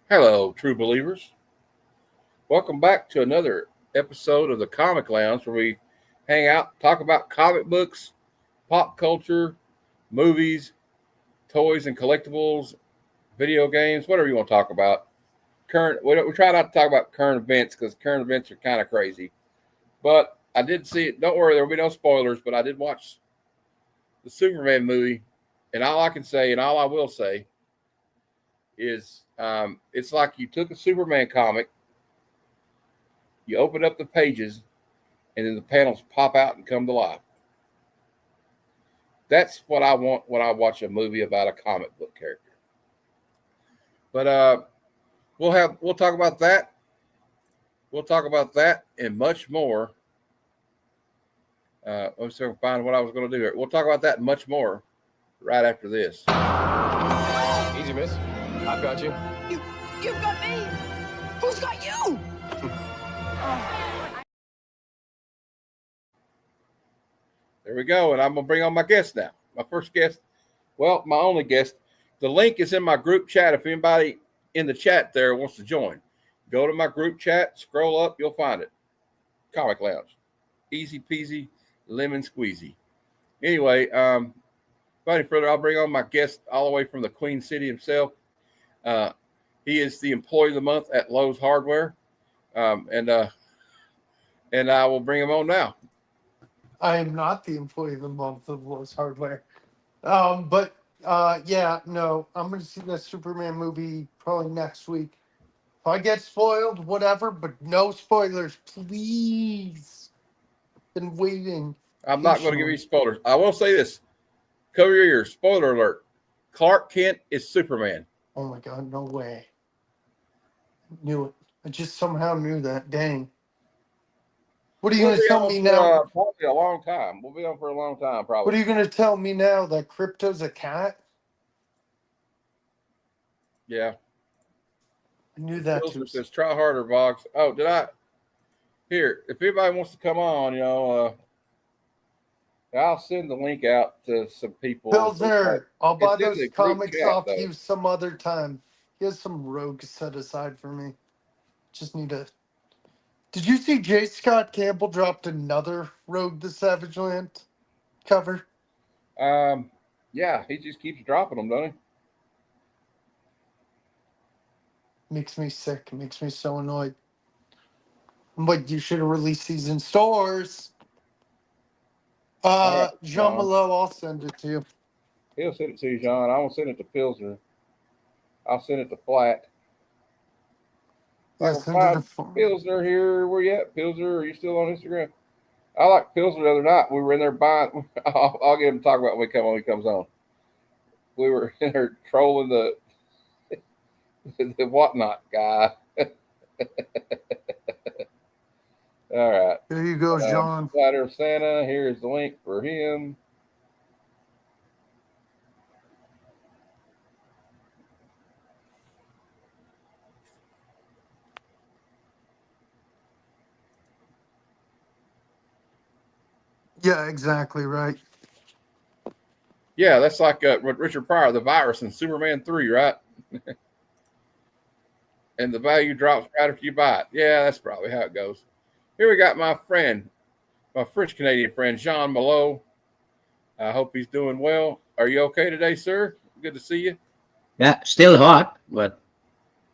Hello, true believers. Welcome back to another episode of the Comic Lounge where we hang out, talk about comic books, pop culture, movies, toys and collectibles, video games, whatever you want to talk about. We try not to talk about current events because current events are kind of crazy. But I did see it. Don't worry, there will be no spoilers. But I did watch the Superman movie, and all I can say, and all I will say, is it's like you took a Superman comic, you open up the pages, and then the panels pop out and come to life. That's what I want when I watch a movie about a comic book character. But we'll talk about that. We'll talk about that and much more. Let's see if I can find what I was going to do here. We'll talk about that and much more right after this. Easy, miss. I've got you. You've got me. Who's got you? There we go. And I'm going to bring on my guest now. My first guest. Well, my only guest. The link is in my group chat. If anybody in the chat there wants to join, go to my group chat, scroll up, you'll find it. Comic Lounge. Easy peasy, lemon squeezy. Anyway, without any further, I'll bring on my guest all the way from the Queen City himself. He is the employee of the month at Lowe's Hardware. And I will bring him on now. I am not the employee of the month of Lowe's Hardware. No, I'm going to see that Superman movie probably next week. If I get spoiled, whatever, but no spoilers, please. Been waiting. I'm not going to give you spoilers. I will say this. Cover your ears. Spoiler alert. Clark Kent is Superman. Oh my God, no way. Knew it. I just somehow knew that. Dang. What are you going to tell me now? Probably a long time. We'll be on for a long time, probably. What are you going to tell me now? That Crypto's a cat? Yeah. I knew that too. Says try harder, Boggs. Oh, did I? Here, if anybody wants to come on, I'll send the link out to some people. Pilsner, I'll buy those comics off you some other time. He has some rogues set aside for me. Just need to. Did you see J. Scott Campbell dropped another Rogue the Savage Land cover? Yeah, he just keeps dropping them, doesn't he? Makes me sick. Makes me so annoyed. But you should have released these in stores. Right, Jean Malo, I'll send it to you. He'll send it to you, John. I won't send it to Pilsner. I'll send it to Flat. Yeah, send it to Pilsner here. Where you at, Pilsner? Are you still on Instagram? I like Pilsner the other night. We were in there buying. I'll get him to talk about when he comes on. We were in there trolling the whatnot guy. All right. There you go, John. Platter of Santa. Here's the link for him. Yeah, exactly right. Yeah, that's like Richard Pryor, the virus in Superman 3, right? And the value drops right after you buy it. Yeah, that's probably how it goes. Here we got my friend, my French-Canadian friend, Jean Malo. I hope he's doing well. Are you okay today, sir? Good to see you. Yeah, still hot, but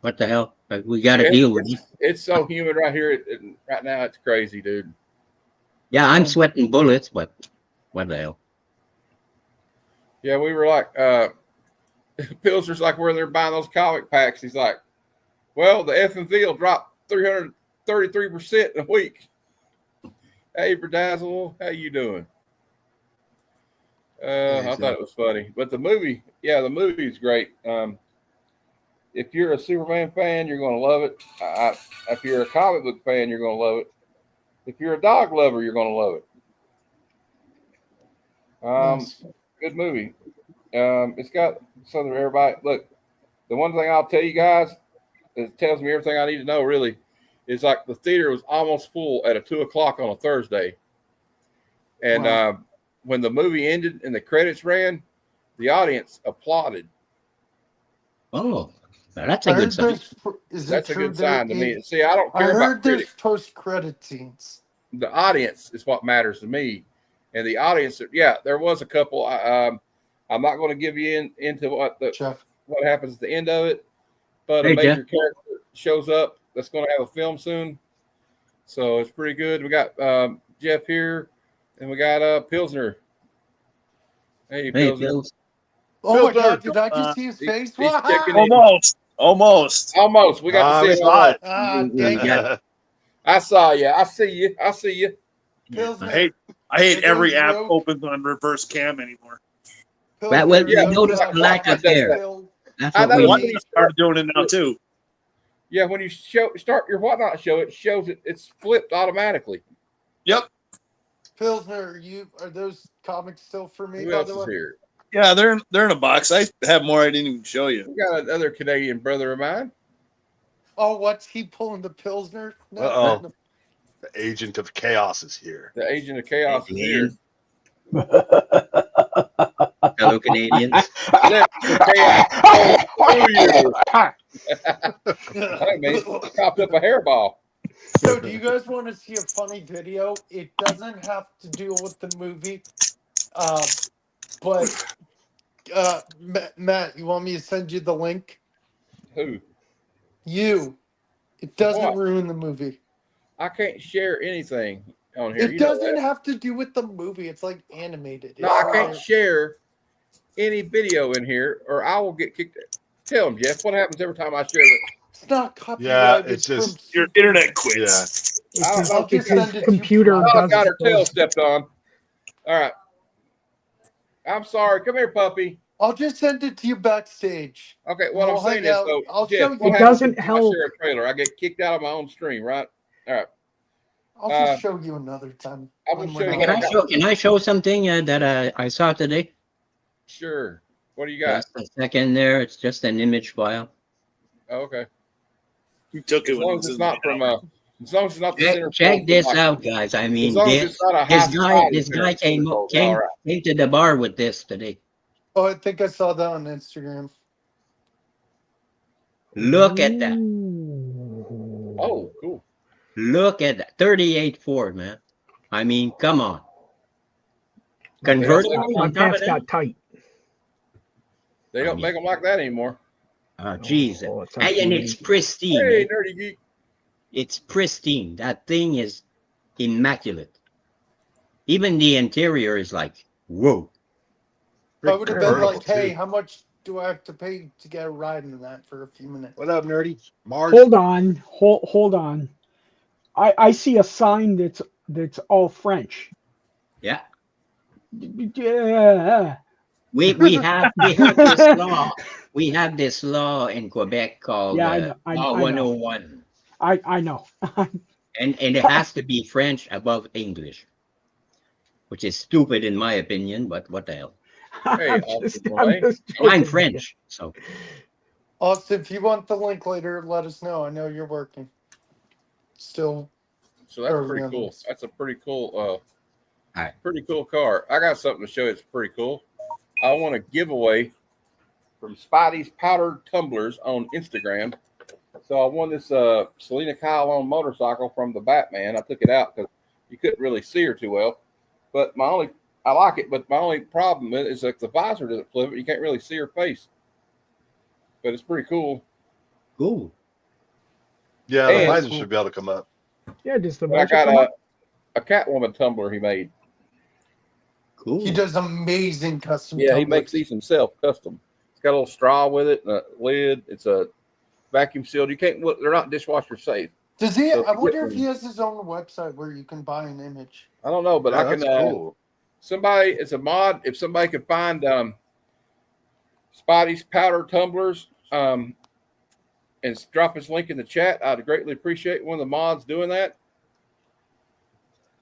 what the hell? We got to deal with it. It's so humid right here. Right now, it's crazy, dude. Yeah, I'm sweating bullets, but what the hell? Yeah, we were like, Pilsner's like we're in there buying those comic packs. He's like, well, the FMV will drop 333% in a week. Hey, Berdazzle, how you doing? I thought it was funny. But the movie is great. If you're a Superman fan, you're going to love it. If you're a comic book fan, you're going to love it. If you're a dog lover, you're going to love it. Nice. Good movie. It's got something for everybody. Look, the one thing I'll tell you guys, it tells me everything I need to know, really, is like the theater was almost full at 2:00 on a Thursday. And when the movie ended and the credits ran, the audience applauded. Oh, Well, that's I a good heard sign. is That's it a true good sign to me. they, See, I don't I care about heard there's critics. post-credit scenes. The audience is what matters to me, and the audience. Yeah, there was a couple. I'm not going to give you into what Jeff. what happens at the end of it, but a Hey, major Jeff. character shows up that's going to have a film soon, so it's pretty good. We got Jeff here, and we got Pilsner. Hey, Hey, Pilsner. Pills. Oh my Pilsner. God! Did I just see his He- face? he's Wow. checking in. Almost. Almost. We got to we see him. saw it. Ah, We dang it. got- I saw you. I see you. I see you. Pilsner. I hate Are every those app rogue- opens on reverse cam anymore. Well, well, Yeah, you notice the lack of that's hair. Still- That's I what know we when need. you I started doing it now too. Yeah, when you start your whatnot show, it shows it's flipped automatically. Yep. Pilsner, are those comics still for me? Who By else the is way, here? Yeah, they're in a box. I have more I didn't even show you. We got another Canadian brother of mine. oh, what's he pulling the Pilsner? No, Uh-oh. no. The agent of chaos is here. The agent of chaos is here. Fellow Canadians. Let the chaos go through you. Hey, man, chopped up a hairball. So, do you guys want to see a funny video? It doesn't have to do with the movie, but Matt, you want me to send you the link? Who? You. It doesn't What? ruin the movie. I can't share anything on here. It You know doesn't that. have to do with the movie. It's like animated. No, It's I can't like- share any video in here, or I will get kicked. Tell him, Jeff, what happens every time I share it? It's not copyrighted. it's just- Your internet quits. Yeah. I don't know. I'll just His send it to you. computer Oh, doesn't got her tail close. stepped on. All right. I'm sorry. Come here, puppy. I'll just send it to you backstage. Okay, what We'll I'm saying hang is, out. though, I'll Jeff, show what you. It happens doesn't if I help. share a trailer? I get kicked out of my own stream, right? All right. I'll just show you another time. I will when show we're you not- what Can I show something that I saw today? Sure. What do you got? Just a second there. It's just an image file. Oh, okay. You took it As when long it as was it's in not the from as long as it's not the Check, center. check this out, guys. I mean, As long as this it's not a this high guy society this center guy came code, came all right. came to the bar with this today. Oh, I think I saw that on Instagram. Look at that. Ooh. Oh, cool. Look at that. 38 Ford, man. I mean, come on. Convertible My on top of pants that? got tight. They don't make them like that anymore. Oh, Jesus. Oh, it's And it's actually- pristine. Hey, man. nerdy geek. It's pristine. That thing is immaculate. Even the interior is like, whoa. I would have been Convertible, like, hey, too. how much do I have to pay to get a ride in that for a few minutes? What up, nerdy? Mars. Hold on. Hold on. I see a sign that's all French. Yeah. Yeah. We have this law. We have this law in Quebec called Yeah, I know, I Law know. 101. I know. And it has to be French above English. Which is stupid in my opinion, but what the hell. Hey, I'm Austin just Boy. joking. I'm French, so Austin, if you want the link later, let us know. I know you're working. Still, So that's Early pretty on cool. this. That's a pretty cool right. pretty cool car. I got something to show you. It's pretty cool. I want to give away from Spidey's powdered tumblers on Instagram. So I won this Selena Kyle on motorcycle from the Batman. I took it out because you couldn't really see her too well. But I like it, but my only problem is like the visor doesn't flip it. You can't really see her face. But it's pretty cool. cool. Yeah, Hey, the visor cool. should be able to come up. Yeah, just the But I visor got come up. a Catwoman tumbler he made. Cool. he does amazing custom. Yeah, he tumblers. makes these himself, custom. It's got a little straw with it and a lid. It's a vacuum sealed. You can't. They're not dishwasher safe. Does he? So if I you wonder get if he has his own website where you can buy an image. I don't know, but Yeah, I can. that's cool. Somebody, it's a mod. If somebody can find Spotty's powder tumblers and drop his link in the chat, I'd greatly appreciate one of the mods doing that.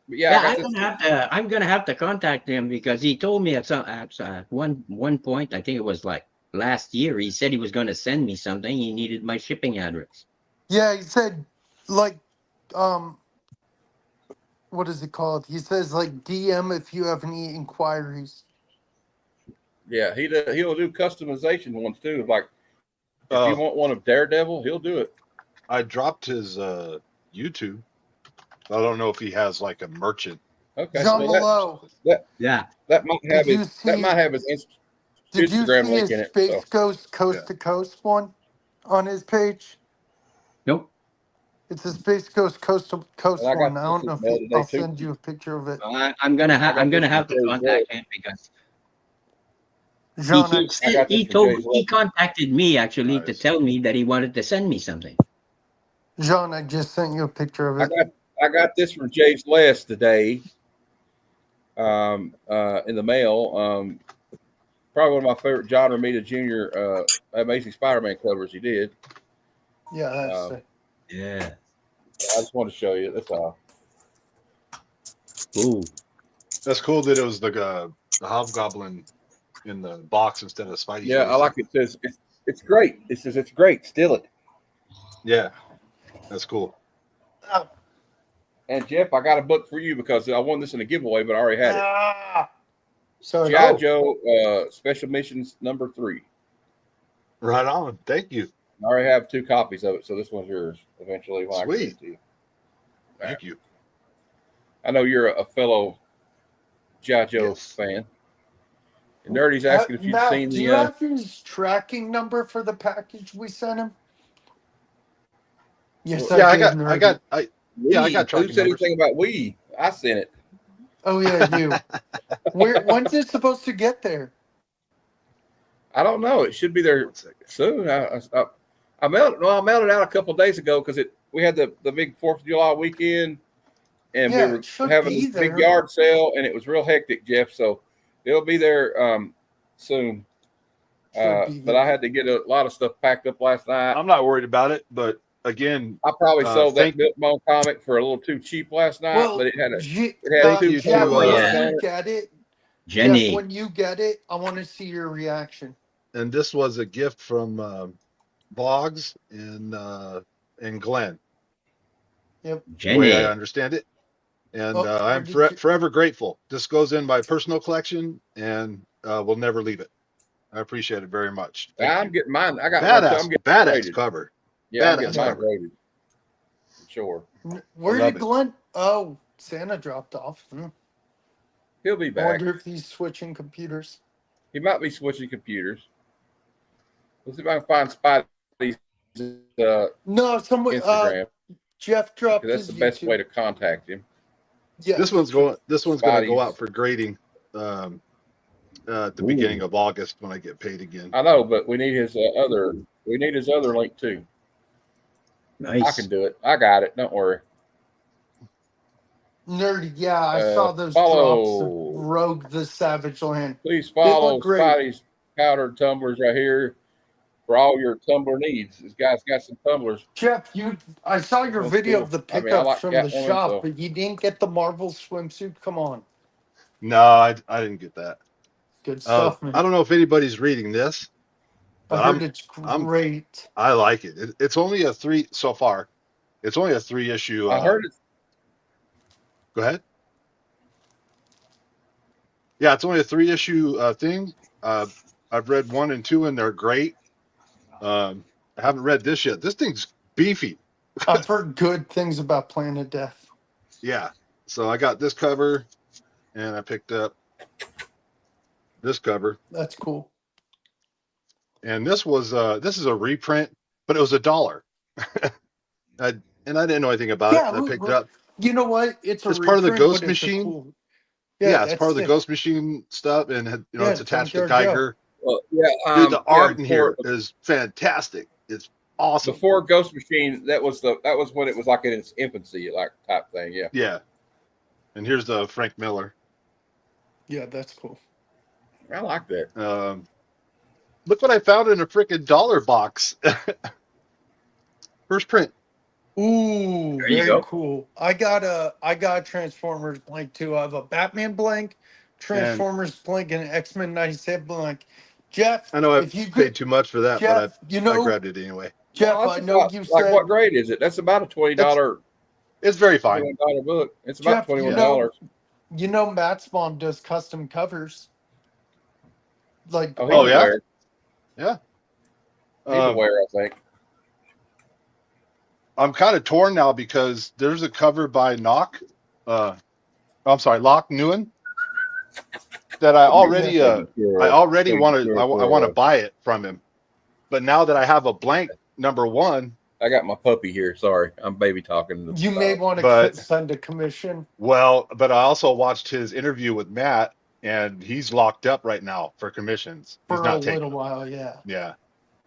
But yeah, I got I'm gonna have to contact him because he told me at one point, I think it was like last year, he said he was gonna send me something. He needed my shipping address. Yeah, he said, like, what is it called? He says, like, DM if you have any inquiries. yeah, he'll do customization ones too, like If you want one of Daredevil, he'll do it. I dropped his YouTube. I don't know if he has like a merchant. Okay, John so Malone, Yeah. that might have Did you his that see- might have his did you Instagram see link his in it. Space So. Ghost Coast Yeah. to Coast one on his page? Nope. It's a Space Ghost Coast to Coast And I got one. I don't know this mail if today, I'll too. send you a picture of it. I'm gonna got I'm gonna this have from to Jay's contact him because John, he I, keeps I got this he from told Jay's he contacted me actually to Nice. tell me that he wanted to send me something. John, I just sent you a picture of it. I got this from Jay's Les today. In the mail. Probably one of my favorite John Romita Jr. Amazing Spider-Man covers he did. Yeah, that's it. Yeah. I just want to show you. That's all. Ooh. That's cool that it was the Hobgoblin in the box instead of Spidey. Yeah, I like it. It says it's great. It says it's great. Steal it. Yeah, that's cool. And Jeff, I got a book for you because I won this in a giveaway, but I already had it. Sorry. G.I. Joe Special Missions number 3. Right on. Thank you. I already have 2 copies of it, so this one's yours eventually. When I give it to you. Thank you. I know you're a fellow G.I. Joe Yes. fan. And Nerdy's asking if you've Matt, seen do the. you have his tracking number for the package we sent him? Yes, Yeah, I did, got Nerdy. yeah, I got Who tracking said numbers. anything about we? I sent it. Oh yeah, you. When's it supposed to get there? I don't know. It should be there 1 second. soon. I mailed it out a couple of days ago because we had the big 4th of July weekend, and Yeah, we it were should having be this big there. yard sale, and it was real hectic, Jeff. So it'll be there soon. Should be But there. I had to get a lot of stuff packed up last night. I'm not worried about it, but again, I probably sold that thank- Biltmore comic for a little too cheap last night, Well, but it had a Jeff, had you Jeff, to, when yeah. you get it, Jenny. Jeff, when you get it, I want to see your reaction. and this was a gift from Boggs and Glenn. The way Jenny. I understand it, and Oh, I'm did you- forever grateful. This goes in my personal collection, and we'll never leave it. I appreciate it very much. Thank I'm you. getting mine. I got one too. I'm getting Badass rated. cover. Yeah, I'm badass getting mine cover. rated. Sure. Where love did it. Glenn? Oh, Santa dropped off. He'll be I back. wonder if he's switching computers. He might be switching computers. Let's see if I can find Spidey's No, someone. Instagram. Jeff dropped 'Cause that's his the best YouTube. way to contact him. Yeah, This one's going to go Spidey's. out for grading at the Ooh. beginning of August when I get paid again. I know, but we need his other. We need his other link too. Nice. I can do it. I got it. Don't worry. Nerdy. Yeah, I saw those follow- drops of Rogue the Savage Land. Please follow look great. Spidey's powdered tumblers right here for all your tumbler needs. This guy's got some tumblers. Jeff, I saw your That's video cool. of the I mean, I pickups like from that the one, shop, so- but you didn't get the Marvel swimsuit. Come on, No, I didn't get that. good stuff, man. I don't know if anybody's reading this. I but heard it's I'm- great. I like it. It's only a 3 so far. It's only a 3 issue. I heard it. Go ahead. Yeah, it's only a 3 issue thing. I've read 1 and 2, and they're great. I haven't read this yet. This thing's beefy. I've heard good things about Planet Death. Yeah. So I got this cover, and I picked up this cover, That's cool. and this is a reprint, but it was $1. And I didn't know anything about Yeah, it. And I picked it up. You know what? It's part of the reprint, Ghost but it's a Machine. cool- Yeah, it's that's part of the sick. Ghost Machine stuff, and it's attached to Junkyard Joe. Geiger. Yeah, Dude, the art in here before- is fantastic. It's awesome. Before Ghost Machine, that was when it was like in its infancy, like type thing. Yeah. Yeah. And here's the Frank Miller. Yeah, that's cool. I like that. Look what I found in a freaking dollar box. First print. Ooh, There you very go. cool. I got a Transformers blank too. I have a Batman blank, Transformers blank, and an X-Men 97 blank. Jeff, I know if I you paid could, too much for that, Jeff, but you I know, grabbed it anyway. Jeff, Well, I that's know about- you like said what grade is it? That's about a $20 It's very fine. book. It's about Jeff, you $21. you know Matt's mom does custom covers. Like, Oh, Oh, he's yeah? there. Yeah. He's aware, I think. I'm kind of torn now because there's a cover by Locke Nguyen that I already want to. I want to buy it from him, but now that I have a blank #1, I got my puppy here. Sorry, I'm baby talking. You may want to send a commission. Well, but I also watched his interview with Matt, and he's locked up right now for commissions. He's For not a taking little them. while, yeah. Yeah.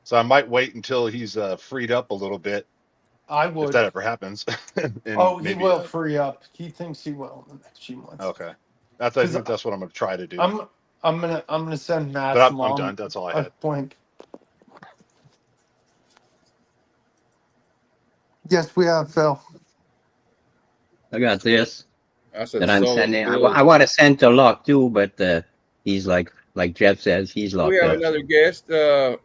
So I might wait until he's freed up a little bit, I if would. that ever happens. And He maybe, will free up. He thinks he will in the next few months. Okay. I think that's what I'm going to try to do. I'm gonna send Matt's But I'm mom done. That's all I a had. blank. Yes, we have, Phil. I got this I said that I'm solo sending. Bill. I want to send to Locke too, but he's like Jeff says, he's locked We have up. another guest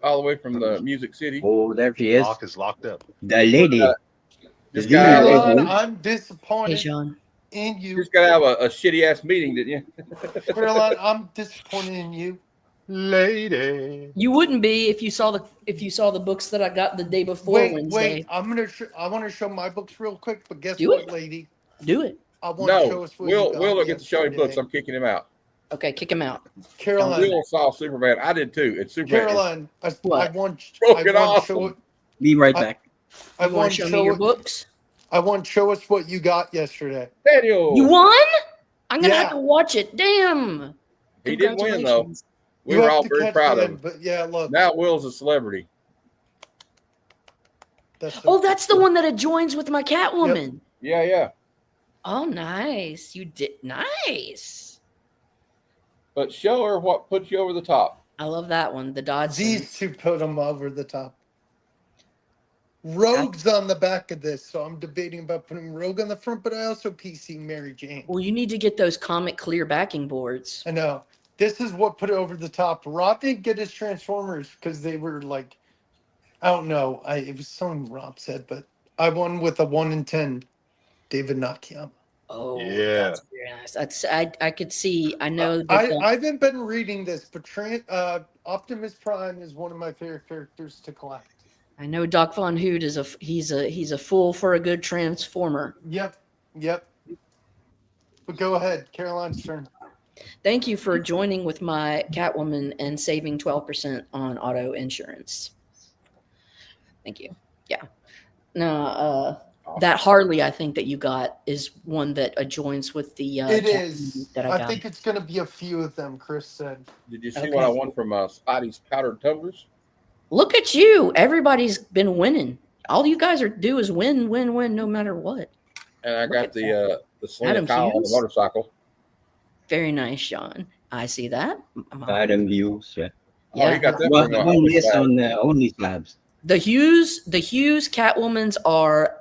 all the way from the Music City. Oh, there she is. Locke is locked up. The lady. Just The got lady. out Caroline, of, I'm disappointed Hey, Sean. in you. just got out of a shitty ass meeting, didn't you? Caroline, I'm disappointed in you. Lady. You wouldn't be if you saw the books that I got the day before Wednesday. Wait. I want to show my books real quick, but guess Do what, it. lady? Do it. I want to show No, us what you Will got don't get to show him books. yesterday. I'm kicking him out. Okay, kick him out. Caroline, Will saw Superman. I did too. It's Superman. Caroline, I What? want Broken to off. show it. Be right I- back. I You want want to to show me your show it. books? I want to show us what you got yesterday. Daniel. You won? I'm gonna Yeah. have to watch it. Damn. He didn't win though. Congratulations. We You were have all to very catch proud the of him. end, But yeah, look. Now Will's a celebrity. Oh, that's the one that it joins with my Catwoman. Yeah. Oh, nice. You did nice. But show her what puts you over the top. I love that one. The Dodson. These two put them over the top. Rogue's on the back of this, so I'm debating about putting Rogue on the front, but I also PC Mary Jane. Well, you need to get those comic clear backing boards. I know. This is what put it over the top. Rob didn't get his Transformers because they were like, I don't know. It was something Rob said, but I won with a 1 in 10. David Nakayama. Oh, Yeah. that's very nice. That's I could see. I know that I haven't been reading this, but Optimus Prime is one of my favorite characters to collect. I know Doc Von Hoot is he's a fool for a good Transformer. Yep. But go ahead, Caroline's turn. Thank you for joining with my Catwoman and saving 12% on auto insurance. Thank you. Yeah. No, that Harley I think that you got is one that adjoins with the It Catwoman is. that I I got. think it's going to be a few of them, Chris said. Did you see Okay. what I won from Spidey's powdered tumblers? Look at you. Everybody's been winning. All you guys do is win, no matter what. And I Look got at the Selena Adam Kyle on the Hughes? motorcycle. Very nice, Sean. I see that. Adam views. Yeah. Oh, you got that Well, from the one is Slab. on the Only Slabs. The Hughes Catwomans are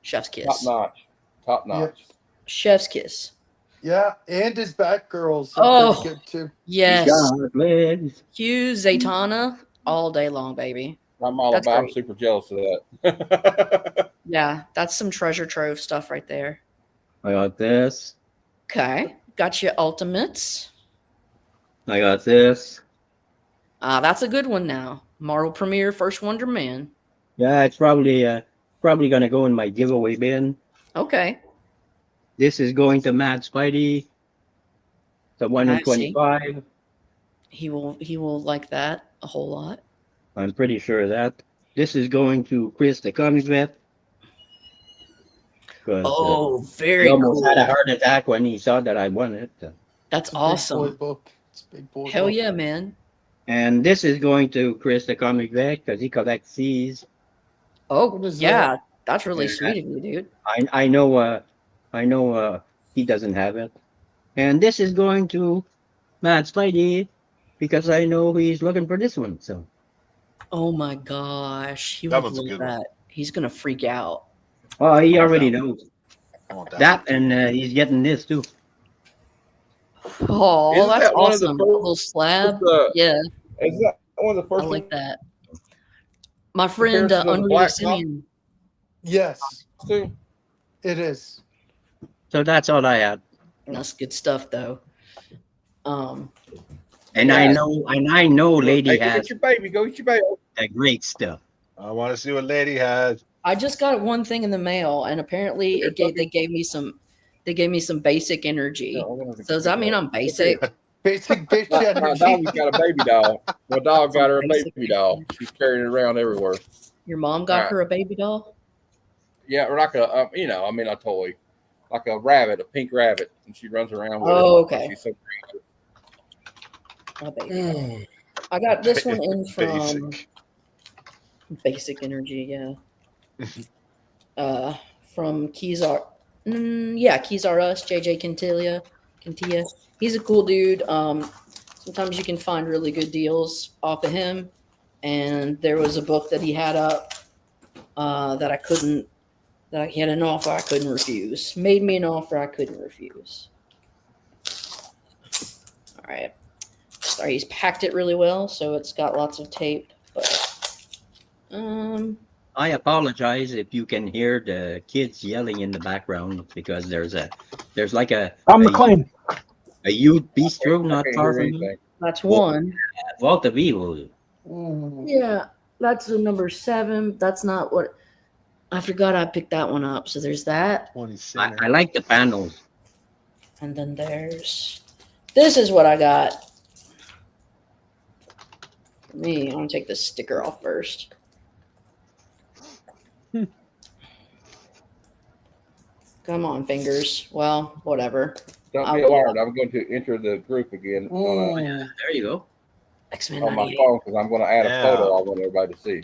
chef's kiss. Top notch. Chef's kiss. Yeah, and his Batgirls Oh. are pretty good too. Yes. Got legs. Hughes Zatanna all day long, baby. I'm all That's about. I'm great. super jealous of that. Yeah, that's some treasure trove stuff right there. I got this. Okay. Got your ultimates. I got this. That's a good one now. Marvel Premiere First Wonder Man. Yeah, it's probably gonna go in my giveaway bin. Okay. This is going to Matt Spidey. The 1 in I see. 25. He will like that a whole lot. I'm pretty sure of that. This is going to Chris the Comic Vet. 'Cause, Oh, he very almost cool. had a heart attack when he saw that I won it. That's It's a big boy awesome. book. It's a big boy Hell book. yeah, man. And this is going to Chris the Comic Vet because he collects these. Oh, What is yeah. that? That's really Yeah. sweet of you, dude. I know he doesn't have it. And this is going to Matt Spidey because I know he's looking for this one. So Oh my gosh. He That would one's a love good one. that. He's gonna freak out. he Oh, already that knows I want that, and he's getting this too. Oh, Isn't that's that one of the awesome. A first- little slab. Yeah, Is that one of the I first like ones that. My friend Comparison of the Unreal Black Simeon. Yes, too? it is. So that's all I had. That's good stuff though. And Yeah. I know Lady Hey, go has get your baby. Go get your baby. the great stuff. I want to see what Lady has. I just got one thing in the mail, and apparently they gave me some basic energy. No, I'm gonna So does that mean I'm basic? Basic bitch My energy. dog's got a baby doll. My dog got her a Basic baby doll. She's carrying it around everywhere. Your mom got her a baby doll? Yeah, or like a, a toy, like a rabbit, a pink rabbit, and she runs around with it. Oh, okay. She's so A baby doll. I got this one in from Basic. Energy, yeah. From Keys R Us, JJ Quintilla. He's a cool dude. Sometimes you can find really good deals off of him. And there was a book that he had up that he had an offer I couldn't refuse. Made me an offer I couldn't refuse. All right. Sorry, he's packed it really well, so it's got lots of tape. But I apologize if you can hear the kids yelling in the background because there's like I'm McLean. a youth bistro I not can't far hear from me. anything. that's one. Walter Vivo. Yeah, that's the number 7. That's not what I forgot. I picked that one up. So there's that, 27. I like the panels. and then this is what I got. For me, I'm gonna take this sticker off first. Come on, fingers. Well, whatever. Don't I be will- alarmed. I'm going to enter the group again Oh yeah, there you go. X-Men on my 98. phone because I'm going to add a Yeah. photo I want everybody to see.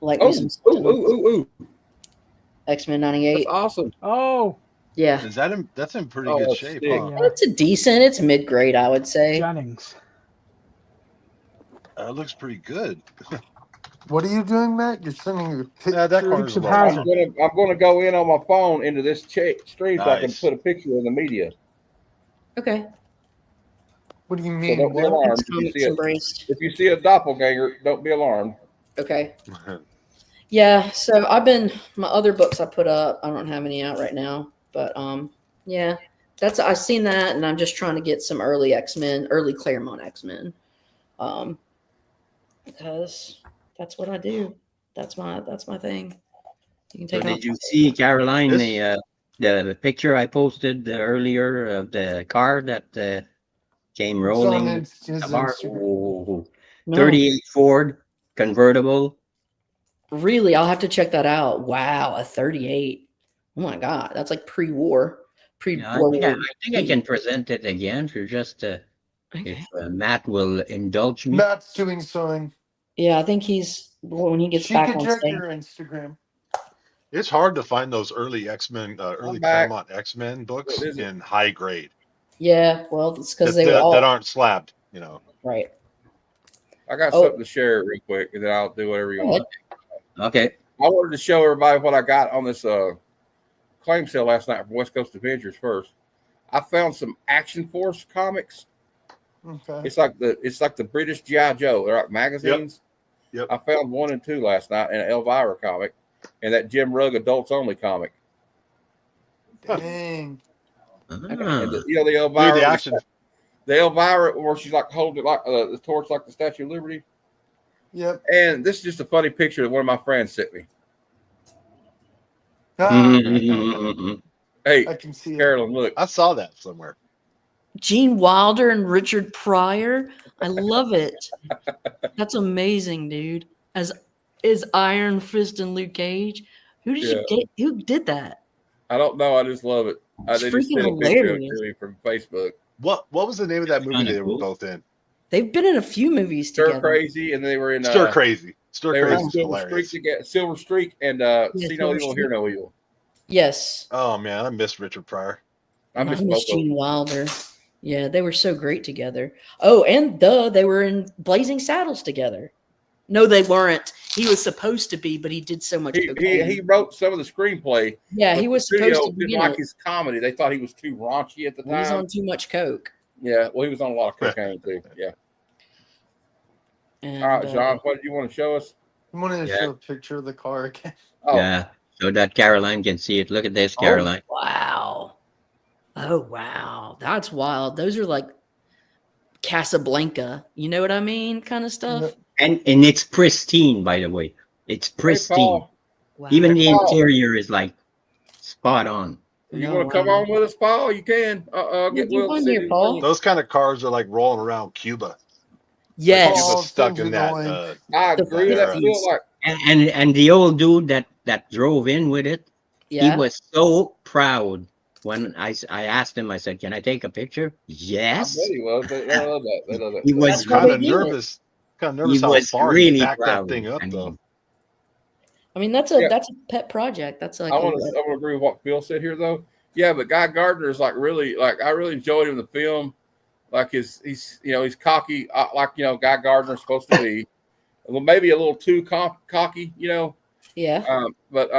Like Oh, me some ooh. X-Men That's 98. awesome. Oh, Yeah. Is that that's in pretty Oh, good that's shape, sick. huh? yeah. It's mid-grade, I would say. Jennings. That looks pretty good. What are you doing, Matt? You're sending your picture. Yeah, that corner's Dukes of a little Hazzard. I'm gonna go in on my phone into this stream so I can Nice. put a picture in the media. Okay. What do you So mean? don't be What? alarmed It's if you comics see it. embraced. If you see a doppelganger, don't be alarmed. Okay. Yeah, so my other books I put up, I don't have any out right now, but yeah. I've seen that, and I'm just trying to get some early Claremont X-Men. Because that's what I do. That's my thing. You can So take did you see, Caroline, This- the picture I posted earlier of the car that came It's on rolling? his The bar? Instagram. Oh, No, 38 Ford convertible. really, I'll have to check that out. Wow, a 38. Oh my God, that's like pre-war. Yeah, Pre-war. I think I can present it again for just Okay. if Matt will indulge me. Matt's doing sewing. Yeah, I think when he gets She back can on check stage. your Instagram. It's hard to find those early X-Men, early back. Claremont X-Men books What is it? in high grade Yeah, well, it's because that, they were all that aren't slabbed. You know, right. I got Oh. something to share real quick, and then I'll do whatever you Go want. Okay. I wanted to show everybody what I got on this claim sale last night from West Coast Adventures. First, I found some Action Force comics. Okay. It's like the British G.I. Joe. They're like magazines. Yep. I found 1 and 2 last night, and an Elvira comic, and that Jim Rugg adults only comic. Dang. And Ah, the Dude, Elvira, the action. the Elvira, where she's like holding like the torch, like the Statue of Liberty. Yep. And this is just a funny picture that one of my friends sent me. Ah, mhm. Hey, I can see it. Carolyn, look. I saw that somewhere. Gene Wilder and Richard Pryor. I love it. That's amazing, dude. As is Iron Fist and Luke Cage. Who did you get? Who did that? I don't know. I just love it. It's They just freaking sent a picture hilarious. to me from Facebook. What was the name of that movie Kinda they were cool. both in? They've been in a few movies Stir together. Crazy, and they were in Stir Crazy. Stir They were in Crazy is Silver Streak hilarious. together. Silver Streak and See No Silver Evil, Streak. Hear No Evil. Yes. Oh man, I miss Richard Pryor. I miss I both miss of them. Gene Wilder. Yeah, they were so great together. Oh, and they were in Blazing Saddles together. No, they weren't. He was supposed to be, but he did so much cocaine. He wrote some of the screenplay. Yeah, but he was the studio supposed to be didn't in like it. his comedy. They thought he was too raunchy at the He was time. on too much coke. Yeah, well, he was on a lot of cocaine too. Yeah. And, All right, John, what did you want to show us? I wanted to Yeah. show a picture of the car again. Oh, Yeah, so that Caroline can see it. Look at this, Caroline. Wow. Oh, wow. That's wild. Those are like Casablanca. You know what I mean? Kind of stuff. And it's pristine, by the way. It's Hey, pristine. Paul, Wow. Even the Paul. interior is like spot on. you No, want to come wow. on with us, Paul? You can. Get Jump Will on to here, send you the Paul. link. Those kind of cars are like rolling around Cuba. Yes. Cuba's Paul, stuck send you in the that. link. I The agree with that. Yeah. Feel like And the old dude that drove in with it, he Yeah. was so proud when I asked him, I said, "Can I take a picture?" I Yes. bet he was. They love that. They love that. He stuff. was That's why Kind they of did it. nervous. Kind of He nervous how was far he really backed that proud. thing up, I though. mean, I mean, that's Yeah. a pet project. That's like I want to agree with what Phil said here, though. Yeah, but Guy Gardner is like really like I really enjoyed him in the film. Like he's he's cocky, like Guy Gardner's supposed to be. Well, maybe a little too cocky, yeah. But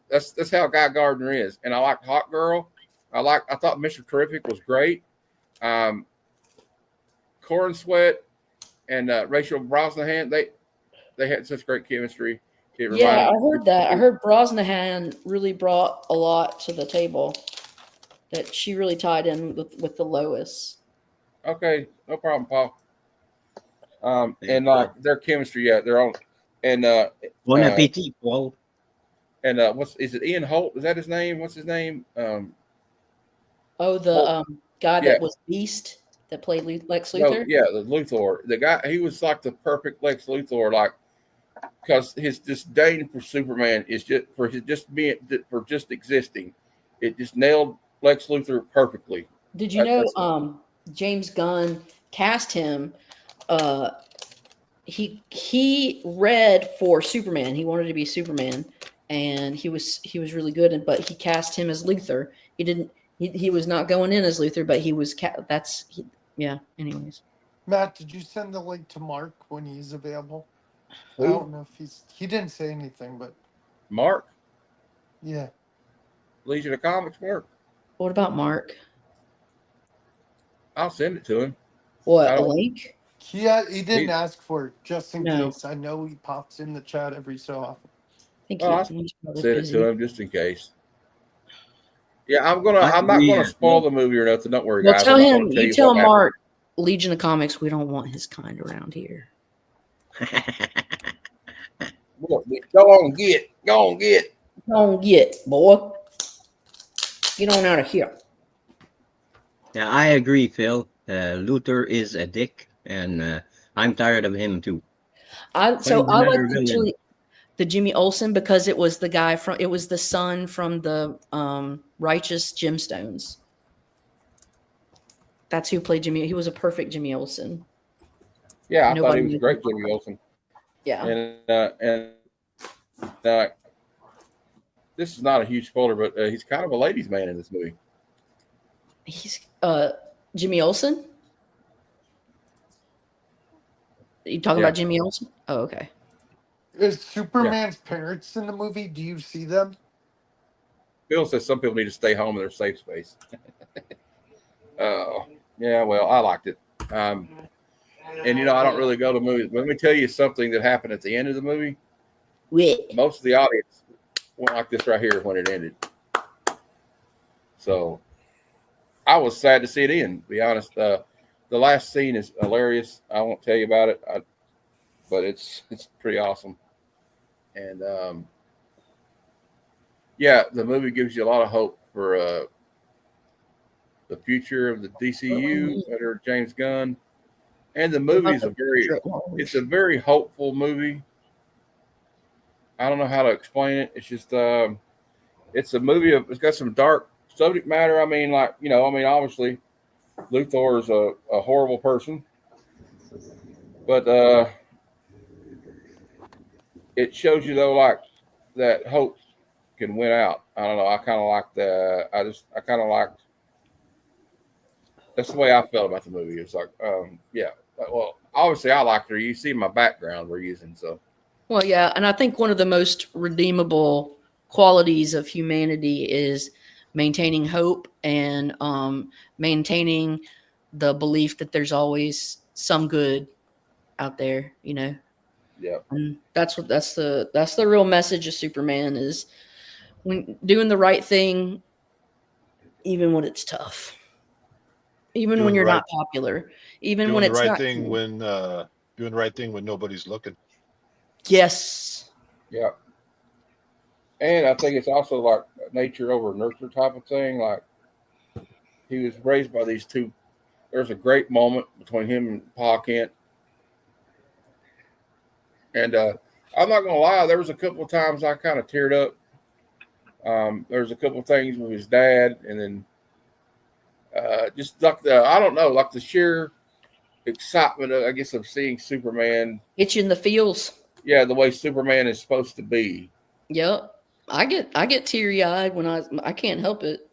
that's how Guy Gardner is. And I like Hot Girl. I thought Mr. Terrific was great. Corin Sweat and Rachel Brosnahan, they had such great chemistry. It Yeah, I reminded heard that. I heard Brosnahan really brought a lot to the table. That she really tied in with the Lois. Okay, no problem, Paul. Yeah. And like their chemistry, yeah, their own. And Bon appetit, Paul. and is it Ian Holt? Is that his name? What's his name? Oh, the Well, guy yeah. that was Beast that played Lex No, Luthor. yeah, the Luthor. The guy, he was like the perfect Lex Luthor, like because his disdain for Superman is just existing. It just nailed Lex Luthor perfectly. Did you know James Gunn cast him? He read for Superman. He wanted to be Superman, and he was really good. But he cast him as Luthor. He didn't. He was not going in as Luthor, but he was. Yeah. Anyways, Matt, did you send the link to Mark when he's available? Who? I don't know if he didn't say anything, but Mark, yeah. Legion of Comics, Mark. what about Mark? I'll send it to him. What, I a don't- link? He didn't ask for it, just in No. case. I know he pops in the chat every so often. I think Oh, he's probably Send it busy. to him just in case. Yeah, I'm not agree. gonna spoil the movie or nothing. Don't worry, Well, guys. tell I'm not him. gonna tell You tell what happened. Mark. Legion of Comics. We don't want his kind around here. Look, go on, get. Go on, get boy. Get on out of here. Yeah, I agree, Phil. Luthor is a dick, and I'm tired of him too. I Find like another villain. actually the Jimmy Olsen because it was the son from the Righteous Gemstones. That's who played Jimmy. He was a perfect Jimmy Olsen. Yeah, I thought Nobody he was knew. great, Jimmy Olsen. Yeah. And this is not a huge spoiler, but he's kind of a ladies' man in this movie. He's Jimmy Olsen. You talking Yeah. about Jimmy Olsen? Oh, okay. Is Superman's parents in the movie? Do you see them? Bill says some people need to stay home in their safe space. Yeah, well, I liked it. And I don't really go to movies. But let me tell you something that happened at the end of the movie. Wait. Most of the audience went like this right here when it ended. So I was sad to see it end, to be honest. The last scene is hilarious. I won't tell you about it, but it's pretty awesome. And yeah, the movie gives you a lot of hope for the future of the DCU under James Gunn. And the movie is it's a very hopeful movie. I don't know how to explain it. It's just it's a movie it's got some dark subject matter. I mean, obviously Luthor is a horrible person, but it shows you though, like that hope can win out. I don't know. I kind of like that. I kind of liked. That's the way I felt about the movie. It's like, yeah. Well, obviously I liked her. You see my background we're using, so. Well, yeah, and I think one of the most redeemable qualities of humanity is maintaining hope and maintaining the belief that there's always some good out there, Yeah. And that's the real message of Superman is when doing the right thing, even when it's tough. Even Doing when the you're right- not popular, even doing when the it's right not thing cool. when doing the right thing when nobody's looking. Yes. Yeah. And I think it's also like nature over nurture type of thing. Like he was raised by these two. There's a great moment between him and Pa Kent. And I'm not gonna lie, there was a couple of times I kind of teared up. There's a couple of things with his dad, and then just like I don't know, like the sheer excitement, I guess, of seeing Superman. Hit you in the feels. Yeah, the way Superman is supposed to be. Yep. I get teary eyed when I can't help it.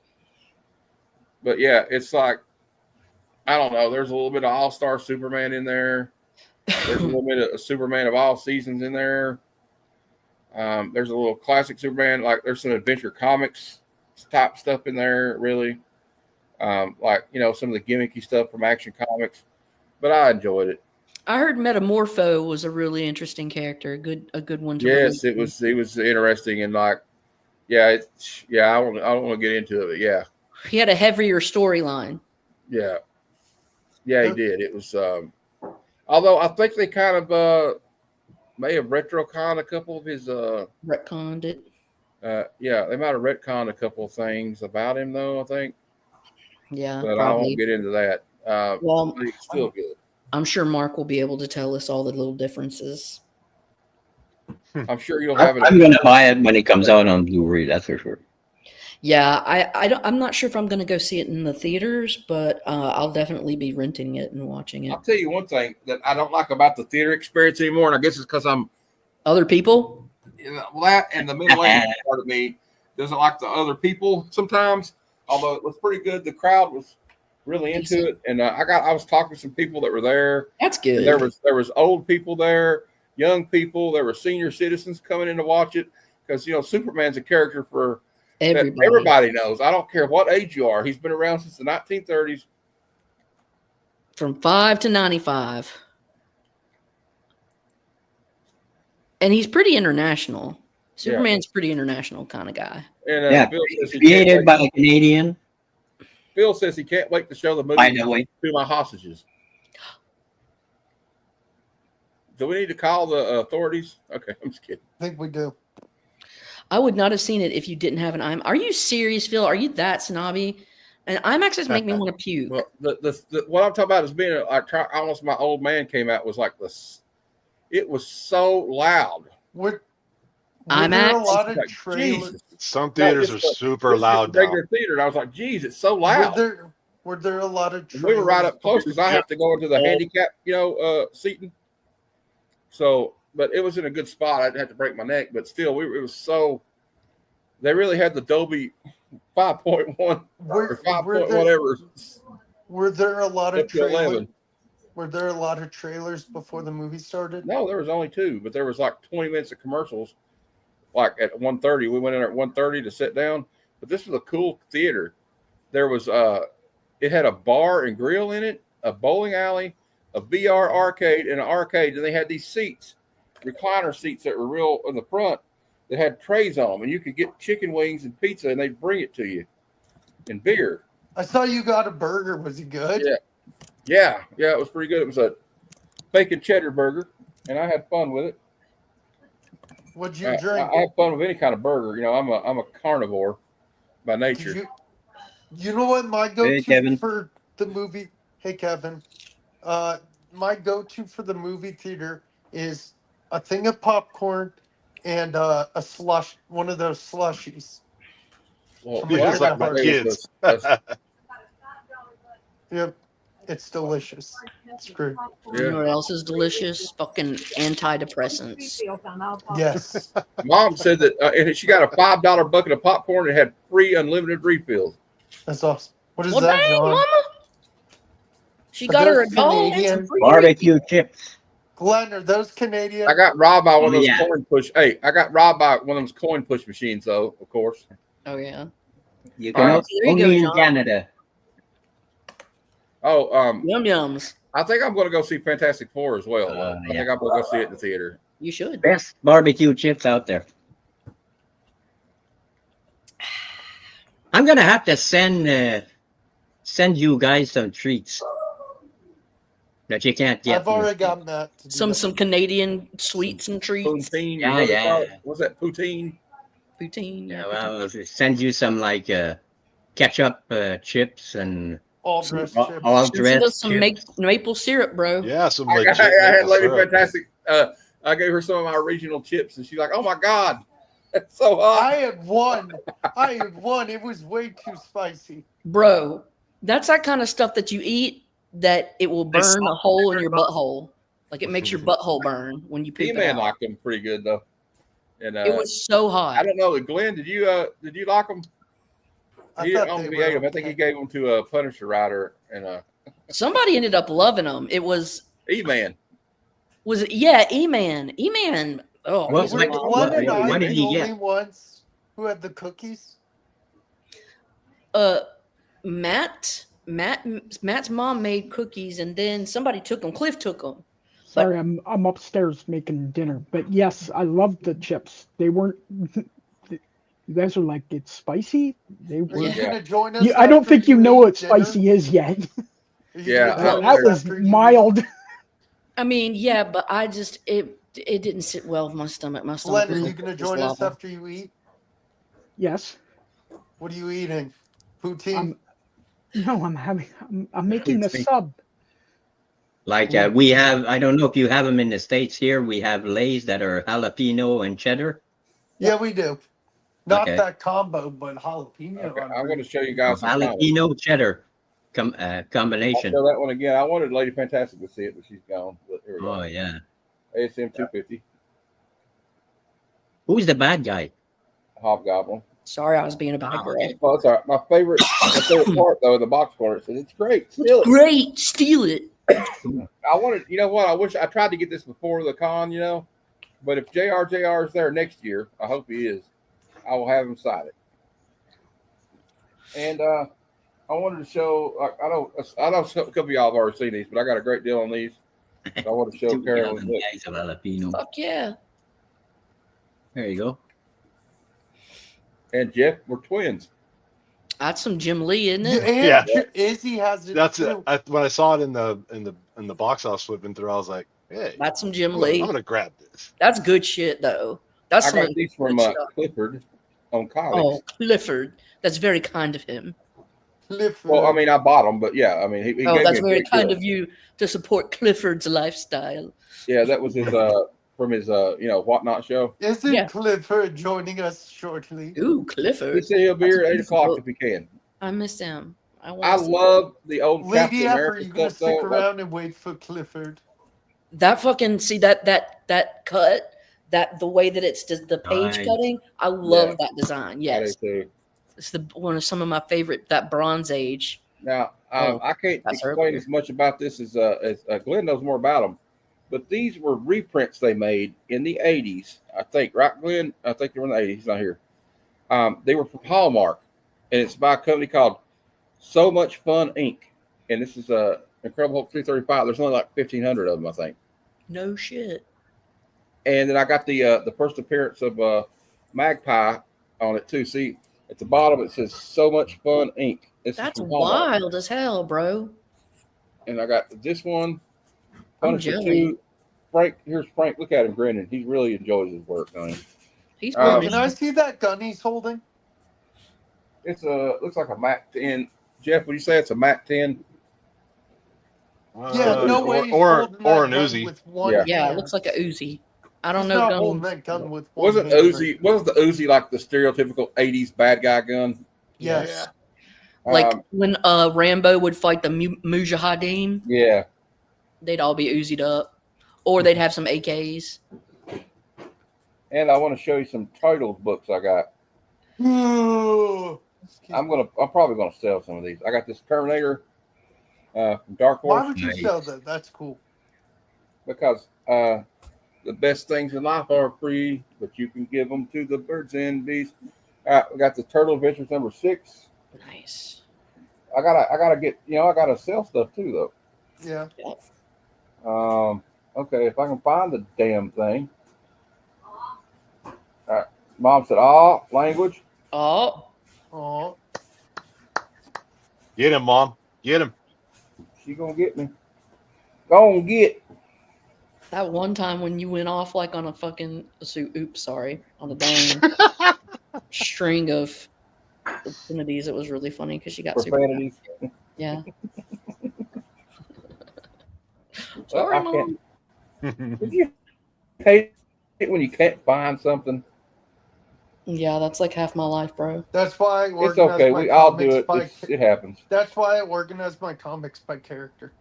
But yeah, it's like I don't know. There's a little bit of All-Star Superman in there. There's a little bit of Superman of all seasons in there. There's a little classic Superman. Like there's some Adventure Comics type stuff in there, really. Like some of the gimmicky stuff from Action Comics. But I enjoyed it. I heard Metamorpho was a really interesting character, a good one to Yes, relate it was interesting and like, I don't want to get into it, but yeah. He had a heavier storyline. Yeah, he did. It was, although I think they kind of may have retconned a couple of his. Retconned it. Yeah, they might have retconned a couple of things about him, though. I think. Yeah, but probably. I won't get into that. Well, but it's still good. I'm sure Mark will be able to tell us all the little differences. I'm sure you'll have it. I'm going to buy it when it comes out on Blu-ray. That's for sure. Yeah, I'm not sure if I'm going to go see it in the theaters, but I'll definitely be renting it and watching it. I'll tell you one thing that I don't like about the theater experience anymore, and I guess it's because I'm other people. Well, that and the middle-aged part of me doesn't like the other people sometimes. Although it was pretty good, the crowd was really into it, and I was talking to some people that were there. That's good. There was old people there, young people. There were senior citizens coming in to watch it because Superman's a character for everybody knows. I don't care what age you are. He's been around since the 1930s. From 5 to 95. And he's pretty international. Superman's pretty international kind of guy. And Bill created by a Canadian. Bill says he can't wait to show the movie to my hostages. Do we need to call the authorities? Okay, I'm just kidding. I think we do. I would not have seen it if you didn't have an IMAX. Are you serious, Phil? Are you that snobby? And IMAXs make me want to puke. Well, the what I'm talking about is being almost my old man came out was like this. It was so loud. Were IMAX? there a lot of Like, trailers? Jesus. Some theaters are super loud now. Regular theater, and I was like, "Geez, it's so loud." Were there a lot of trailers? We were right up close because I have to go into the handicap, seating. So, but it was in a good spot. I didn't have to break my neck, but still, it was so. They really had the Dolby 5.1 or 5 point whatever. Were there a lot of Up to 11. trailers? Were there a lot of trailers before the movie started? No, there was only 2, but there was like 20 minutes of commercials. Like at 1:30, we went in at 1:30 to sit down. But this was a cool theater. There was it had a bar and grill in it, a bowling alley, a VR arcade, and an arcade. And they had these seats, recliner seats that were real in the front that had trays on them, and you could get chicken wings and pizza, and they'd bring it to you, and beer. I saw you got a burger. Was it good? Yeah, it was pretty good. It was a bacon cheddar burger, and I had fun with it. What'd you drink? I have fun with any kind of burger. I'm a carnivore by nature. You know what my go-to for the movie? Hey, Kevin. My go-to for the movie theater is a thing of popcorn and a slush, one of those slushies. Well, Just like my kids. Yep, it's delicious. It's great. You know what else is delicious? Fucking antidepressants. Yes. Mom said that and she got a $5 bucket of popcorn and had free unlimited refills. That's awesome. What is Well, that, dang, John? Mama. She Are got her a those gold. Canadian? Barbecue chips. Glenn, are those Canadian? I got robbed by one of those Yeah. coin push. Hey, I got robbed by one of those coin push machines, though. Of course. Oh yeah. You can There you only go, in John. Canada. Oh, Yum yums. I think I'm going to go see Fantastic Four as well. I think I'm going to go see it in the theater. You should. Best barbecue chips out there. I'm gonna have to send send you guys some treats that you can't get. I've already got Matt to do Some Canadian sweets and treats. Poutine. Yeah, what do they call yeah. it? What's that? Poutine. Poutine. Yeah, Yeah, well, I'll send you some like ketchup chips and all dressed all, chips. all Send dressed us some chips. maple syrup, bro. Yeah, some I legit had maple Lady syrup. Fantastic. I gave her some of my regional chips, and she's like, "Oh my god, that's so hot." I had one. It was way too spicy. Bro, that's that kind of stuff that you eat that it will They burn a salt hole in their your butt. butthole. Like it makes your butthole burn when you poop it He-Man out. liked them pretty good though. And It was so I hot. don't know, Glenn. Did you like them? I He thought didn't they own were ate them. I think he okay. gave them to a Punisher rider and Somebody ended up loving them. It was E-Man. it? Yeah, E-Man. E-Man. Oh, What- he's Were what- my- Glenn and what I did the he only get? ones who had the cookies? Matt's mom made cookies, and then somebody took them. Cliff took them. Sorry, I'm upstairs making dinner. But yes, I love the chips. They weren't. You guys are like, it's spicy. They Are were. you Yeah. gonna join us? I don't after think you know eat what dinner? spicy is yet. Are you Yeah, gonna join That us was after you eat? mild. I mean, yeah, but I just it didn't sit well with my stomach. My stomach. Glenn, are was you gonna just join us lava. after you eat? Yes. What are you eating? Poutine? I'm making the Poutine. sub. Like we have, I don't know if you have them in the States here. We have Lay's that are jalapeno and cheddar. Yeah, we do. Not Okay. that combo, but jalapeno. Okay, on I'm going to food. show you guys some comics. Jalapeno cheddar I'll combination. show that one again. I wanted Lady Fantastic to see it, but she's gone. But here we go. Oh yeah. ASM 250 Who's the bad guy? Hobgoblin. Sorry, I was being a bad Oh, girl. okay. Well, it's all right. My favorite part though, the box corner says it's great. Steal it. Great, steal it. I wanted, you know what? I wish I tried to get this before the con, but if JR is there next year, I hope he is. I will have him sign it. And I wanted to show. I know a couple of y'all have already seen these, but I got a great deal on these. So I want to show Two Carolyn. gallon bags of jalapeno. Fuck yeah. There you go. And Jeff, we're twins. That's some Jim Lee, isn't Yeah, it? and Izzy has it That's too. it. When I saw it in the box I was flipping through, I was like, "Hey, That's some Jim I'm Lee. gonna grab this." That's good shit, though. That's I some got these from good stuff. Clifford on college. Oh, Clifford. That's very kind of him. Clifford. Well, I mean, I bought them, but yeah, I mean, he Oh, gave that's me a very great kind deal. of you to support Clifford's lifestyle. Yeah, that was his from his whatnot show. Isn't Yeah. Clifford joining us shortly? Ooh, He Clifford. said he'll be That's here a at 8 beautiful o'clock book. if he can. I miss him. I I love the old Captain Lady F, are America you gonna stuff. stick Though. around and wait for Clifford? that fucking see that cut, that the way that it's just the page Nice. cutting. I love Yeah. that design. I Yes, do too. it's the one of some of my favorite. That Bronze Age. Now, Oh, I can't that's explain earlier. as much about this as Glenn knows more about them, but these were reprints they made in the 80s, I think, right, Glenn? I think they were in the 80s. He's not here. They were from Hallmark, and it's by a company called So Much Fun Inc. And this is Incredible Hulk 335. There's only like 1,500 of them, I think. No shit. And then I got the first appearance of Magpie on it too. See, at the bottom it says So Much Fun Inc. This is That's from Hallmark. wild as hell, bro. And I got this one. I'm Punisher jelly. 2. Frank, here's Frank. Look at him grinning. He really enjoys his work, don't he? He's Um, pretty. Can I see that gun he's holding? It's looks like a Mac 10. Jeff, would you say it's a Mac 10? Yeah, no way. He's Or holding that an gun Uzi. with one Yeah. Yeah, it hand. looks like a Uzi. I don't He's know. not Gun. holding that gun with one Wasn't hand. the Uzi like the stereotypical 80s bad guy gun? Yes. Like Um, when Rambo would fight the Mujahideen, yeah. they'd all be Uzi'd up, or they'd have some AKs. And I want to show you some Turtles books I got. Ooh. I'm probably gonna sell some of these. I got this Terminator from Dark Horse. Why would you Nice. sell that? That's cool. Because the best things in life are free, but you can give them to the birds and bees. All right, we got the Turtle Adventures number 6. Nice. I gotta get, I gotta sell stuff too though. Yeah. Okay, if I can find the damn thing. All right, Mom said, "Ah, language." Oh, Oh. Get him, Mom. Get him. She gonna get me. Go on, get. That one time when you went off like on a fucking on a dang string of obscenities, it was really funny because she got super mad. Profanities. Yeah. Well, Sorry, I Mom. can't. Did you hate it when you can't find something? Yeah, that's like half my life, bro. That's why I It's organize okay. my We all do comics it. by. It happens. That's why I organize my comics by character.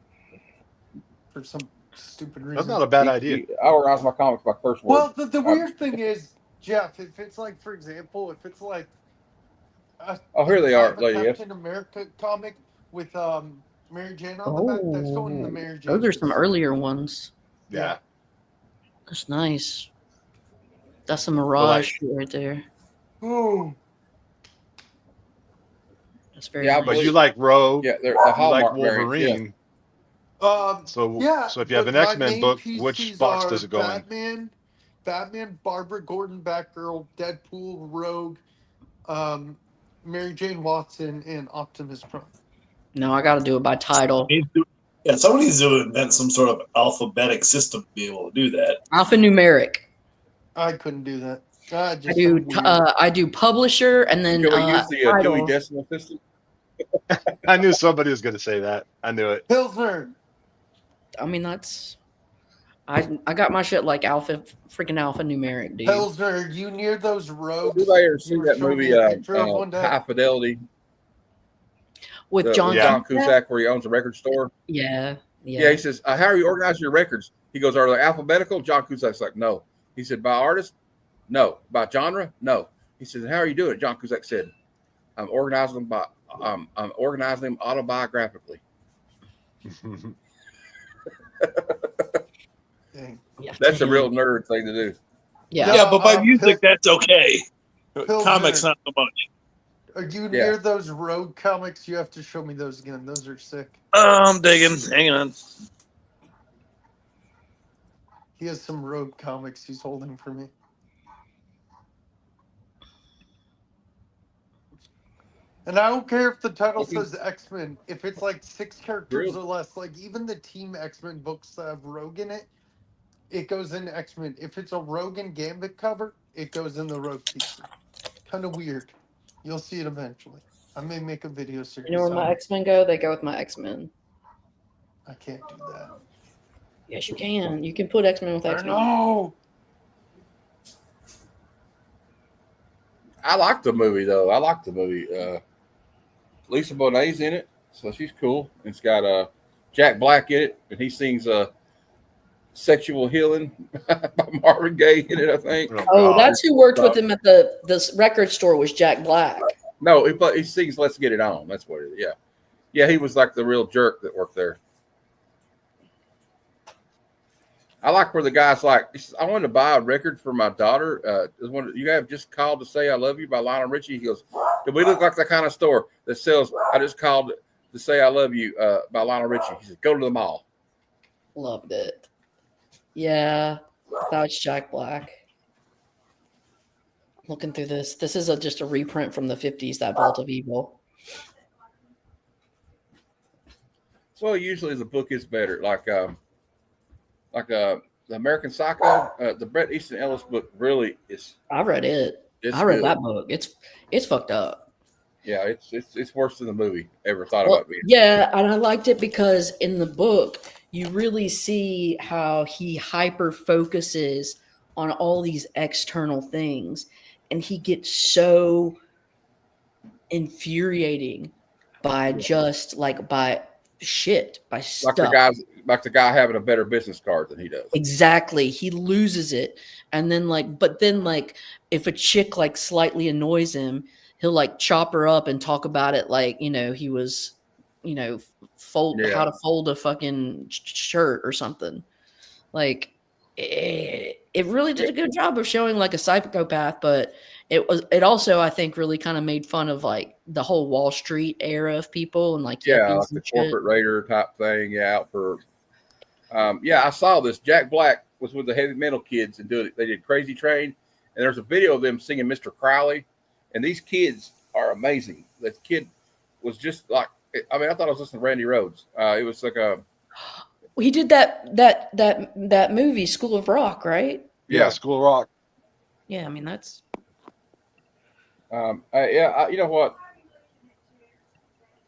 For some stupid reason. That's not a bad idea. I organize my comics by first word. Well, the weird thing is, Jeff, if it's like, for example, if it's like. Here they are, lady. Captain America comic with Mary Jane on the back. That's going in the Mary Jane. Those are some earlier ones. Yeah. That's nice. That's a Mirage right there. Ooh. That's very Yeah, nice. But you like Rogue. Yeah, they're the You like Hallmark Wolverine. So if you have an X-Men book, which box does it go in? Batman, Barbara Gordon, Batgirl, Deadpool, Rogue, Mary Jane Watson, and Optimus Prime. No, I got to do it by title. Yeah, someone needs to invent some sort of alphabetic system to be able to do that. Alphanumeric. I couldn't do that. I do publisher and then Can we use the Dewey titles. Decimal System? I knew somebody was going to say that. I knew it. Pilsner. I mean, that's I got my shit like alphanumeric, dude. Pilsner, you near those rogues? Did I ever see that movie, High Fidelity? With John Cusack, where he owns a record store? Yeah. Yeah, he says, how are you organizing your records? He goes, are they alphabetical? John Cusack's like, no. He said, by artist? No. By genre? No. He said, how are you doing it? John Cusack said, I'm organizing them autobiographically. That's a real nerd thing to do. Yeah, but by music, that's okay. Pilsner. Comics, not so much. Are you near those Rogue comics? You have to show me those again. Those are sick. I'm digging. Hang on. He has some Rogue comics he's holding for me. And I don't care if the title says X-Men. If it's like 6 characters or less, like even the Team X-Men books that have Rogue in it, it goes into X-Men. If it's a Rogue and Gambit cover, it goes in the Rogue piece. Kind of weird. You'll see it eventually. I may make a video series. You know where my X-Men go? They go with my X-Men. I can't do that. Yes, you can. You can put X-Men with X-Men. No. I like the movie, though. I like the movie. Lisa Bonet's in it, so she's cool. It's got Jack Black in it, and he sings Sexual Healing by Marvin Gaye in it, I think. Oh, that's who worked with him at the record store was Jack Black. No, he sings Let's Get It On. That's what it is. Yeah. Yeah, he was like the real jerk that worked there. I like where the guy's like, he says, I wanted to buy a record for my daughter. You have Just Called to Say I Love You by Lionel Richie. He goes, do we look like the kind of store that sells I Just Called to Say I Love You by Lionel Richie? He said, go to the mall. Loved it. Yeah, that was Jack Black. Looking through this. This is just a reprint from the 50s, that Vault of Evil. Well, usually the book is better. Like the American Psycho, the Bret Easton Ellis book really is. I read it. I read that book. It's fucked up. Yeah, it's worse than the movie ever thought about being. Yeah, and I liked it because in the book you really see how he hyper focuses on all these external things, and he gets so infuriating by just by shit, by stuff. Like the guy having a better business card than he does. Exactly. He loses it. And then if a chick slightly annoys him, he'll chop her up and talk about it he was, how to fold a fucking shirt or something. It really did a good job of showing a psychopath, but it also, I think, really kind of made fun of the whole Wall Street era of people and like the corporate raider type thing. Yeah, out for I saw this. Jack Black was with the Heavy Metal Kids and they did Crazy Train, and there's a video of them singing Mr. Crowley, and these kids are amazing. That kid was just I mean, I thought I was listening to Randy Rhoads. It was like a He did that movie, School of Rock, right? Yeah, School of Rock. Yeah, I mean that's you know what?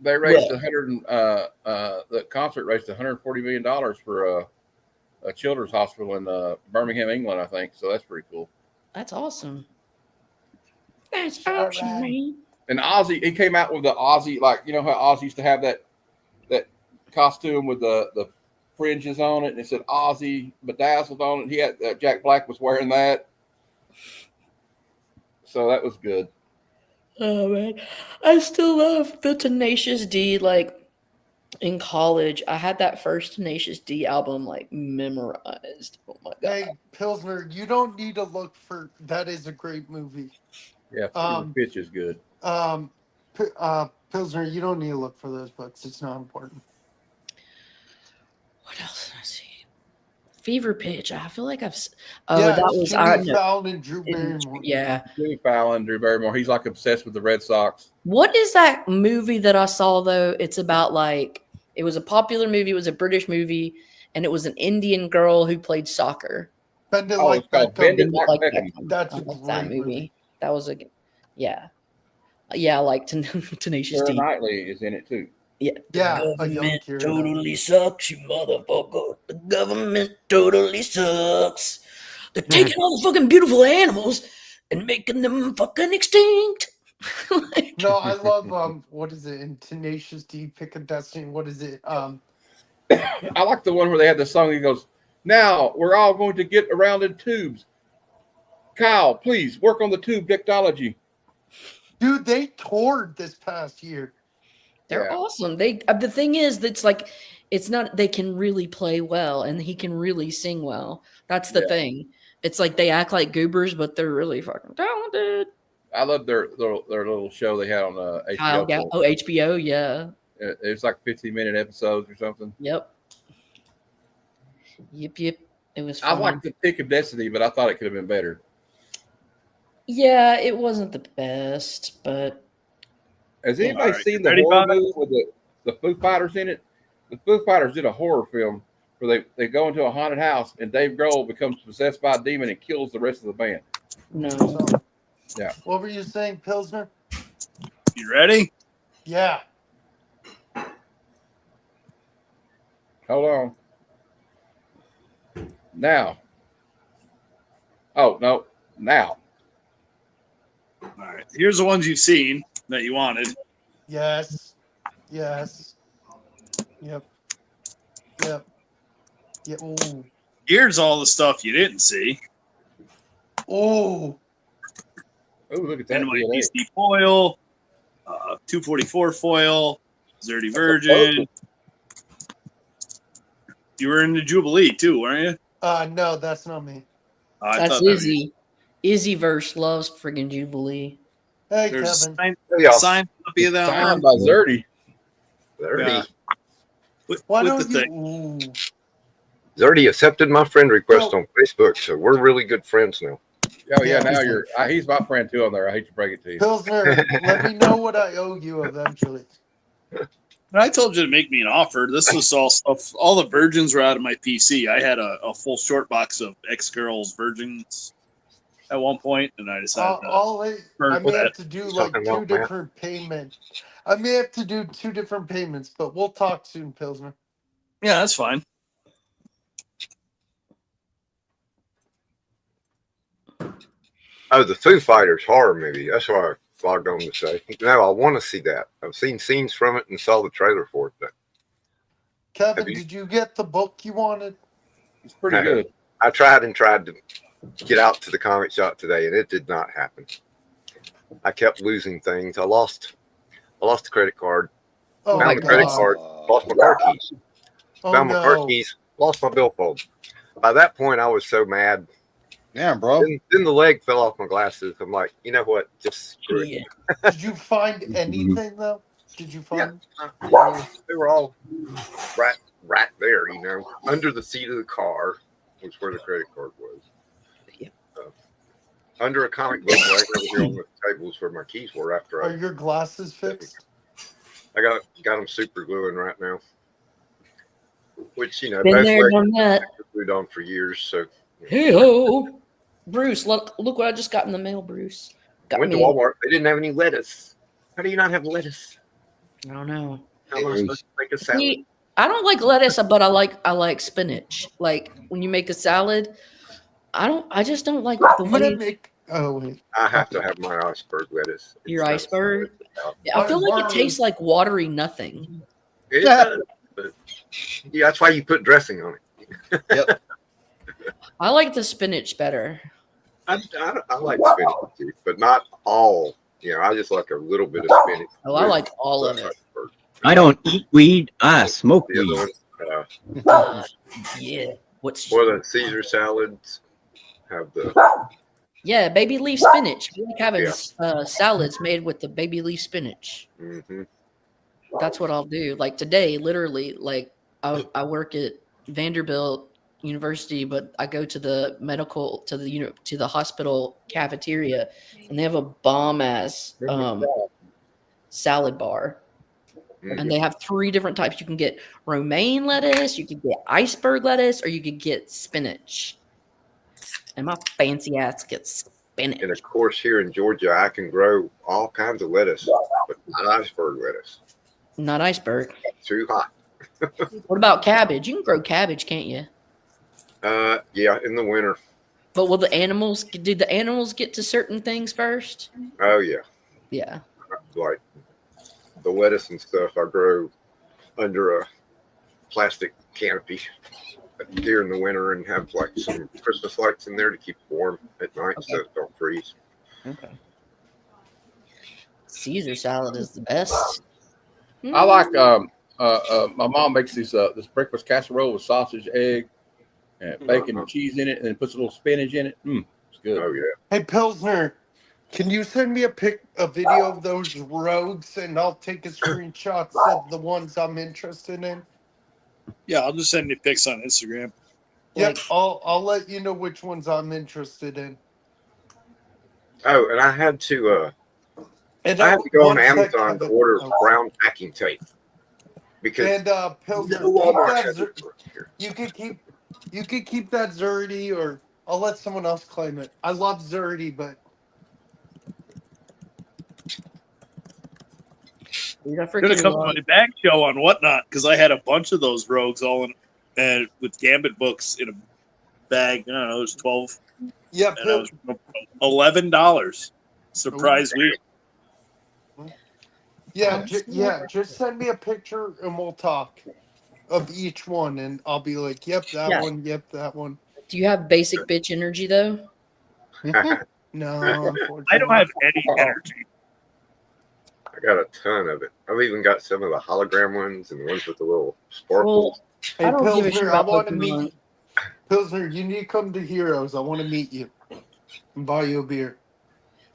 They raised the concert raised $140 million for a children's hospital in Birmingham, England, I think. So that's pretty cool. That's awesome. That's awesome, man. And Ozzy, he came out with the Ozzy, like, you know how Ozzy used to have that costume with the fringes on it, and it said Ozzy bedazzled on it. He had Jack Black was wearing that, so that was good. Oh man, I still love the Tenacious D. Like in college, I had that first Tenacious D album like memorized. Oh my god! Hey Pilsner, you don't need to look for. That is a great movie. Yeah, the pitch is good. Pilsner, you don't need to look for those books. It's not important. What else did I see? Fever Pitch. I feel like I've. Yeah, that was Jimmy Fallon and Drew Barrymore. Yeah, Jimmy Fallon, Drew Barrymore. He's like obsessed with the Red Sox. What is that movie that I saw though? It's about like it was a popular movie. It was a British movie, and it was an Indian girl who played soccer. Bend It Like Beckham. Bend It Like Beckham. That's a like great that movie. movie. That was a I like Tenacious Keira D. Knightley is in it too. Yeah, Yeah, the a young government Keira totally sucks, you motherfucker. The government totally sucks. They're taking all the fucking beautiful animals and making them fucking extinct. Like, No, I love what is it in Tenacious D, Pick a Destiny? What is it? I like the one where they had the song. He goes, "Now we're all going to get around in tubes. Kyle, please work on the tube technology." Dude, they toured this past year. they're awesome. They the thing is that's like it's not they can really play well and he can really sing well. That's the thing. It's like they act like goobers, but they're really fucking talented. I love their little show they had on HBO. HBO, yeah. It was like 15-minute episodes or something. Yep. It was I fun. liked the Pick of Destiny, but I thought it could have been better. Yeah, it wasn't the best, but Has anybody seen the horror movie with the Foo Fighters in it? The Foo Fighters did a horror film where they go into a haunted house and Dave Grohl becomes possessed by a demon and kills the rest of the band. no. So, Yeah. what were you saying, Pilsner? You ready? Yeah. Hold on. Now. Oh, no. Now. All right. Here's the ones you've seen that you wanted. Yes. Yes. Yep. Yep. Yeah. Ooh. Here's all the stuff you didn't see. Ooh. Oh, look at that. NYPC foil, 244 foil, Zerdy Virgin. You were in the Jubilee too, weren't you? No, that's not me. That's Izzy. Izzyverse loves friggin' Jubilee. Hey, There's Kevin. a signed copy of that Signed one. by Zerdy. Yeah. Why with don't the you? thing. Ooh. Zerdy accepted my friend request Well- on Facebook, so we're really good friends now. Oh, yeah. Yeah. Now he's my friend too on there. I hate to break it to you. Pilsner, let me know what I owe you eventually. I told you to make me an offer. This was all stuff. All the virgins were out of my PC. I had a full short box of X-Girls virgins at one point, and I decided I may have to do like Talking two about Matt. different payments. I may have to do 2 different payments, but we'll talk soon, Pilsner. yeah, that's fine. Oh, the Foo Fighters horror movie. That's what I logged on to say. No, I want to see that. I've seen scenes from it and saw the trailer for it. But Kevin, Have you- did you get the book you wanted? It's pretty good. I tried to get out to the comic shop today, and it did not happen. I kept losing things. I lost the credit card. Oh, Found my the credit God. card. Lost my car keys. Oh, Found my car no. keys. Lost my billfold. By that point, I was so mad. Damn, bro. Then the leg fell off my glasses. I'm like, you know what? Just screw it. Yeah. Did you find anything, though? Did you find? They were all right there, you know, under the seat of the car was where the credit card was. Yeah. Under a comic book right over here on the tables where my keys were after Are I. your glasses fixed? I got them super gluing right now. Which Been both there, legs done that. are glued on for years. So Hey-ho. Bruce, look what I just got in the mail, Bruce. I went to Walmart. They didn't have any lettuce. How do you not have lettuce? I don't know. How am I supposed to make a salad? See, I don't like lettuce, but I like spinach. Like when you make a salad, I just don't like the I'm gonna way make. Oh wait. I have to have my iceberg lettuce. your It's not iceberg. salad. Yeah, I feel like it tastes like watery nothing. It does, but yeah, that's why you put dressing on it. Yep. I like the spinach better. I like spinach too, but not all. I just like a little bit of spinach. Oh, I like all of it. Iceberg. I don't eat weed. I smoke The other weed. one, Yeah. What's or the Caesar salads have the. yeah, baby leaf spinach. I like having Yeah. salads made with the baby leaf spinach. Mm-hmm. That's what I'll do. Like today, literally, like I work at Vanderbilt University, but I go to the to the hospital cafeteria, and they have a bomb ass salad bar. And they have 3 different types. You can get romaine lettuce, you can get iceberg lettuce, or you could get spinach. And my fancy ass gets spinach. And of course, here in Georgia, I can grow all kinds of lettuce, but not iceberg lettuce. Not iceberg. Too hot. What about cabbage? You can grow cabbage, can't you? Yeah, in the winter. But will the animals? Did the animals get to certain things first? Oh yeah, Yeah. like the lettuce and stuff I grow under a plastic canopy here in the winter, and have like some Christmas lights in there to keep it warm at night so it don't freeze. Okay. Caesar salad is the best. I like my mom makes this breakfast casserole with sausage, egg, and bacon and cheese in it, and then puts a little spinach in it. It's good. Oh yeah. Hey Pilsner, can you send me a video of those rogues, and I'll take a screenshot of the ones I'm interested in. Yeah, I'll just send you pics on Instagram. Yeah, I'll let you know which ones I'm interested in. Oh, and I had to And I had to go on one sec, Amazon to Kevin. order Oh. brown packing tape because And Pilsner, no keep Walmart that has it here. you could keep that Zerdy, or I'll let someone else claim it. I love Zerdy, but Dude, I Could have freaking come to love. my back show on Whatnot because I had a bunch of those rogues all in and with Gambit books in a bag. I don't know, it was 12. yeah, And I was $11. Surprise week. just send me a picture and we'll talk of each one, and I'll be like, yep, that Yeah. one, yep, that one. Do you have basic bitch energy though? No, unfortunately. I don't have any energy. I got a ton of it. I've even got some of the hologram ones and the ones with the little sparkles. I Hey, don't give a shit Pilsner, I about want to Pokemon. meet Pilsner. You need to come to Heroes. I want to meet you and buy you a beer.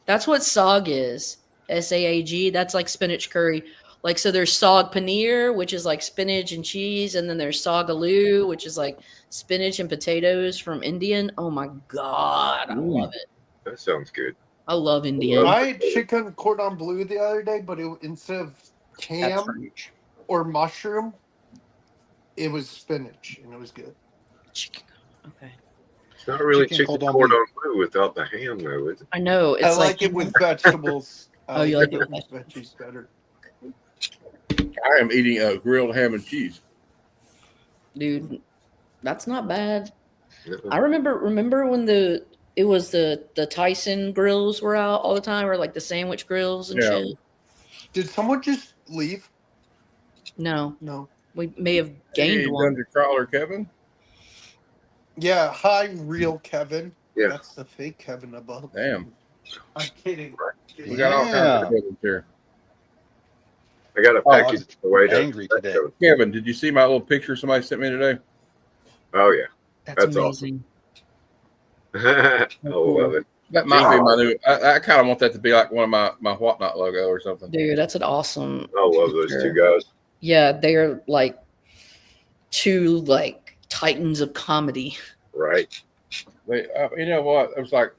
That's what SOG is. SAAG. That's like spinach curry. Like, so there's SOG paneer, which is like spinach and cheese. And then there's SOG aloo, which is like spinach and potatoes from Indian. Oh my God. I love it. That sounds good. I love Indian. I had chicken cordon bleu the other day, but instead of That's ham French. or mushroom, it was spinach, and it was good. Chicken. Okay. It's not really Chicken chicken cordon cordon bleu without the ham, though, is it? I know. It's I like it with vegetables. Oh, you like it with with veggies better. I am eating grilled ham and cheese. dude, that's not bad. No. I remember when it was the Tyson grills were out all the time, or like the sandwich grills and Yeah. shit. Did someone just leave? No, No. we may have gained Hey, one. Dungeon Crawler Kevin. Yeah, hi, real Kevin. Yeah. That's the fake Kevin above. Damn. I'm kidding. We got all kinds Yeah. of Kevins here. I got a Oh, I package was on the way to angry today. Kevin, did you see my little picture somebody sent me today? Oh yeah. That's That's awesome. amazing. I love it. That might be my new. I kind of want that to be like one of my Whatnot logo or something. Dude, that's an awesome. I love those two guys. Yeah, they're like two like titans of comedy. Right. They, you know what? It was like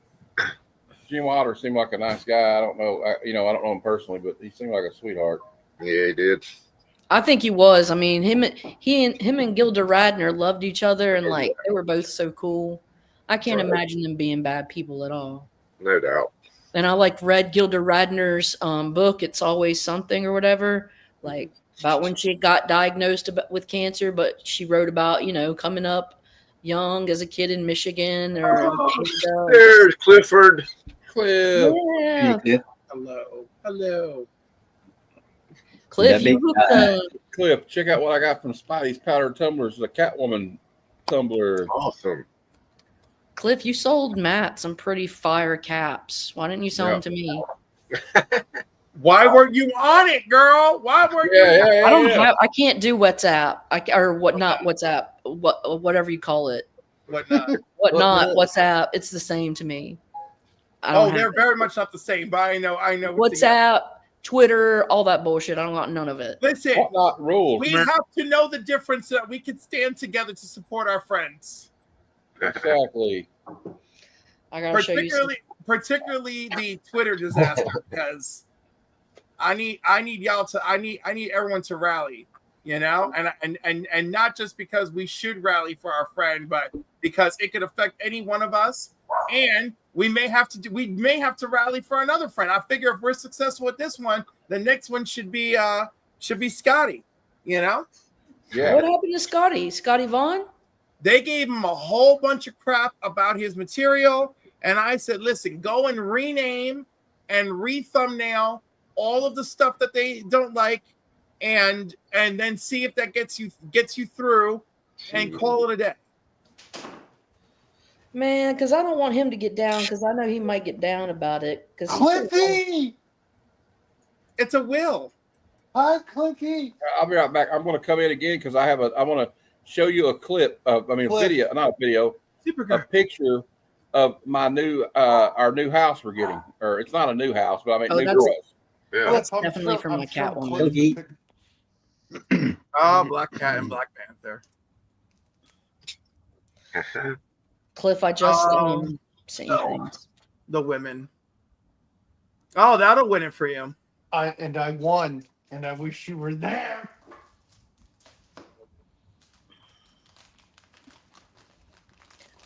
Gene Wilder seemed like a nice guy. I don't know. I don't know him personally, but he seemed like a sweetheart. Yeah, he did. I think he was. I mean, him and Gilda Radner loved each other, and like they were both so cool. I can't Right. imagine them being bad people at all. No doubt. And I like read Gilda Radner's book. It's Always Something or whatever, like about when she got diagnosed with cancer, but she wrote about coming up young as a kid in Michigan or Canada. There's Clifford. Cliff. Yeah, Hello. Cliff, That you big looked, Cliff, check out what I got from Spidey's Powder Tumblers, the Catwoman tumbler. Awesome. Cliff, you sold Matt some pretty fire caps. Why didn't you sell them to me? Why weren't you on it, girl? Why weren't you? I don't have. I can't do WhatsApp. Not WhatsApp. Whatever you call it. What not? What not WhatsApp? It's the same to me. I Oh, don't they're have very much not the same, but I know. WhatsApp, Twitter, all that bullshit. I don't got none of it. Listen, What not rules? we have to know the difference so that we can stand together to support our friends. Exactly. I gotta show you. Some. Particularly the Twitter disaster, because I need everyone to rally, and not just because we should rally for our friend, but because it could affect any one of us, and we may have to rally for another friend. I figure if we're successful with this one, the next one should be Scotty. Yeah. What happened to Scotty? Scotty Vaughn? They gave him a whole bunch of crap about his material. And I said, listen, go and rename and re-thumbnail all of the stuff that they don't like and then see if that gets you through and call it a day. Man, because I don't want him to get down because I know he might get down about it. Cliffy! It's a will. Hi, Cliffy. I'll be right back. I'm going to come in again because I want to show you a clip of, video, not a video, a picture of my our new house we're getting. Or it's not a new house, but new to us. Yeah. That's definitely from my Catwoman. Oh, Black Cat and Black Panther. Cliff, I just saying things. The women. Oh, that'll win it for you. I won, and I wish you were there.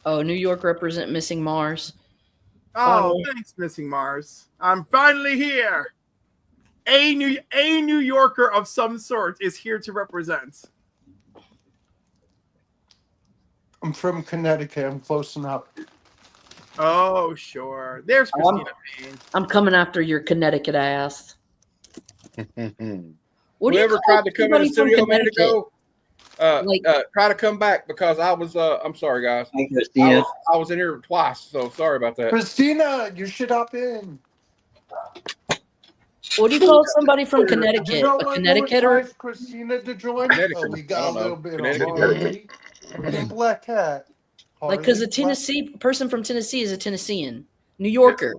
Oh, New York represent Missing Mars. Oh, thanks, Missing Mars. I'm finally here. A New Yorker of some sort is here to represent. I'm from Connecticut. I'm close enough. Oh, sure. There's Christina Payne. I'm coming after your Connecticut ass. What do you Whoever tried to come in the studio a minute ago, Like- try to come back because I was. I'm sorry, guys. Hey, Christina. I was in here twice, so sorry about that. Christina, you should hop in. What do you call somebody from You Connecticut? know A what, Connecticutter? Lord, Christina to join? Connecticut. Oh, we got I a don't know. little bit of Connecticut. Harley and Black Cat. Like, because a Harley, Tennessee person from Tennessee is a Tennessean, New Yorker.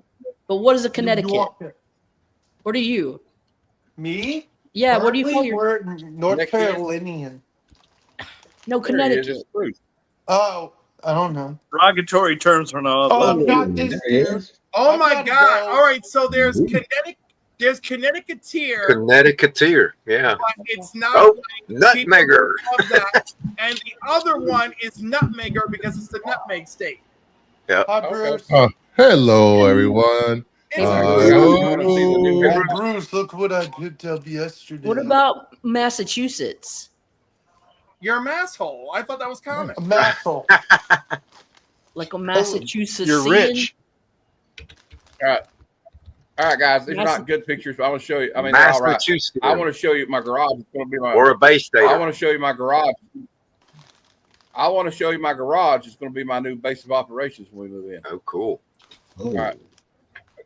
But what is a Black- Connecticut? New Yorker. What are you? Me? Yeah, what do you call Currently, your? We're North Connecticut. Carolinian. No, There he is, Connecticut. it's Bruce. Oh, I don't know. Derogatory terms are not Oh, allowed. not this There he dude. is. Oh I my gotta God! go. All right, so there's Connecticuteer, Connecticuteer. Yeah. but it's not. Oh, like people Nutmegger. love that. And the other one is Nutmegger because it's the nutmeg state. Hi, Okay. Bruce. Hello, everyone. It's Hey, Bruce, look what I picked up yesterday. What about Massachusetts? You're a masshole. I thought that was common. a muscle? Like a Massachusetts. You're rich. All right, guys. These are not good pictures, but I want to show you. I mean, they're all right. Massachusetts. I want to show you my garage. It's going to be my. Or a Bay State. I want to show you my garage. I want to show you my garage. It's going to be my new base of operations when we move in. Oh, cool. All right.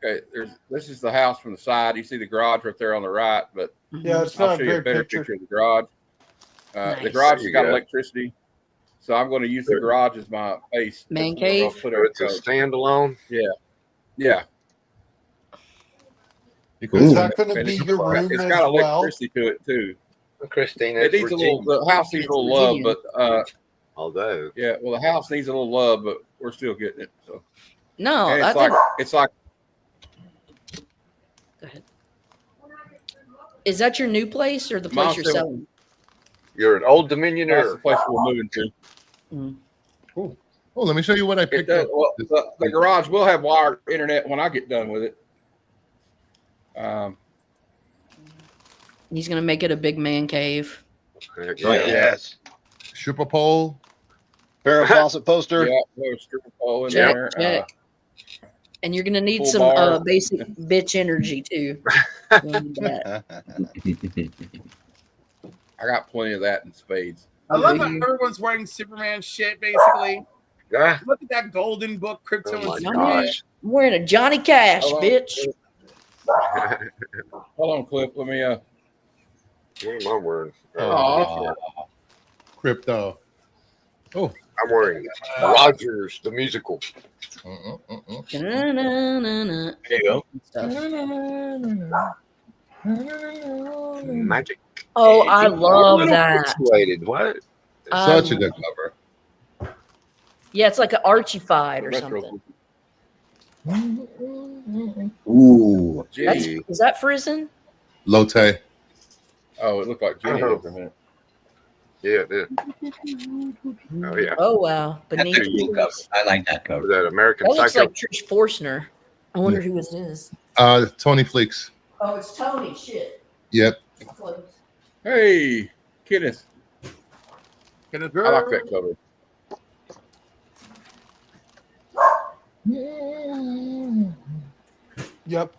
Okay. This is the house from the side. You see the garage right there on the right, but Yeah, it's I'll not show a you a great better picture. picture of the garage. The Nice. garage There has you got go. electricity, so I'm going to use the garage as my base. Man That's where I'll cave? put So it's a everything. standalone. Yeah. Is that going to And be it's your room it's as got well? electricity to it too. Christine, It that's needs a little. Virginia. The house needs a little love, but Although, yeah. Well, the house needs a little love, but we're still getting it. So No, and I it's think. like Go ahead. Is that your new place or the place Mom you're said- selling? You're an old That's the Dominionaire. place we're moving to. Oh, let me show you what I It picked does, up. well, the garage will have wired internet when I get done with it. He's gonna make it a big man cave. Yes. Stripper pole. Farrah Fawcett poster. Yeah, there's a stripper pole in Check, there. check. And you're gonna need full some bar. basic bitch energy too. You'll need that. I got plenty of that in spades. I love how everyone's wearing Superman shit, basically. Yeah. Look at that golden book, Crypto Oh my and I'm Superman. gosh. wearing a Johnny Cash, Hold on, bitch. Hold on, Cliff. Let me What am I wearing? Oh, crypto. Oh, I'm wearing Rogers, the musical. Na-na-na-na. There you go. Stuff. Magic. Oh, I A love little that. pixelated. What? such a good cover. Yeah, it's like an Archie-fied or retro. something. Ooh. That's, Gee. is that Frizzin? Lotte. Oh, it looked like Jenny Oh. for a minute. Yeah, it did. Oh, yeah. Oh wow, That's beneath a cool the cover. trees. I like that Was cover. that American That looks Psycho? like Trish Forstner. I wonder who it is. Tony Fleeks. Oh, it's Tony. Shit. Yep. Close. Hey, Kenneth. Can a I girl like that cover. Yep.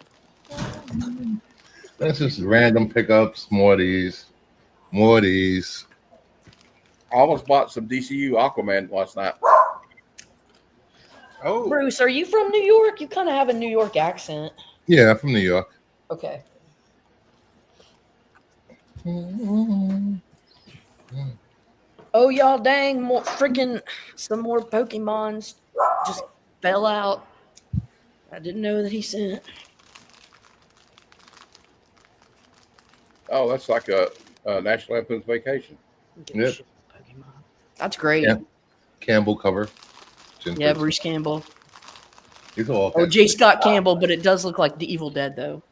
That's just random pickups. More of these. More of these. I almost bought some DCU Aquaman last night. Oh, Bruce, are you from New York? You kind of have a New York accent. Yeah, I'm from New York. Okay. Oh y'all, dang! More freaking some more Pokemons just fell out. I didn't know that he sent. Oh, that's like a National Lampoon's Vacation. Yep. That's great. Yeah. Campbell cover. Yeah, Bruce Campbell. These are all Oh, J. Scott Campbell, but it does look like the Evil Dead though,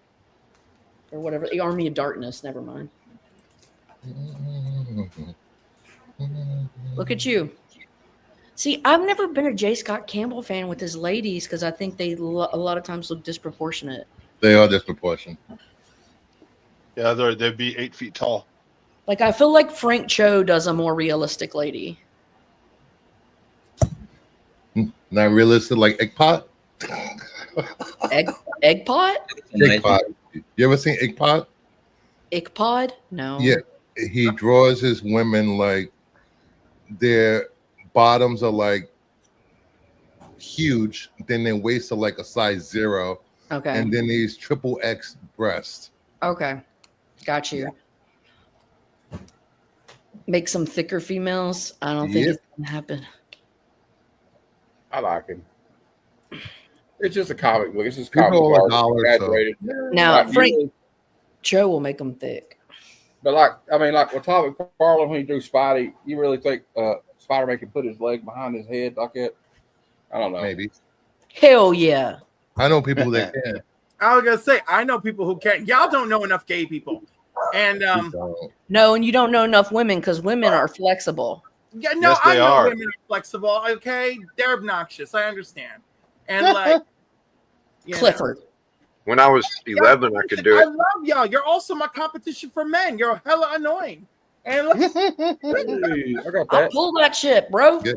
or whatever. The Army of Darkness. Never mind. Look at you. See, I've never been a J. Scott Campbell fan with his ladies because I think they a lot of times look disproportionate. They are disproportionate. Yeah, they'd be 8 feet tall. Like I feel like Frank Cho does a more realistic lady. Not realistic like egg pot. Egg pot? Egg pot. You ever seen egg pot? Egg pod? No. Yeah. He draws his women like their bottoms are like huge, then their waists are like a size 0. Okay. And then these triple X breasts. Okay. Got you. Make some thicker females. I don't think Yep. it's gonna happen. I like him. It's just a comic book. It's just People comic are book. $1, so- Exaggerated. Now, Like, Frank usually- Cho will make them thick. But like with Todd McFarlane when he drew Spidey, you really think Spider-Man can put his leg behind his head like that? I don't know. Maybe. Hell yeah. I know people that can. I was gonna say I know people who can't. Y'all don't know enough gay people, and No, and you don't know enough women because women are flexible. yeah, no, Yes, I they know are. women are flexible. Okay, they're obnoxious. I understand, and like you know. Clifford. When I was 11, I could do I it. love y'all. You're also my competition for men. You're hella annoying. And like, Hey, I got I'll that. pull that shit, bro. Yeah.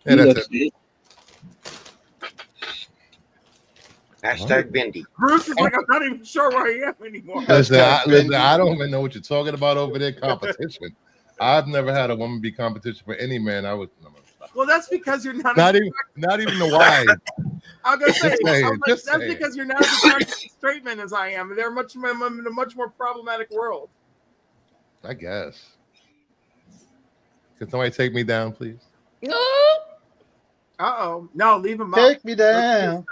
He Yeah, that's looks it. it. Hashtag Bendy. Bruce is like, I'm not even sure where I am anymore. Listen, I don't even know what you're talking about over there. Competition. I've never had a woman be competition for any man. I was Well, that's because you're not. not even the why. I'm gonna say, Just saying, I'm like, just that's saying. because you're not as attracted to straight men as I am. They're much in a much more problematic world. I guess. Can somebody take me down, please? Uh-oh. No, leave him up. Take me down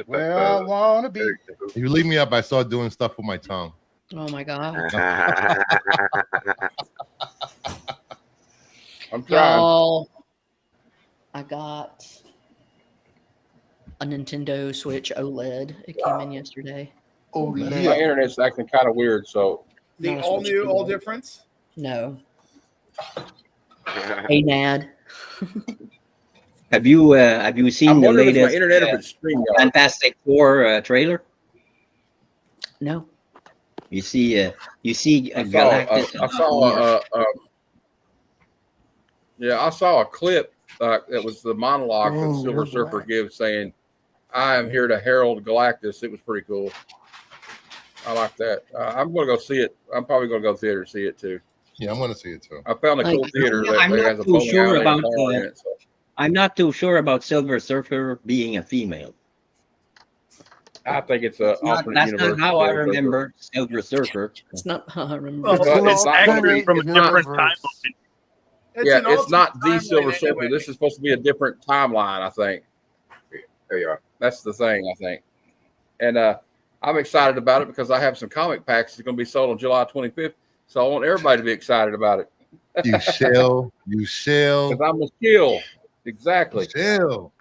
where I I'm wanna be. If you leave me up, I start doing stuff with my tongue. Oh my god. I'm trying. Y'all, I got a Nintendo Switch OLED. It came in yesterday. Oh, My internet's acting kind of weird, so. The all new, all difference? No. Hey, Nad. Have you seen I'm the wondering if latest my internet or if it's StreamYard. Fantastic Four trailer? No. You see I saw a clip that was the monologue that Oh, Silver you're Surfer black. gives, saying, "I am here to herald Galactus." It was pretty cool. I like that. I'm going to go see it. I'm probably going to go to the theater to see it too. Yeah, I'm going to see it too. I found a cool theater that I'm has not a too bowling sure alley and a about bar in it. So. I'm not too sure about Silver Surfer being a female. I think it's an alternate That's universe. not how I Silver Surfer. remember Silver Surfer. It's not how I remember. Well, It's an actually from a alternate different time universe. Yeah, an it's not alternate the timeline Silver Surfer. anyway. This is supposed to be a different timeline, I think. There you are. That's the thing, I think. And I'm excited about it because I have some comic packs that's going to be sold on July 25th. So I want everybody to be excited about it. You shall. Because I'm a skill. Exactly. Shall.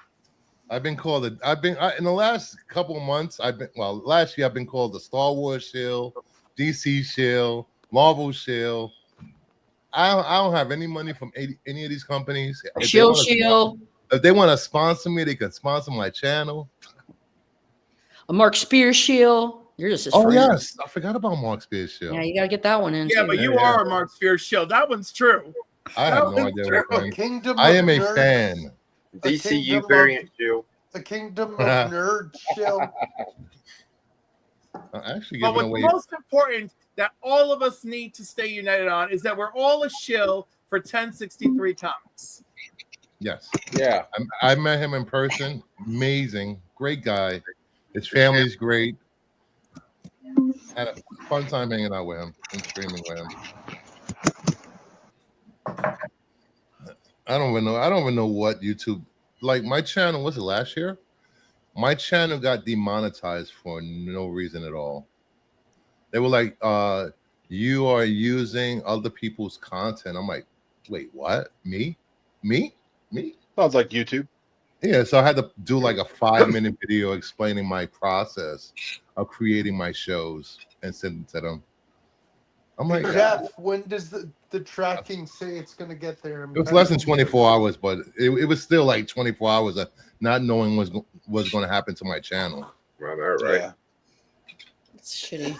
I've been called in the last couple of months. Last year I've been called the Star Wars shill, DC shill, Marvel shill. I don't have any money from any of these companies. If they want to sponsor me, they can sponsor my channel. A Mark Spears shield. You're just his Oh friend. yes, I forgot about Mark Spears shill. Yeah, you got to get that one in. Yeah, too. but you are a Mark Spears shield. That one's true. I have no idea what I'm Kingdom I of am a Nerds. fan. The DCU Kingdom variant of, shield. the Kingdom of Nerd shield. I'm actually But giving what's away. most important that all of us need to stay united on is that we're all a shill for 1063 Comics. Yes. Yeah. I met him in person. Amazing. Great guy. His family's great. Had a fun time hanging out with him and streaming with him. I don't even know what YouTube, like my channel, was it last year? My channel got demonetized for no reason at all. They were like, you are using other people's content. I'm like, wait, what? Me? Sounds like YouTube. Yeah, so I had to do like a 5-minute video explaining my process of creating my shows and send it to them. I'm like, Jeff, when does the tracking say it's going to get there? it was less than 24 hours, but it was still like 24 hours of not knowing what's going to happen to my channel. Right. Yeah. It's shitty.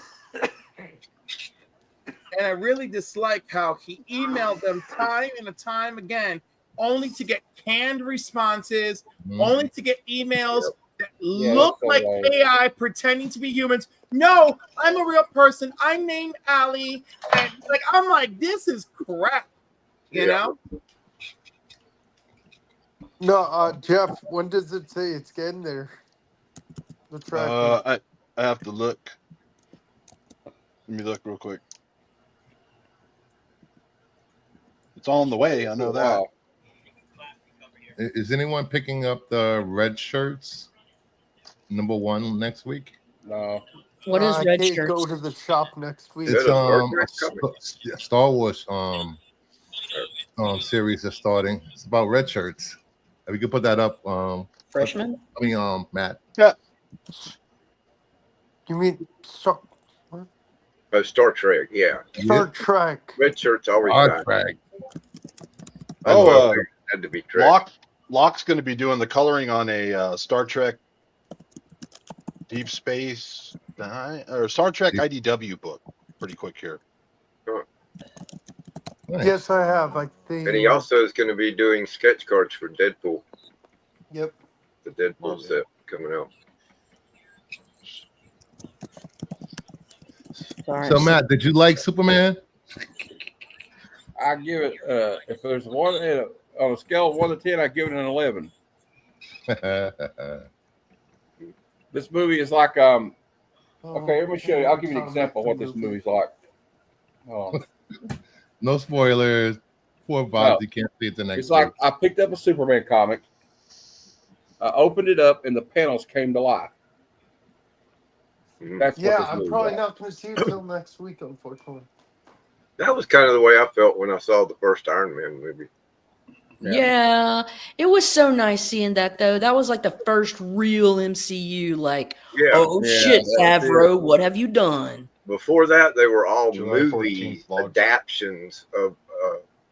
And I really dislike how he emailed them time and time again, only to get canned responses, only to get emails that look like AI pretending to be humans. No, I'm a real person. I'm named Allie. And I'm like, this is crap. You know? No, Jeff, when does it say it's getting there? The tracking. I have to look. Let me look real quick. It's on the way. I know that. Is anyone picking up the red shirts? #1 next week? No. What is red I can't shirts? go to the shop next week. It's Star Wars series is starting. It's about red shirts. If we could put that up. Freshman? Matt. Yeah. You mean Star Trek, yeah. Star Trek? Red shirts always Star got. Trek. Had to be Trek. Locke's going to be doing the coloring on a Star Trek Deep Space or Star Trek IDW book. Pretty quick here. Yes, I have. I think. And he also is going to be doing sketch cards for Deadpool. Yep. The Deadpool set coming out. So Matt, did you like Superman? I give it if there's one on a scale of 1 to 10, I give it an 11. This movie is like okay, let me show you. I'll give you an example of what this movie's like. No spoilers. Poor Bob, you can't see it the next It's like week. I picked up a Superman comic, I opened it up, and the panels came to life. That's Yeah, what this I'm movie's probably like. not going to see it until next week, unfortunately. That was kind of the way I felt when I saw the first Iron Man movie. Yeah, it was so nice seeing that though. That was like the first real MCU. Like, Yeah. oh Yeah, shit, that was it. Favreau, what have you done? Before that, they were all July movie 14th launch. adaptions of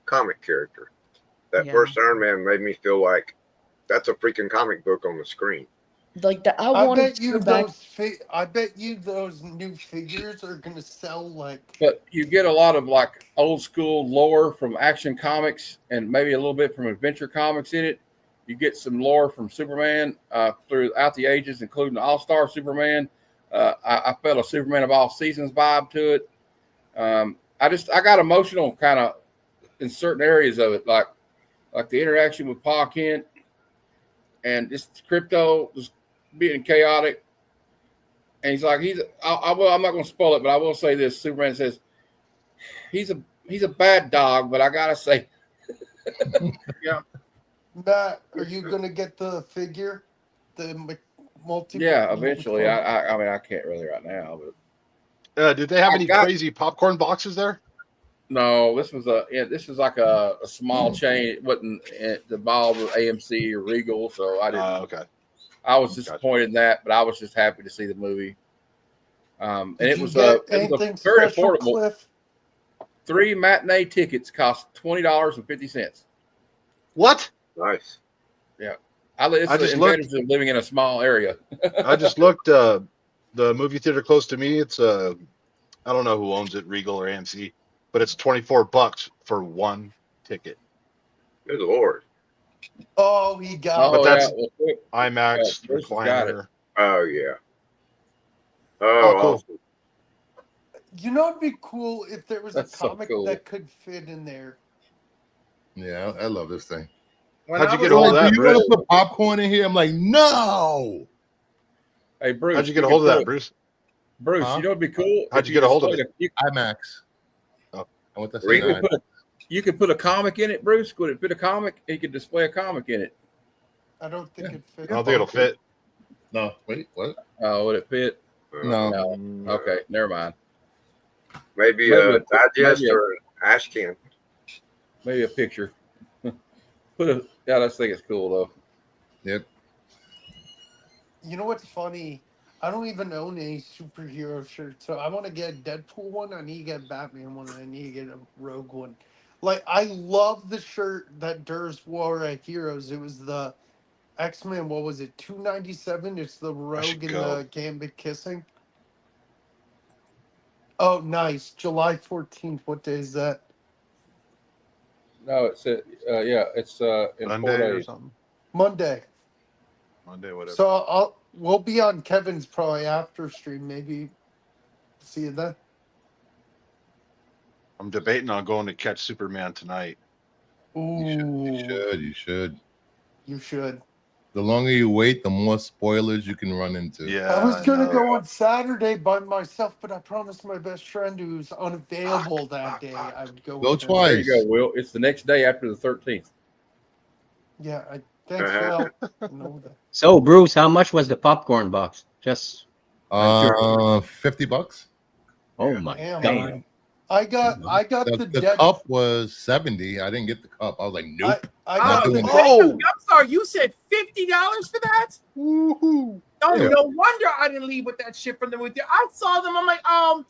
comic character. That Yeah. first Iron Man made me feel like that's a freaking comic book on the screen. Like that, I I wanted bet to you go back. I bet you those new figures are gonna sell like. But you get a lot of like old school lore from Action Comics and maybe a little bit from Adventure Comics in it. You get some lore from Superman throughout the ages, including the All-Star Superman. I felt a Superman of all seasons vibe to it. I got emotional kind of in certain areas of it, like the interaction with Pa Kent and just Crypto just being chaotic. And he's like, I'm not going to spoil it, but I will say this. Superman says, he's a bad dog, but I got to say. Yeah. Matt, are you gonna get the figure? The multi. Yeah, eventually. I mean, I can't really right now, but. Did they have any crazy popcorn boxes there? No, this was like a small chain. It wasn't involved with AMC or Regal, so I didn't. Okay. I was disappointed in that, but I was just happy to see the movie. And Did it you was get a anything very special, affordable. Cliff? 3 matinee tickets cost $20.50. What? Nice. Yeah, it's I the just looked. advantage of living in a small area. I just looked. The movie theater close to me. It's I don't know who owns it, Regal or AMC, but it's $24 for one ticket. Good Lord. Oh, he got. But it. that's yeah, IMAX Bruce has got it. recliner. Oh yeah. Oh, cool. Awesome. You know, it'd be cool if there was That's a so comic cool. that could fit in there. Yeah, I love this thing. When How'd I you was get all like, that, You gotta Bruce? put popcorn in here. I'm like, no. Hey, Bruce, How'd you get a hold of that, Bruce? Bruce, Huh? you know what'd be cool? How'd If you get a hold of displayed it? IMAX. Oh, I want that. Read You could, you could put a comic in it, Bruce. Could it fit a comic? You could display a comic in it. I don't think it I fits. don't think it'll fit. No, wait, what? Would it fit? No. No. Okay, never mind. Maybe Maybe a a- digest maybe a- or an ash can. Maybe a picture. Yeah, I just think it's cool though. Yep. You know what's funny? I don't even own any superhero shirts, so I want to get a Deadpool one. I need to get a Batman one. And I need to get a Rogue one. Like, I love the shirt that Durs wore at Heroes. It was the X-Men. What was it? $2.97. It's the Rogue and the Gambit kissing. Oh, nice. July 14th. What day is that? No, it's it's in Monday 4 or days. something. Monday. Monday, whatever. So we'll be on Kevin's probably after stream. Maybe see you then. I'm debating on going to catch Superman tonight. Ooh, You should. you should. The longer you wait, the more spoilers you can run into. Yeah. I was gonna know. go on Saturday by myself, but I promised my best friend who's unavailable that day I would go. Go with him. twice. There you go, Will. It's the next day after the 13th. Yeah, thanks, Phil. I know that. So, Bruce, how much was the popcorn box? Just $50. oh my Damn. god! I got The dead. cup was 70. I didn't get the cup. I was like, nope. I Not got doing the that. Oh, dead. I'm sorry. You said $50 for that? Woohoo! Oh, Yeah. no wonder I didn't leave with that shit from the movie. I saw them. I'm like, I'm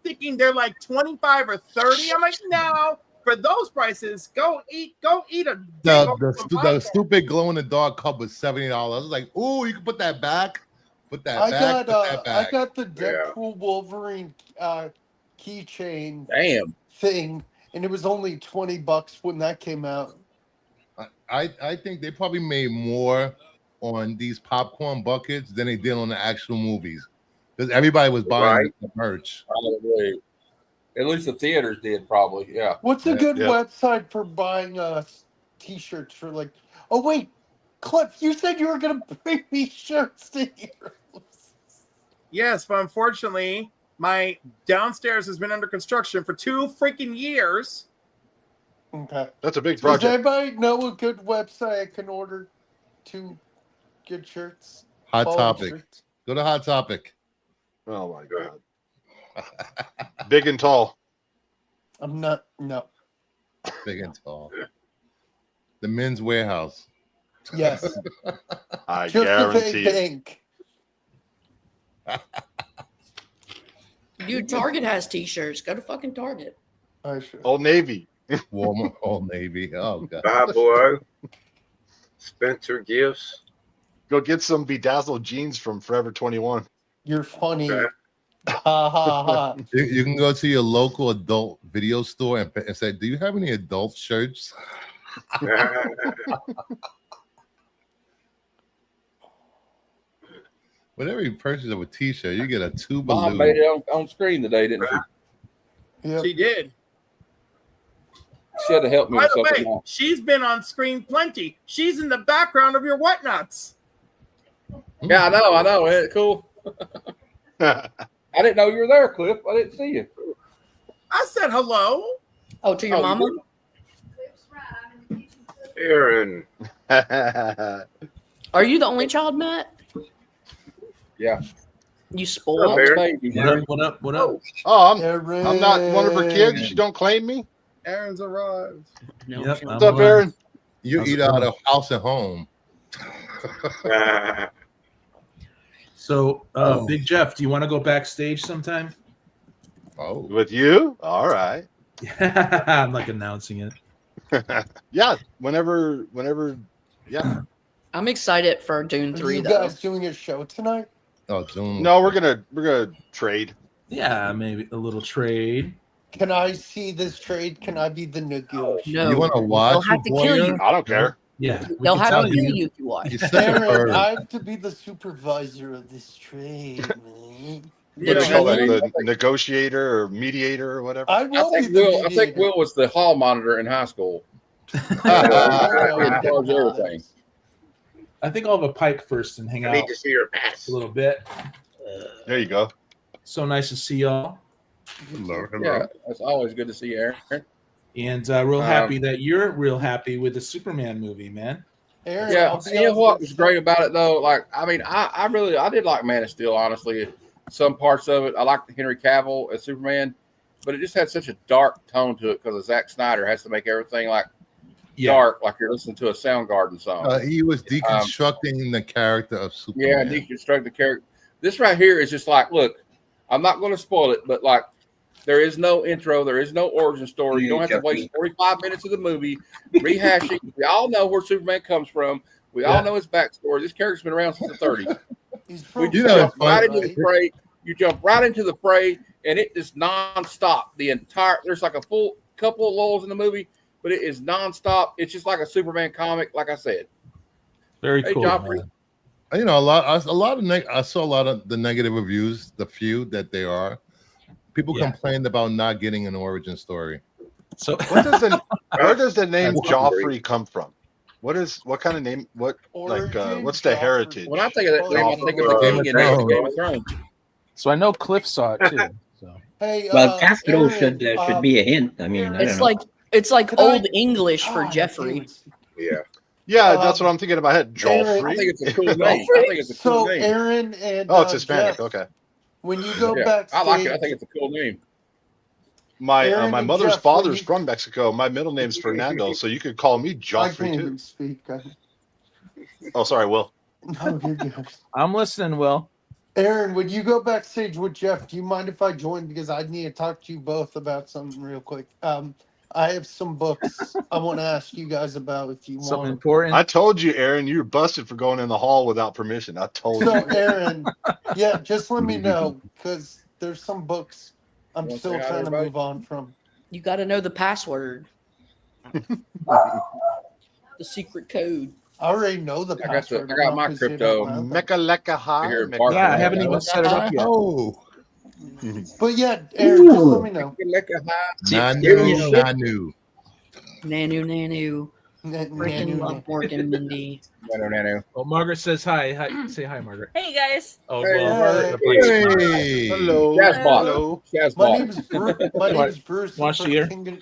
thinking they're like 25 or 30. I'm like, no, for those prices, go eat a. The stupid glow in the dark cup was $70. I was like, ooh, you can put that back. Put that I back. got Put that back. I got the Deadpool Wolverine keychain Damn. thing, and it was only $20 when that came out. I think they probably made more on these popcorn buckets than they did on the actual movies, because everybody was buying Right. the merch. Probably. At least the theaters did, probably. Yeah. What's a Yeah, good yeah. website for buying t-shirts for like? Oh wait, Cliff, you said you were gonna bring me shirts to here. Yes, but unfortunately, my downstairs has been under construction for 2 freaking years. Okay. That's a big Does project. anybody know a good website I can order 2 good shirts? Hot Quality Topic. shirts? Go to Hot Topic. Oh my god. Big and tall. I'm not. No. Big and tall. the Men's Warehouse. Yes. I Just guarantee the it. bank. Dude, Target has T-shirts. Go to fucking Target. I should. Old Navy. Walmart, Old Navy. Oh god. Bye, boy. Spencer Gifts. Go get some bedazzled jeans from Forever 21. You're funny. Okay. Ha ha ha. You can go to your local adult video store and say, "Do you have any adult shirts?" Whenever you purchase a T-shirt, you get a tube of Mom lube. made it on screen today, didn't she? Yep. She did. She had to help me By with the something. way, she's been on screen plenty. She's in the background of your whatnots. Yeah, I know. Isn't it cool? I didn't know you were there, Cliff. I didn't see you. I said hello. Oh, to your Oh, mama? Aaron. Are you the only child, Matt? Yeah. You spoiled. What up, Aaron? Baby. What up? What up? Oh, Aaron. I'm not one of her kids. She don't claim me. Aaron's arrived. No, Yep, she- What's up, Aaron? You How's eat it out going? of house and home. So, Big Jeff, do you want to go backstage sometime? Oh, With you? All right. I'm like announcing it. Yeah. Whenever. Yeah. I'm excited for Dune Are 3, you though. guys doing a show tonight? oh, Zoom. No, we're gonna trade. Yeah, maybe a little trade. Can I see this trade? Can I be the negotiator? No. You want to They'll watch? have to kill you. I don't care. Yeah, we They'll can have tell to kill you if you watch. You're such a Aaron, bird. I have to be the supervisor of this trade, man. Yeah, What do you call that? I The negotiator or mediator or whatever? I will be think the Will. I mediator. think Will was the hall monitor in high school. Oh, In charge of everything. I think I'll have a pike first and hang I out need to see your pass. a little bit. There you go. So nice to see y'all, Hello, hello. Yeah, it's always good to see you, Aaron. and real happy that you're real happy with the Superman movie, man. Aaron, Yeah, I'll be you know on what the- was great about it though? Like, I mean, I really did like Man of Steel. Honestly, some parts of it, I liked Henry Cavill as Superman, but it just had such a dark tone to it because Zack Snyder has to make everything like dark, like you're listening to a Soundgarden song. He was deconstructing the character of Yeah, Superman. deconstruct the character. This right here is just like, look, I'm not going to spoil it, but like, there is no intro, there is no origin story. You don't have to waste 45 minutes of the movie rehashing. We all know where Superman comes from. We all know his backstory. This character's been around since the 30s. He's We from just know, jump right funny, into the fray. You jump right into the fray, and it is nonstop. The entire there's like a full couple of lulls in the movie, but it is nonstop. It's just like a Superman comic, like I said. Very Hey, cool. Joffrey. man. You know, I saw a lot of the negative reviews, the few that they are. People Yeah. complained about not getting an origin story. So Where does the name Joffrey come from? What kind of name? What Origin what's the Joffrey. heritage? When I think of that name, I think of the Game king of in Thrones. Game of Thrones. So I know Cliff saw it too. So Hey, Well, Castro Aaron, should be a hint. I mean, I It's don't know. like Could I- old English for God, I Jeffrey. can't- Yeah. Yeah, that's what I'm thinking in my head. Aaron- I Joffrey. think it's a cool name. I think it's a cool So name. Aaron and Oh, it's Hispanic. Jeff, Okay. when you go Yeah, backstage, I like it. I think it's a cool name. My Aaron my and mother's Jeff, when father's you- from Mexico. My middle name's Fernando, so you could call me I can't Joffrey too. even speak. Oh, sorry, Will. No, you're good. I'm listening, Will. Aaron, when you go backstage with Jeff, do you mind if I join? Because I need to talk to you both about something real quick. I have some books I want to ask you guys about if you Something want. important. I told you, Aaron, you were busted for going in the hall without permission. I told So, you. Aaron, yeah, just let me know because there's some books I'm You wanna still say hi to trying to everybody? move on from. You got to know the password, the secret code. I already know the I got the- password. I got I'm my not gonna say it crypto. out loud. Mecca lecca high. Here, Mecca- Barker. Yeah, I haven't even set it up yet. Oh, But yeah, Aaron, just let me know. Nanu, Nanu. Nanu. Freaking love Morgan Mindy. Oh, Margaret says hi. Hi. Say hi, Margaret. Hey, guys. Oh, Hey, well, Margaret. Hey. Hello. Shazbot. Hello. My Shazbot. name's Bruce. My name's Bruce. Watch from here. Kingdom-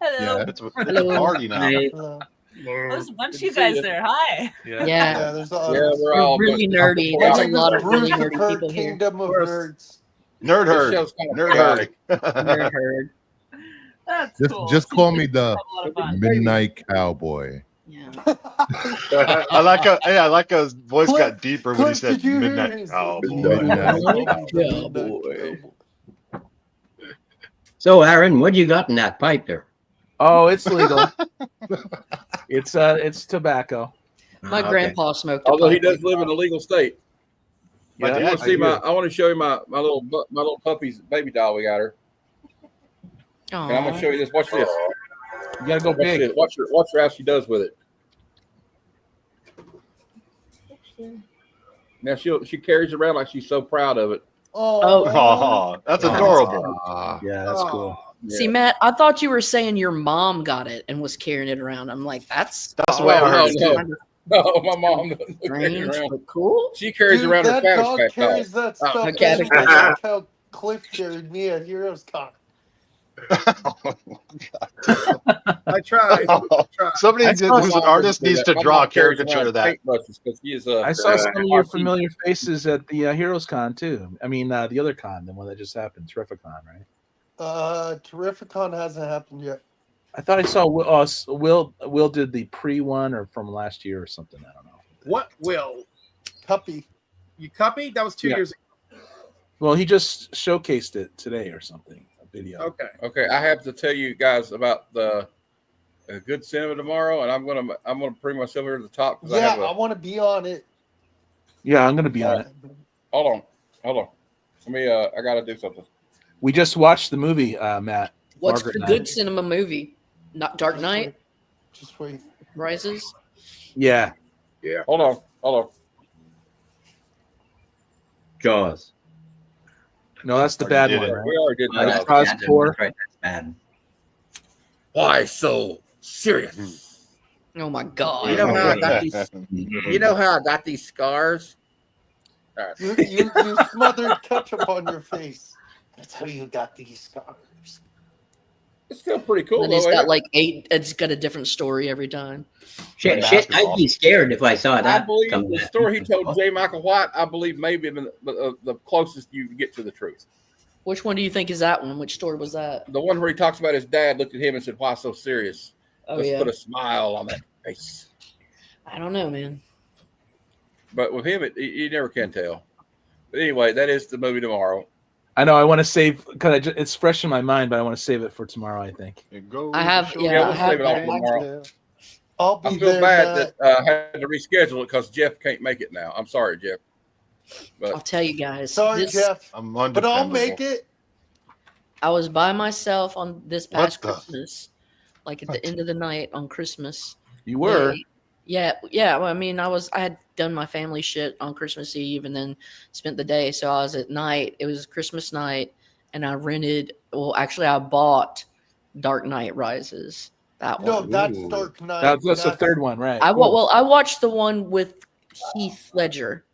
Hello. It's a Hello. party now. Hello. There's a bunch of Good you to see guys you. there. Hi. Yeah. Yeah, there's a Yeah, we're all We're really but- nerdy. My There's a name lot is of really Bruce nerdy Herd, people here. Kingdom of Bruce. Nerds. Nerd This herd. show's kind of Nerd chaotic. herd. Nerd herd. That's Just call me the Midnight Cowboy. Yeah. I like how his voice Cliff, got deeper when he said did you hear midnight. his- Oh, Cowboy. So, Aaron, what you got in that pipe there? Oh, it's legal. It's tobacco. My Okay. grandpa smoked. a Although he pipe. does live in a legal state. My You dad, want to see I my? I want to show you my little puppy's baby doll we got her. And I'm gonna Aw. show you this. Watch this. You gotta go Watch big. this. Watch her how she does with it. Now she carries it around like she's so proud of it. Oh. Oh, that's adorable. Yeah, that's cool. See, Matt, I thought you were saying your mom got it and was carrying it around. I'm like, that's the way I heard it too. No, my mom doesn't carry it strange, around. but cool. She carries Dude, around her that Cabbage dog Patch doll. carries that stuff. a Cabbage everywhere, Patch. like how Cliff carried me at Heroes Con. I tried. Somebody, I saw who's an artist, needs to draw a caricature of that. Because he is I saw some of your familiar faces at the Heroes Con too. I mean, the other con, the one that just happened, Terrificon, right? Terrificon hasn't happened yet. I thought I saw Will did the pre one or from last year or something. I don't know. What will Cuppy? you copy? That was 2 Yeah. years ago. Well, he just showcased it today or something. A video. Okay. Okay, I have to tell you guys about the Good Cinema tomorrow, and I'm gonna bring myself here to the top because I Yeah, have I want to be on it. Yeah, I'm gonna be on it. Hold on. Let me. I gotta do something. We just watched the movie, Matt. What's Margaret the and I. good cinema movie? Not Dark Knight Just wait. Rises. Yeah. Yeah. Hold on. Jaws. No, that's the bad did one. it. Right? We already did Oh, that's that. Jaws bad. 4. That's right. That's bad. Why so serious? Oh my god. You know how I got these. You know how I got these scars. All right. You smothered ketchup on your face. That's how you got these scars. It's still pretty cool. And Though, it's ain't got it? like 8. It's got a different story every time. Shit, basketball. I'd be scared if I saw I that. believe come the back. story he told J. Michael White. I believe maybe the closest you can get to the truth. Which one do you think is that one? Which story was that? The one where he talks about his dad looked at him and said, "Why so serious? Oh Let's yeah. put a smile on that face." I don't know, man. But with him, you never can tell. But anyway, that is the movie tomorrow. I know. I want to save because it's fresh in my mind, but I want to save it for tomorrow. I think. I have. Yeah, Yeah, I we'll have save it all that. tomorrow. I'll I be feel there. bad Matt. that I had to reschedule it because Jeff can't make it now. I'm sorry, Jeff. I'll tell you guys. Sorry, this- Jeff. I'm But I'll make it. I was by myself on this past What the- Christmas, like at the end of the night on Christmas. You were. Yeah. Well, I mean, I had done my family shit on Christmas Eve and then spent the day. So I was at night. It was Christmas night, and I rented. Well, actually, I bought Dark Knight Rises. That No, one. that's Dark Knight. That's the third one, right? I Cool. well, I watched the one with Heath Ledger.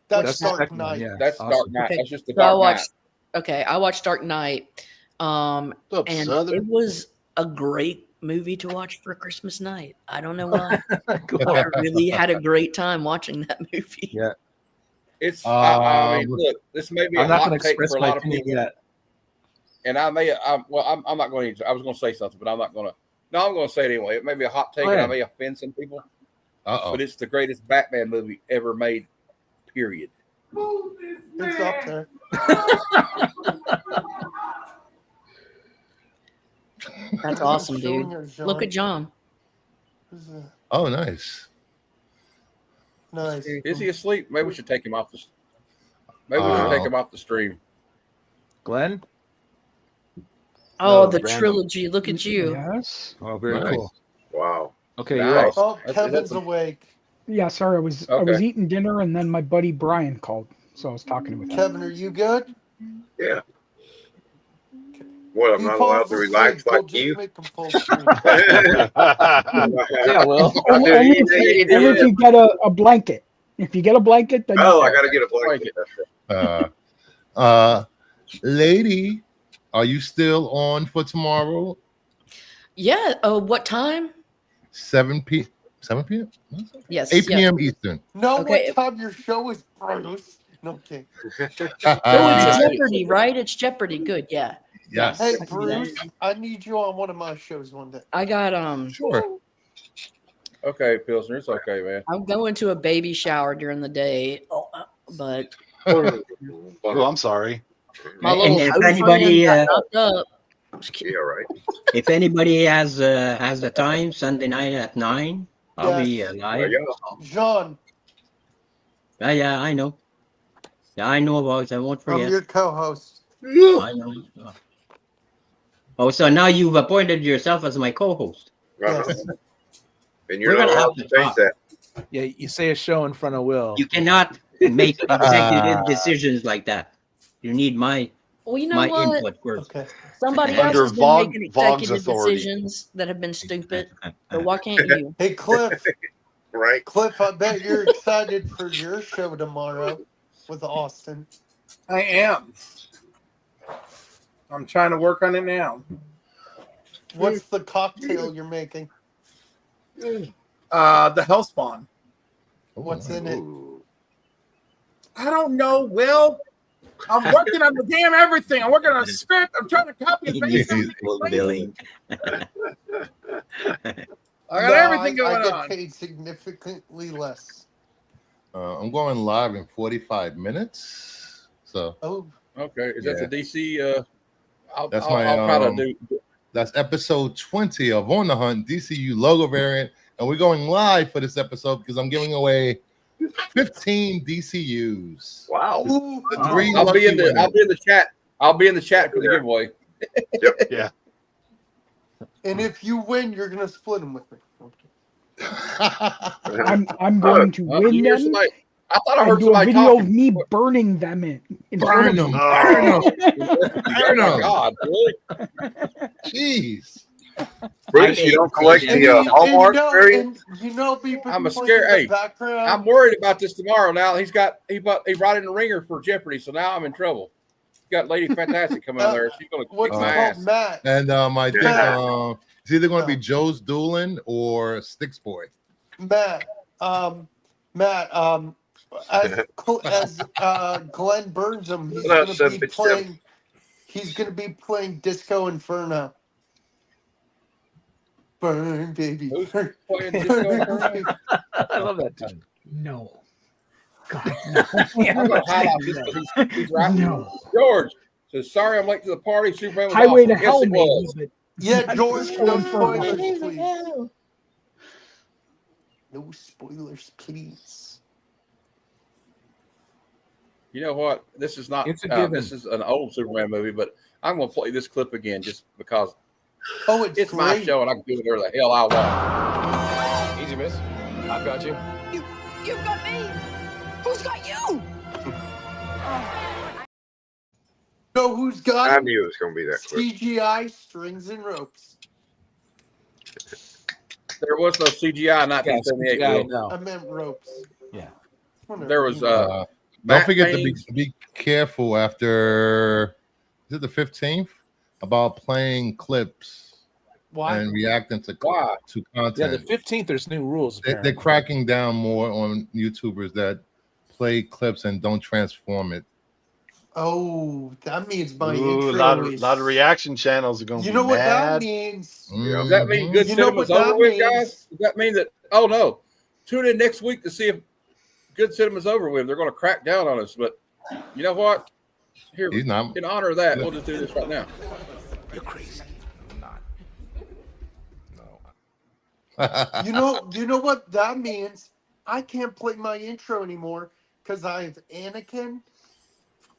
That's the Dark second one, Knight. yeah. That's Awesome. Dark Knight. Okay, That's just the So I Dark Knight. watched. Okay, I watched Dark Knight. What's up, And Southern? it was a great movie to watch for Christmas night. I don't know why. Cool. I really had a great time watching that movie. Yeah. It's. I mean, look, this may be a I'm not hot going to take express for a my lot of opinion people, yet. and I may. I'm not going to. I was going to say something, but I'm not going to. No, I'm going to say it anyway. It may be a hot take, Go and I ahead. may offend some people, Uh-oh. but it's the greatest Batman movie ever made. Period. It's up there. That's awesome, Showing dude. her, John. Look at John. Who's that? Oh, nice. Nice. Is he asleep? Maybe we should take him off the. Maybe we should take him off the stream. Glenn. Oh, No, the Brandon. trilogy. Look at you. Yes. Oh, very Nice. cool. Wow. Okay, Nice. you're right. Oh, That's- Kevin's that's- awake. Yeah, sorry, I was Okay. eating dinner and then my buddy Brian called, so I was talking with him. Kevin, are you good? Yeah. What, I'm He not falls allowed to asleep, relax we'll like just you? make him full screen. Yeah, well. Only if you get a blanket. If you get a blanket, then Oh, I got to get a blanket. Lady, are you still on for tomorrow? Yeah. What time? 7 p.m. 7 p.m. Yes. 8 yeah. p.m. Eastern. No, Okay. what time your show is, Bruce? No, okay. Oh, it's Jeopardy, right? It's Jeopardy. Good. Yeah. Yes. Hey, Bruce, I need you on one of my shows one day. I got Sure. Okay, Pilsner, it's okay, man. I'm going to a baby shower during the day, but Oh, I'm sorry. my And little if hoe anybody, friend got knocked up. Yeah, right. if anybody has the time, Sunday night at 9, I'll be Yes. live. John, Yeah, I know. Yeah, I know about it. I won't I'm forget. your co-host. I know. Oh, so now you've appointed yourself as my co-host. Yes. And you're We're not gonna allowed have to to change talk. that. Yeah, you say a show in front of Will. You cannot make executive decisions like that. You need my Well, you know my what? input first. Okay. Somebody else Under has been making Vogg's executive authority. decisions that have been stupid. So why can't you? Hey, Cliff. Right. Cliff, I bet you're excited for your show tomorrow with Austin. I am. I'm trying to work on it now. What's the cocktail you're making? The Hellspawn. What's in it? I don't know, Will. I'm working on the damn everything. I'm working on a script. I'm trying to copy and paste everything. Billing. I got everything going I get on. paid significantly less. I'm going live in 45 minutes. So Okay, is that the DC? I'll that's try to do. That's episode 20 of On the Hunt DCU logo variant, and we're going live for this episode because I'm giving away 15 DCUs. Wow! I'll be in the chat. I'll be in the chat for the giveaway. Yep. Yeah. And if you win, you're gonna split them with me. I'm going to win them. I thought I and heard do a somebody video talking. of me burning them in Burn front of them. you. Burn Oh them. my God, really? Jeez. Bruce, you don't collect the Hallmark variant? I'm a scared. Hey, I'm worried about this tomorrow. Now he brought in the ringer for Jeopardy, so now I'm in trouble. Got Lady Fantastic coming on there. She's gonna kick my ass. Matt? And I think it's either going to be Joe's Doolin or Sticks Boy. Matt, as Glenn Burnsham, he's going to be playing Disco Inferno. Burn, baby. Burn. Playing Disco Inferno? I love that tune. No. God, I'm gonna hide out this. He's rapping. No. George says, "Sorry, I'm late to the party. Superman was Highway awesome." to Hell, Yes, it maybe. was. But Yeah, George, Disco no Inferno. spoilers, please. No spoilers, please. You know what? This is not. It's a given. This is an old Superman movie, but I'm going to play this clip again just because Oh, it's my great. show and I can do whatever the hell I want. Easy, miss. I've got you. You've got me. Who's got you? Know who's got I it? knew it was going to be that quick. CGI strings and ropes. There was no CGI in 1978. Yeah, Will. no. I meant ropes. Yeah. Whatever. There was Don't Matt forget Baines. to be careful after, is it the 15th? About playing clips Why? and reacting to Why? content. Yeah, the 15th, there's new rules. They're apparently. cracking down more on YouTubers that play clips and don't transform it. Oh, that means my Ooh, intro a lot is... of reaction channels are going to You be know what that mad. means? Does that mean good You know cinema's what that over with, means? guys? Does that mean that? Oh no! Tune in next week to see if good cinema's over with. They're going to crack down on us, but you know what? Here, He's not. in honor of that, we'll just do this right now. You're crazy. I'm not. No. You know what that means? I can't play my intro anymore because I have Anakin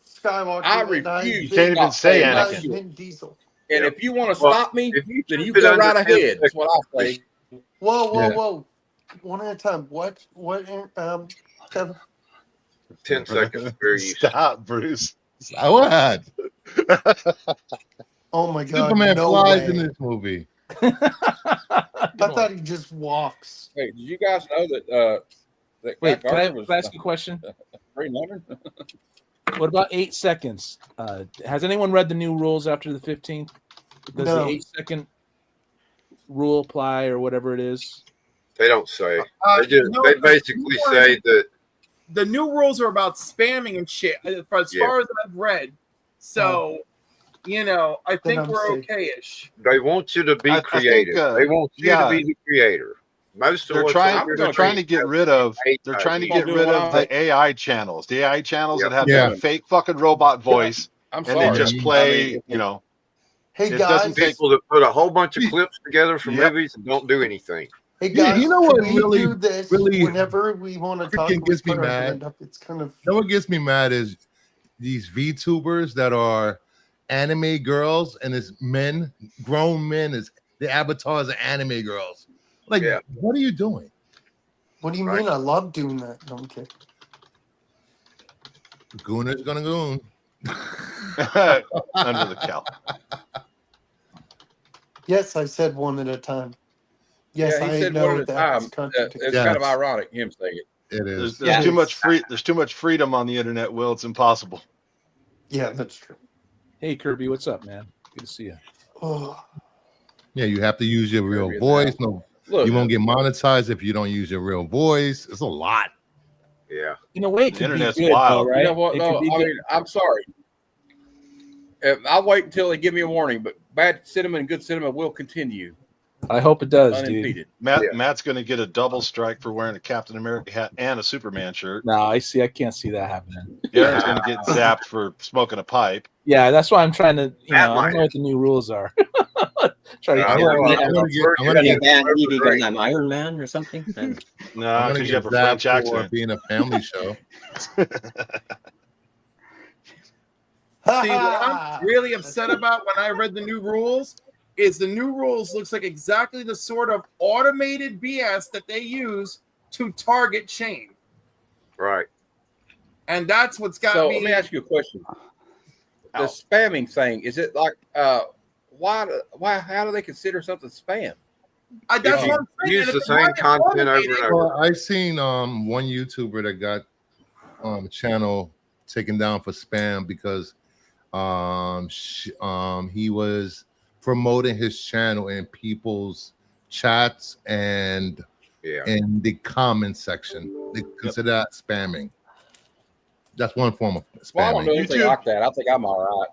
Skywalker. I and I have refuse. You can't even say and I have Anakin. Vin Diesel. And if you want to Well, stop me, if you then you keep it go under right 10 ahead. That's what I say. Whoa, Yeah. whoa. One at a time. What, Kevin? 10 seconds. Very useful. Stop, Bruce. What? Oh my God. Superman no flies way. in this movie. I thought he just walks. Hey, did you guys know that that Wait, Guy can I Gardner was ask you a question? Green Lantern? What about 8 seconds? Has anyone read the new rules after the 15th? Does No. the 8-second rule apply or whatever it is? They don't say. They no, they basically say that The new rules are about spamming and shit, as far as I've read. So you know, I think I'm we're safe. okay-ish. They want you to be I think, creative. They want you yeah. to be the creator. Most of They're what's trying. out there They're trying to get rid of. They're AI. trying to Come on, get do rid what of I- the AI channels. The AI channels Yep. that have Yeah. that fake fucking robot voice, I'm and sorry. they just I mean, play. You know, Hey it guys, doesn't take. People that put a whole bunch of clips together from Yep. movies and don't do anything. hey Yeah, guys, you know can what we really, do this really whenever we want to talk? freaking and gets we me put our mad? hand up? It's kind of You know what gets me mad is these VTubers that are anime girls and it's men, grown men, is the avatars of anime girls. Like, Yeah. what are you doing? What do you Right. mean? I love doing that. No, I'm kidding. Gooner's gonna goon. Under the cow. Yes, I said one at a time. Yes, Yeah, he I said know one at a that time. was contradictory. It's kind of Yes. ironic him saying it. It There's, is. there's too much free. There's too much freedom on the internet. Will, it's impossible. Yeah, that's true. Hey Kirby, what's up, man? Good to see you. Oh, Yeah, you have to use your real Kirby is voice. out. No, Look, you won't get monetized if you don't use your real voice. It's a lot. Yeah. In a way, it The could be internet's good, wild. though, right? you know what? It No, could be I good. mean, I'm sorry. I'll wait until they give me a warning, but bad cinema and good cinema will continue I hope it does, dude. unimpeded. Matt's going to get a double strike for wearing a Captain America hat and a Superman shirt. No, I can't see that happening. Aaron's going to get zapped for smoking a pipe. Yeah, that's why I'm trying to. That I might. don't know what the new rules are. Try to I get wouldn't- around I'm that. gonna get banned because I'm Iron Man or something. And No, I'm gonna because you get have a French zapped for accent. being a family show. See, what I'm really upset about when I read the new rules is the new rules looks like exactly the sort of automated BS that they use to target Shane. Right. And that's what's got So me. let me ask you a question. The spamming thing, is it like why how do they consider something spam? That's If what I'm saying. use and the if same it's content over automated- and over. Well, I seen one YouTuber that got channel taken down for spam because he was promoting his channel in people's chats and Yeah. in the comment section. They consider that spamming. That's one form of Well, I don't know spamming. anything YouTube- like that. I think I'm all right.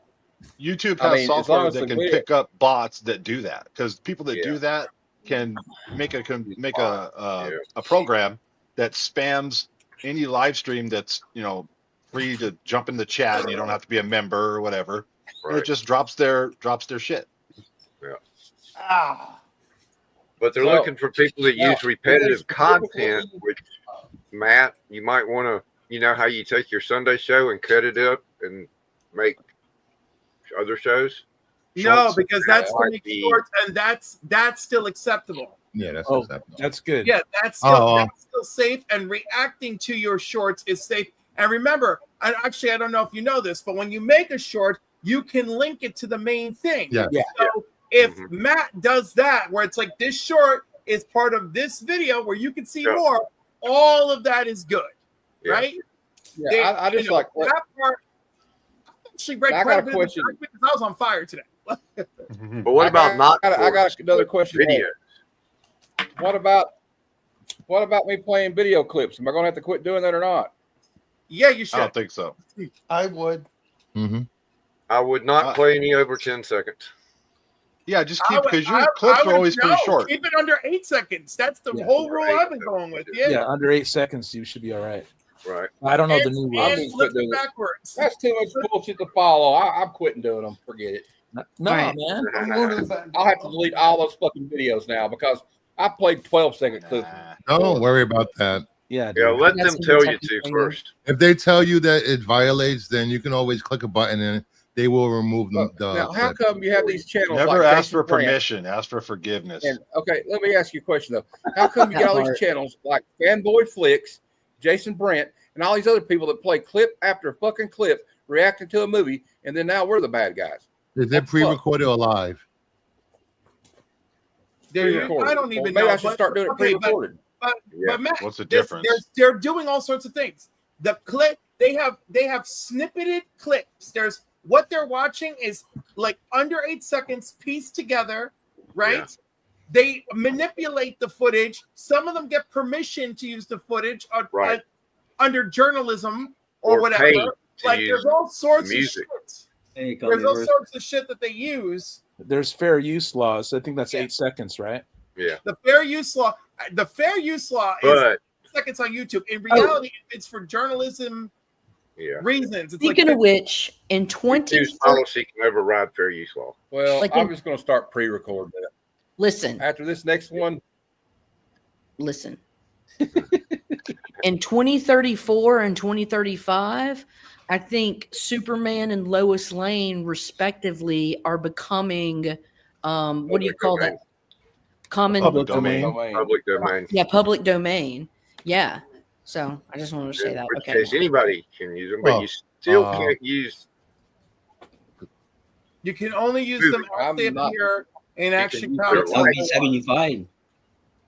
YouTube I has mean, as long software as that the can video- pick up bots that do that, because people that Yeah. do that can make a Yeah. a program that spams any live stream that's free to jump in the chat and you don't have to be a member or whatever. And Right. it just drops their shit. Ah, But they're So- looking for people that Now, use repetitive do they content, specifically- which, Matt, you might want to, you know how you take your Sunday show and cut it up and make other shows? No, Shorts? because that's Might to make be- shorts, and that's still acceptable. Yeah, that's Oh, acceptable. that's good. Yeah, that's still, Oh. that's still safe, and reacting to your shorts is safe. And remember, and actually, I don't know if you know this, but when you make a short, you can link it to the main thing. Yeah. Yeah. So if Mhm. Matt does that, where it's like this short is part of this video where you can see Yeah. more, all of that is good, Yeah. right? Yeah, They- I just like that part. I actually read I got quite a a bit of the question. document because I was on fire today. But what about not? I got another question. Video. What about me playing video clips? Am I going to have to quit doing that or not? Yeah, you I should. don't think so. I would. Mm-hmm. I would not play any over 10 seconds. Yeah, just I keep would- because I- your clips I are would- always pretty no, short. Keep it under 8 seconds. That's the Yeah. whole rule I've been going with. Yeah. Yeah, under 8 seconds, you should be all right. Right. I don't know the And- new and rules. flip it backwards. That's too much bullshit to follow. I'm quitting doing them. Forget it. No, Right. man. I'm moving back. I'll have to delete all those fucking videos now because I played 12-second clips. Don't worry about that. Yeah, Yeah, dude. let That's them the tell you second to thing. first. If they tell you that it violates, then you can always click a button and they will remove them. Now, how come you have these channels? Never like ask Jason for Brand? permission. Ask for forgiveness. And okay, let me ask you a question though. How come you get all these Mark. channels like Fanboy Flicks, Jason Brent, and all these other people that play clip after fucking clip reacting to a movie, and then now we're the bad guys? Is it pre-recorded or live? Pre-recorded. I don't even Maybe know. I should but- start doing it okay, pre-recorded. But Matt, What's the there's- difference? they're doing all sorts of things. The clip they have snippeted clips. There's what they're watching is like under 8 seconds pieced together, right? Yeah. They manipulate the footage. Some of them get permission to use the footage Right. under journalism or Or whatever. paid to Like use there's all sorts music. of shit. There's all sorts of shit that they use. There's fair use laws. I think that's 8 seconds, right? Yeah. The fair use law. The fair use law is But 8 seconds on YouTube. In reality, it's for journalism reasons. It's Speaking of which, in 20 use policy can override fair use law. Well, Like I'm in- just going to start pre-recording it. listen, After this next one, listen. In 2034 and 2035, I think Superman and Lois Lane, respectively, are becoming what do you call that? Common Public domain. Public domain. Yeah, public domain. Yeah. So I just wanted to say In that. which Okay. case anybody can use them, but you still can't use. You can only use them as they appear in Action Comics. I'll be 75.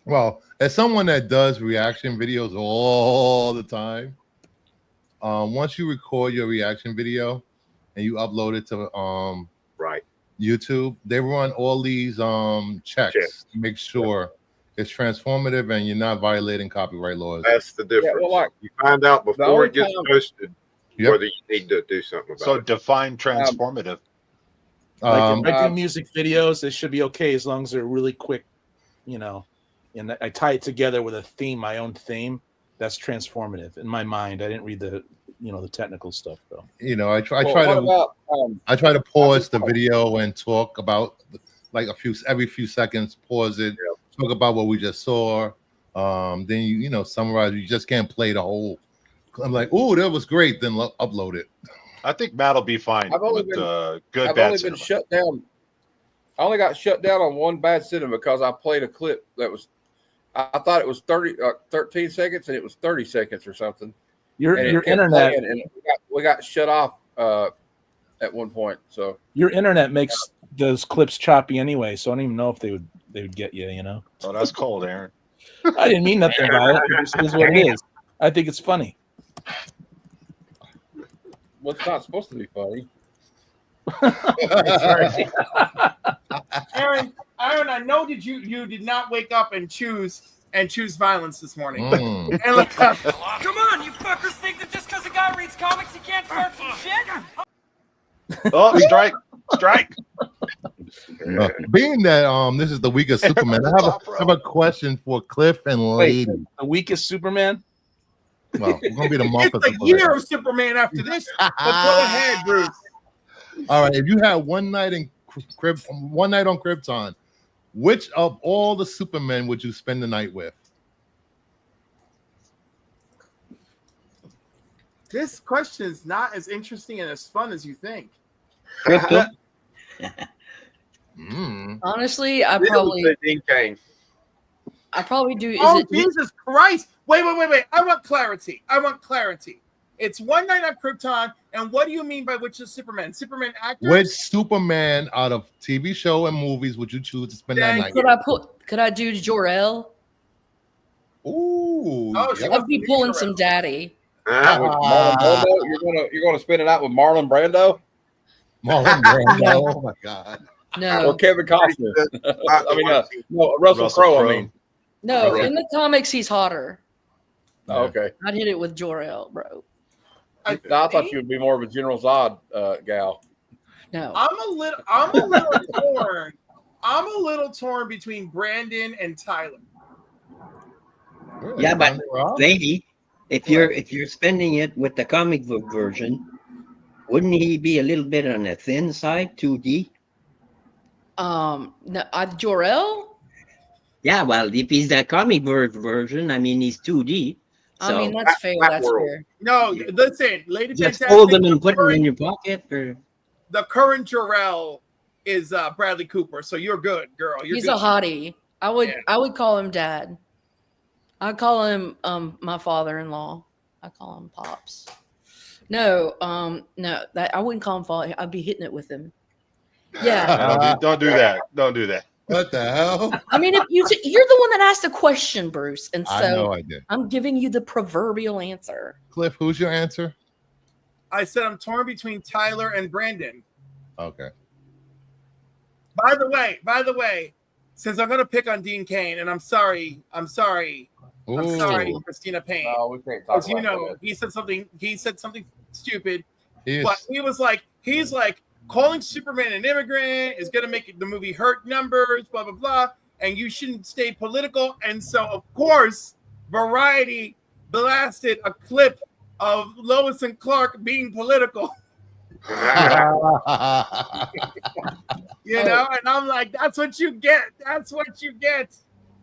Well, as someone that does reaction videos all the time, once you record your reaction video and you upload it to right YouTube, they run all these checks to make sure it's transformative and you're not violating copyright laws. That's the difference. well, like, you find out before only it gets time- posted Yep. whether you need to do something about So it. define transformative. Like if I do music videos, it should be okay as long as they're really quick, you know. And I tie it together with a theme, my own theme. That's transformative in my mind. I didn't read the, the technical stuff though. You know, I try Well, to what about, I try to pause the video and talk about like every few seconds, pause it, talk about what we just saw. Then you summarize. You just can't play the whole. I'm like, oh, that was great. Then upload it. I think Matt will be fine I've only with been, good I've bad only cinema. been shut down. I only got shut down on one bad cinema because I played a clip that was, I thought it was 13 seconds and it was 30 seconds or something. Your And it kept internet, playing, and we got shut off at one point. So your internet makes those clips choppy anyway. So I don't even know if they would get you. You know. Oh, that's cold, Aaron. I didn't mean nothing by it. It just is what it is. I think it's funny. well, it's not supposed to be funny. Aaron, I know that you did not wake up and choose violence this morning. Mm. And look, Come on, you fuckers think that just because a guy reads comics, he can't start some shit? Oh, strike. Being that this is the week of Superman, I have a question for Cliff and Lady. The weakest Superman. Well, it's gonna be the month of it's a Superman. year of Superman after this. But go ahead, Bruce. All right, if you had one night on Krypton, which of all the Supermen would you spend the night with? This question is not as interesting and as fun as you think. Honestly, I It was probably Dean Cain. do. Oh, Jesus Christ. Wait. I want clarity. It's one night on Krypton. And what do you mean by which is Superman? Superman actor? Which Superman out of TV show and movies would you choose to spend that night Could I do Jor-El? Ooh, Oh, yep. I'd be pulling some daddy. With Marlon Brando? You're gonna spend it out with Marlon Brando? Marlon Brando. Oh my God. No. Or Kevin Costner? I mean, no, Russell Crowe. I mean, No, Okay. in the comics he's hotter. oh, okay. I'd hit it with Jor-El, bro. I thought you would be more of a General Zod gal. No. I'm a little torn. I'm a little torn between Brandon and Tyler. Yeah, but lady, if you're spending it with the comic book version, wouldn't he be a little bit on the thin side, 2D? No, Jor-El? Yeah, well, if he's the comic book version, I mean, he's 2D. I mean, that's fair. That's fair. No, listen, Lady Just Fantastic. fold them and put them in your pocket. Or The current Jor-El is Bradley Cooper, so you're good, girl. You're He's good. a hottie. I would call him dad. I call him my father-in-law. I call him pops. No, that I wouldn't call him father. I'd be hitting it with him. Yeah. Don't do that. Don't do that. What the hell? I mean, if you're the one that asked the question, Bruce, and so I know I did. I'm giving you the proverbial answer. Cliff, who's your answer? I said I'm torn between Tyler and Brandon. Okay. By the way, since I'm gonna pick on Dean Cain, and I'm sorry, Ooh. Christina Payne. No, we can't talk As you about know, that. he said something stupid, He is- but he's like, calling Superman an immigrant is going to make the movie hurt numbers, blah, blah, blah. And you shouldn't stay political. And so, of course, Variety blasted a clip of Lois and Clark being political. You know, and I'm like, that's what you get. That's what you get.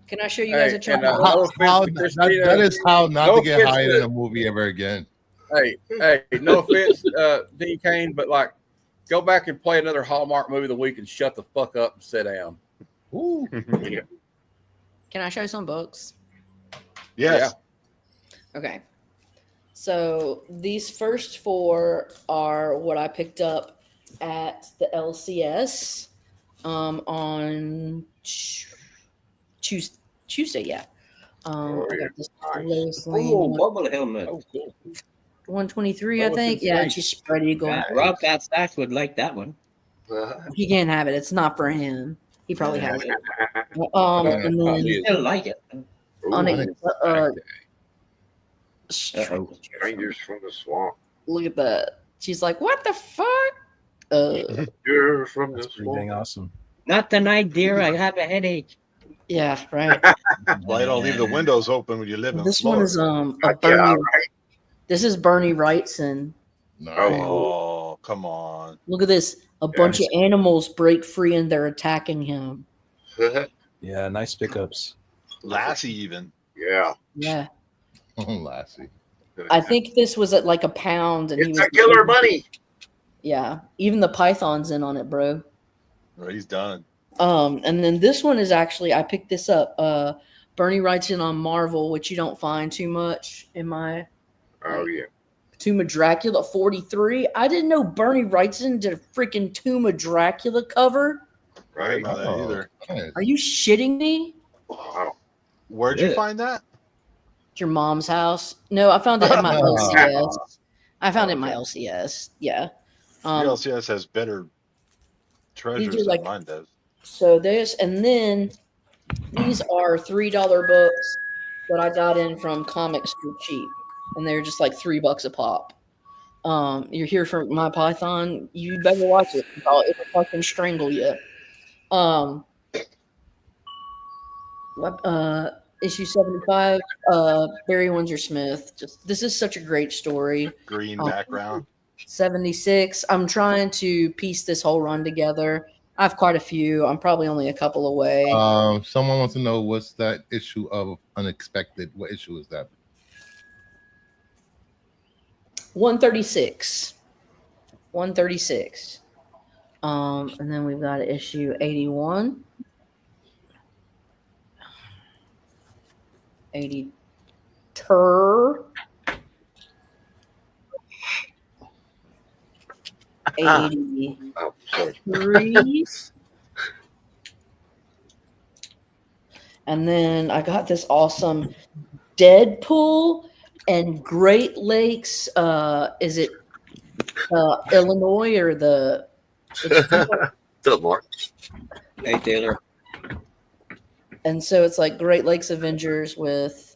Can I show you guys a chart? That is how not to get hired in a movie ever again. Hey, no offense, Dean Cain, but like, go back and play another Hallmark movie of the week and shut the fuck up and sit down. Ooh. Can I show some books? Yes. Yeah. Okay. So these first 4 are what I picked up at the LCS on Tuesday. Yeah. I got this Lois Lane. Oh, bubble helmet. Oh, cool. 123, I think. Yeah, and she's spread eagle. Rob Fat Stacks would like that one. He can't have it. It's not for him. He probably has it. And then You still like it. on it, Strangers from the swamp. look at that. She's like, what the fuck? You're from the That's pretty swamp. dang awesome. Not tonight, dear. I have a headache. Yeah, right. Why you don't leave the windows open when you live in This Florida? one is a Yeah, Bernie. right. This is Bernie Wrightson. Oh, come on. Look at this. A bunch of animals break free and they're attacking him. Yeah, nice pickups. Lassie even. Yeah. Yeah. Lassie. I think this was at like £1 and he It's was a killer bunny. Yeah. Even the python's in on it, bro. Oh, he's done. And then this one is actually, I picked this up. Bernie Wrightson on Marvel, which you don't find too much in my Oh, yeah. Tomb of Dracula 43. I didn't know Bernie Wrightson did a freaking Tomb of Dracula cover. I didn't know that Oh, either. nice. Are you shitting me? Wow. Where'd you find that? At your mom's house? No, I found it at my LCS. I found it in my LCS. Yeah. Your LCS has better treasures are than like- mine does. So this, and then these are $3 books that I got in from Comics for cheap, and they're just like $3 a pop. You're here for my Python. You better watch it. It'll fucking strangle you. Issue 75. Barry Windsor Smith. Just this is such a great story. Green background. 76. I'm trying to piece this whole run together. I have quite a few. I'm probably only a couple away. Someone wants to know what's that issue of Unexpected. What issue is that? 136. 136. And then we've got issue 81. 80. 83. And then I got this awesome Deadpool and Great Lakes. Is it Illinois or the Mark. Hey, Taylor. And so it's like Great Lakes Avengers with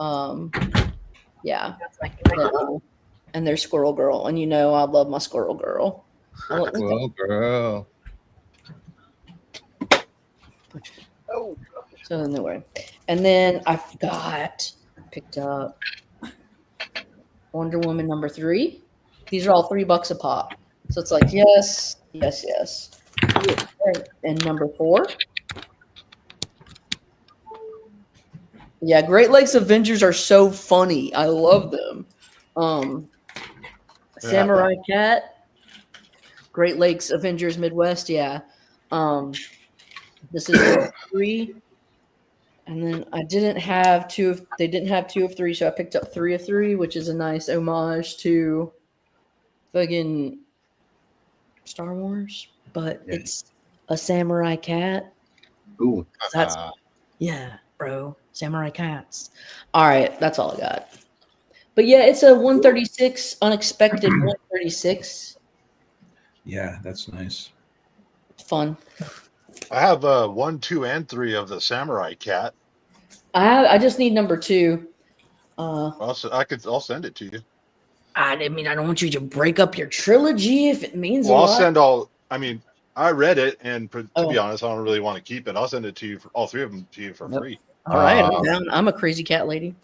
Deadpool. And there's Squirrel Girl. And you know I love my Squirrel Girl. Well, girl. So anyway. And then I picked up Wonder Woman #3. These are all $3 a pop. So it's like, yes. And #4. Yeah, Great Lakes Avengers are so funny. I love them. Samurai Cat, Great Lakes Avengers Midwest, yeah. This is 3. And then I didn't have they didn't have 2 of 3, so I picked up 3 of 3, which is a nice homage to fucking Star Wars, but it's a samurai cat. Ooh. That's yeah, bro. Samurai cats. All right, that's all I got. But yeah, it's a 136 unexpected 136. Yeah, that's nice. It's fun. I have 1, 2, and 3 of the Samurai Cat. I just need #2. I'll send it to you. I mean, I don't want you to break up your trilogy if it means Well, a I'll lot. send all. I mean, I read it, and to be Oh. honest, I don't really want to keep it. I'll send it to you, for all three of them, to you for Yep. free. All right, I'm down. I'm a crazy cat lady.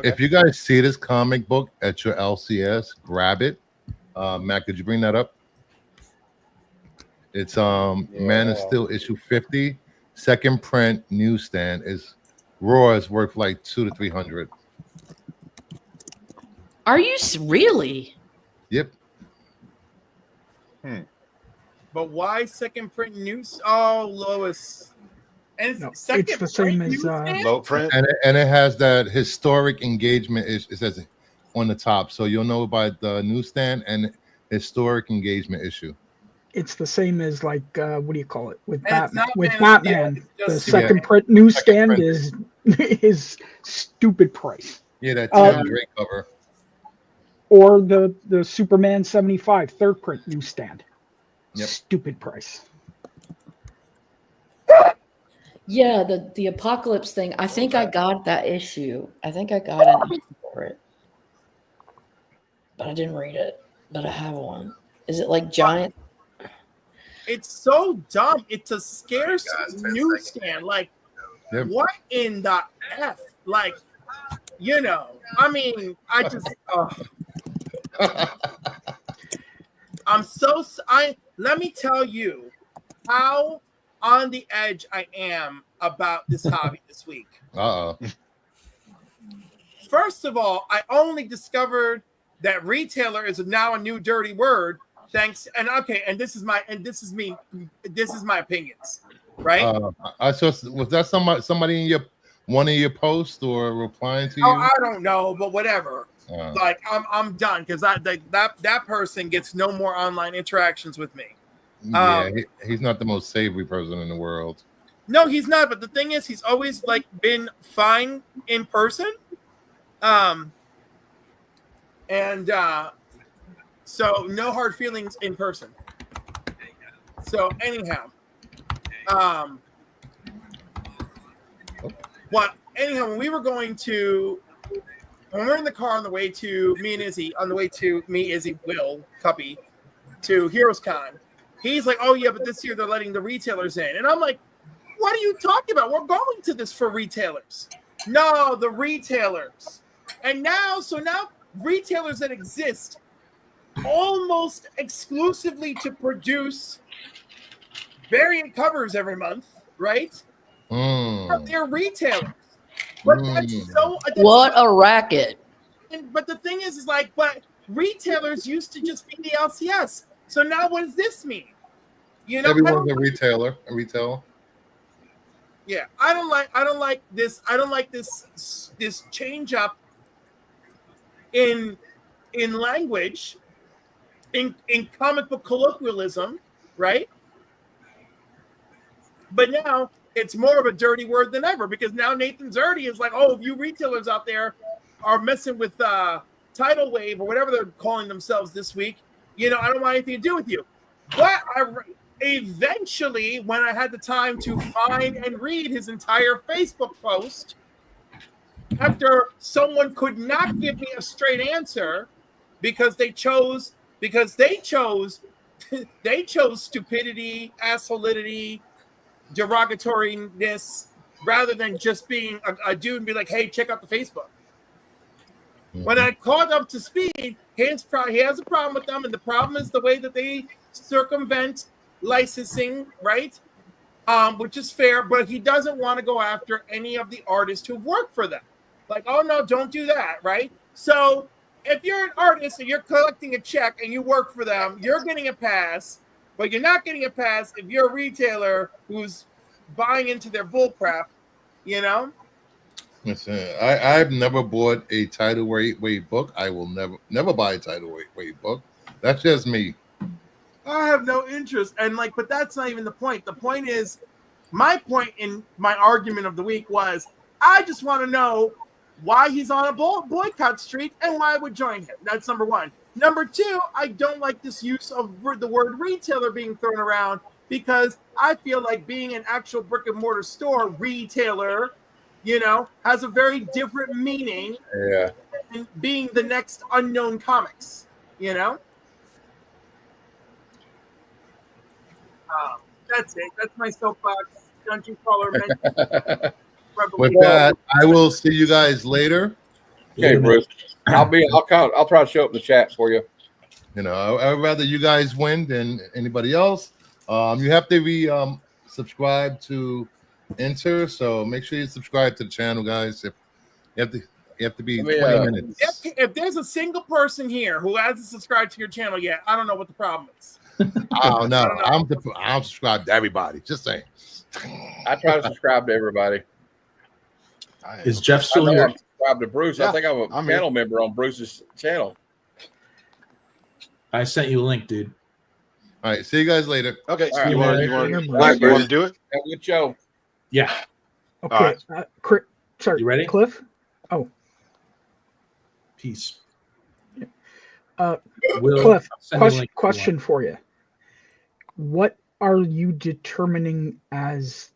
If you guys see this comic book at your LCS, grab it. Matt, could you bring that up? It's Man of Steel issue 50, second print newsstand. Is raw is worth like $200 to $300. Are you really? Yep. But why second print news? Oh, Lois. And it's second it's the same print as newsstand? Low print. And it has that historic engagement. It says on the top, so you'll know about the newsstand and historic engagement issue. It's the same as like what do you call it with And it's Batman? not With Man of Steel, Batman, it's the just second Yeah. print newsstand is is stupid price. Yeah, that Uh, Tim Drake cover. Or the Superman 75 third print newsstand. Yep. Stupid price. Yeah, the Apocalypse thing. I think I got that issue. I think I got an issue for it, but I didn't read it. But I have one. Is it like giant? It's so dumb. It's a scarce newsstand. Like, Yep. what in the F? Like, you know, I mean, I just, let me tell you how on the edge I am about this hobby this week. First of all, I only discovered that retailer is now a new dirty word. Thanks. And okay, and this is my opinions, right? I saw, was that somebody in one of your posts or replying to you? Oh, I don't know, but whatever. Like I'm done because that person gets no more online interactions with me. Yeah, he's not the most savory person in the world. No, he's not. But the thing is, he's always like been fine in person. So no hard feelings in person. So anyhow, when we were in the car on the way to Izzy, Will, Cuppy, to Heroes Con, he's like, oh yeah, but this year they're letting the retailers in. And I'm like, what are you talking about? We're going to this for retailers. No, the retailers. And now retailers that exist almost exclusively to produce variant covers every month, right? They're retailers. But that's so... What a racket. But the thing is like, but retailers used to just be the LCS. So now what does this mean? You know, everyone's a retailer. Yeah, I don't like this. I don't like this change up in language, in comic book colloquialism, right? But now it's more of a dirty word than ever because now Nathan Zerdy is like, oh, if you retailers out there are messing with Tidal Wave or whatever they're calling themselves this week, you know, I don't want anything to do with you. But eventually, when I had the time to find and read his entire Facebook post, after someone could not give me a straight answer because they chose stupidity, assholidity, derogatoriness, rather than just being a dude and be like, hey, check out the Facebook. When I caught up to speed, he has a problem with them, and the problem is the way that they circumvent licensing, right? Which is fair, but he doesn't want to go after any of the artists who work for them. Like, oh no, don't do that, right? So if you're an artist and you're collecting a check and you work for them, you're getting a pass, but you're not getting a pass if you're a retailer who's buying into their bull crap, you know? Listen, I've never bought a Tidal Wave book. I will never buy a Tidal Wave book. That's just me. I have no interest. But that's not even the point. The point is, my point in my argument of the week was, I just want to know why he's on a boycott streak and why I would join him. That's number one. Number two, I don't like this use of the word retailer being thrown around because I feel like being an actual brick and mortar store retailer, you know, has a very different meaning and being the next Unknown Comics, you know? That's it. That's my soapbox. Dungeon Crawler. With that, I will see you guys later. Okay, Bruce. I'll try to show up in the chat for you. You know, I'd rather you guys win than anybody else. You have to be subscribed to Enter, so make sure you subscribe to the channel, guys. If you have to be 20 minutes. If there's a single person here who hasn't subscribed to your channel yet, I don't know what the problem is. Oh no, I'm subscribed to everybody. Just saying. I try to subscribe to everybody. Is Jeff still I know here? I'm subscribed to Bruce. Yeah, I think I'm a channel member on Bruce's channel. I sent you a link, dude. All right, see you guys later. Okay, All right, you want Bruce. to do it? Have a good show. Yeah. Okay. Sorry. You ready? Cliff? Oh. Peace. Cliff, question for you. What are you determining as?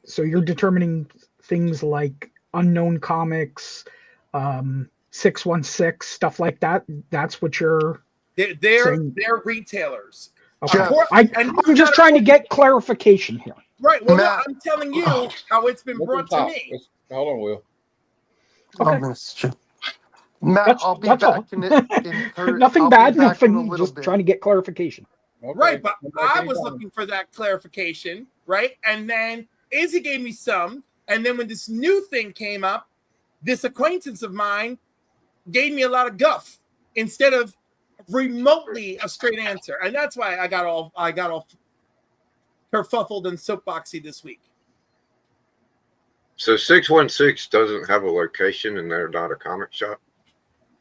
So you're determining things like Unknown Comics, 616, stuff like that. That's what you're. They're retailers. Okay. I'm just trying to get clarification here. Right. Well, no, I'm telling you how it's been brought to me. Hold on, Will. Okay. Matt, I'll be that's back all. in Nothing bad, nothing. Just trying to get clarification. Okay. Right, but I was looking for that clarification, right? And then Izzy gave me some, and then when this new thing came up, this acquaintance of mine gave me a lot of guff instead of remotely a straight answer, and that's why I got all kerfuffled and soapboxy this week. So 616 doesn't have a location, and they're not a comic shop.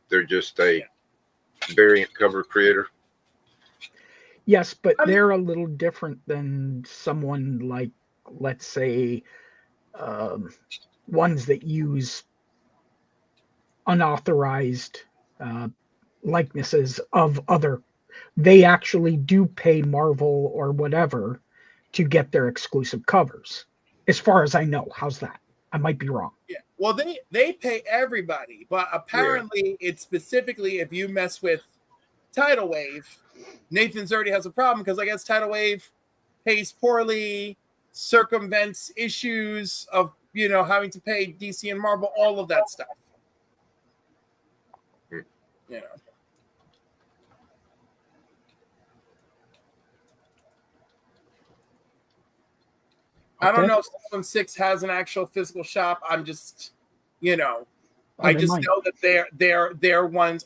They're just a variant cover creator. Yes, but they're a little different than someone like, let's say, ones that use unauthorized likenesses of other. They actually do pay Marvel or whatever to get their exclusive covers. As far as I know, how's that? I might be wrong. Yeah. Well, they pay everybody, but apparently it's specifically if you mess with Tidal Wave, Nathan Zerdy has a problem because I guess Tidal Wave pays poorly, circumvents issues of having to pay DC and Marvel, all of that stuff. You know. I don't know if 616 has an actual physical shop. I'm just, I just know that they're ones.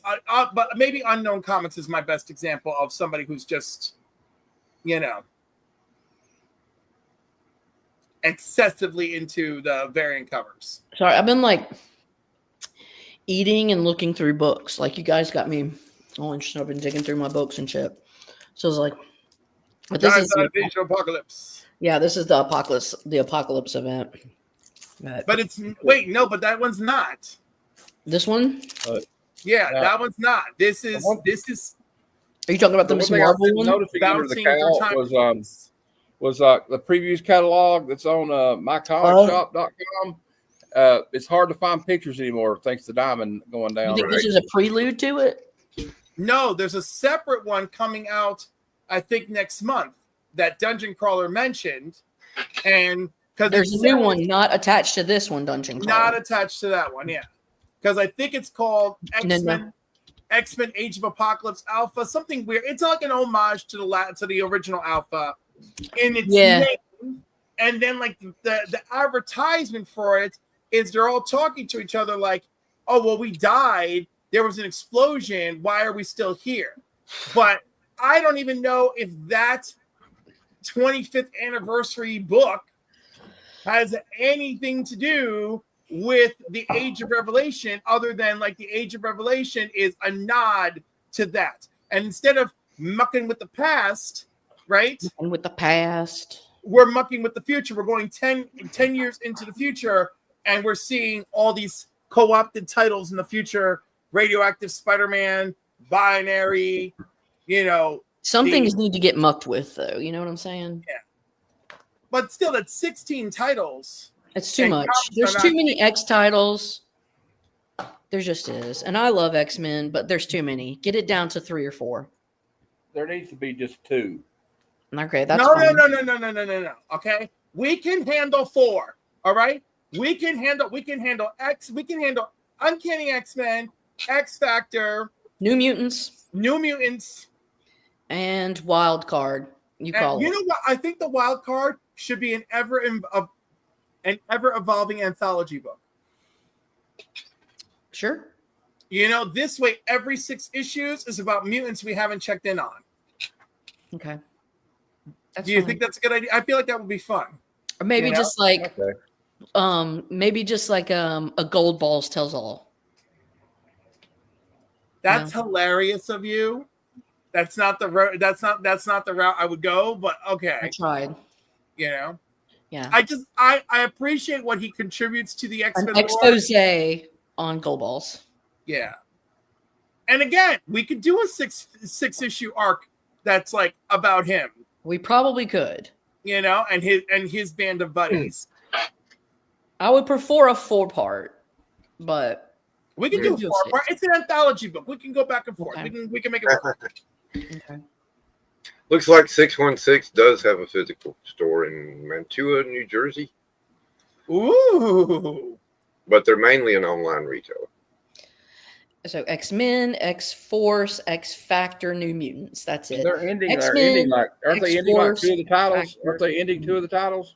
But maybe Unknown Comics is my best example of somebody who's just, excessively into the variant covers. Sorry, I've been eating and looking through books. Like you guys got me all interested. I've been digging through my books and shit. So it's like, but this is Age of Apocalypse. Yeah, this is the apocalypse event. But it's but that one's not. This one? That one's not. This is. Are you talking about the Miss Marvel one? The was the previews catalog that's on mycomicshop.com. It's hard to find pictures anymore thanks to Diamond going down. You think this is a prelude to it? No, there's a separate one coming out, I think, next month that Dungeon Crawler mentioned, and because there's a new one not attached to this one, Dungeon Crawler. Not attached to that one, because I think it's called X-Men Age of Apocalypse Alpha, something weird. It's like an homage to the original Alpha in its name, and then the advertisement for it is they're all talking to each other like, oh well, we died, there was an explosion, why are we still here? But I don't even know if that 25th anniversary book has anything to do with the Age of Revelation, other than the Age of Revelation is a nod to that. And instead of mucking with the past, right? And with the past, we're mucking with the future. We're going 10 years into the future, and we're seeing all these co-opted titles in the future: Radioactive Spider-Man, Binary, Some things need to get mucked with, though. You know what I'm saying? Yeah. But still, that's 16 titles. It's too much. There's too many X titles. There just is. And I love X-Men, but there's too many. Get it down to 3 or 4. There needs to be just 2. Okay, that's no, fine. no. Okay, we can handle 4. All right, we can handle X. We can handle Uncanny X-Men, X Factor, New Mutants, and Wild Card. You call You it. know what? I think the Wild Card should be an ever evolving anthology book. Sure. You know, this way every 6 issues is about mutants we haven't checked in on. Okay. Do you think that's a good idea? I feel like that would be fun. Or maybe You know? just like maybe just like a Gold Balls tells all. That's hilarious of you. That's not the that's not the route I would go, but okay. I tried. You know? Yeah. I appreciate what he contributes to the X-Men An lore. expose on Gold Balls. Yeah. And again, we could do a six issue arc that's like about him. We probably could. You know, and his band of buddies. I would prefer a 4-part, but we can do a 4-part. It's an anthology book. We can go back and forth. Okay. We can make it work. Okay. Looks like 616 does have a physical store in Mantua, New Jersey. Ooh. But they're mainly an online retailer. So X-Men, X-Force, X-Factor, New Mutants. That's it. They're ending. X-Men, They're ending like. Aren't they ending like X-Force, 2 of the titles? Factor. Aren't they ending 2 of the titles?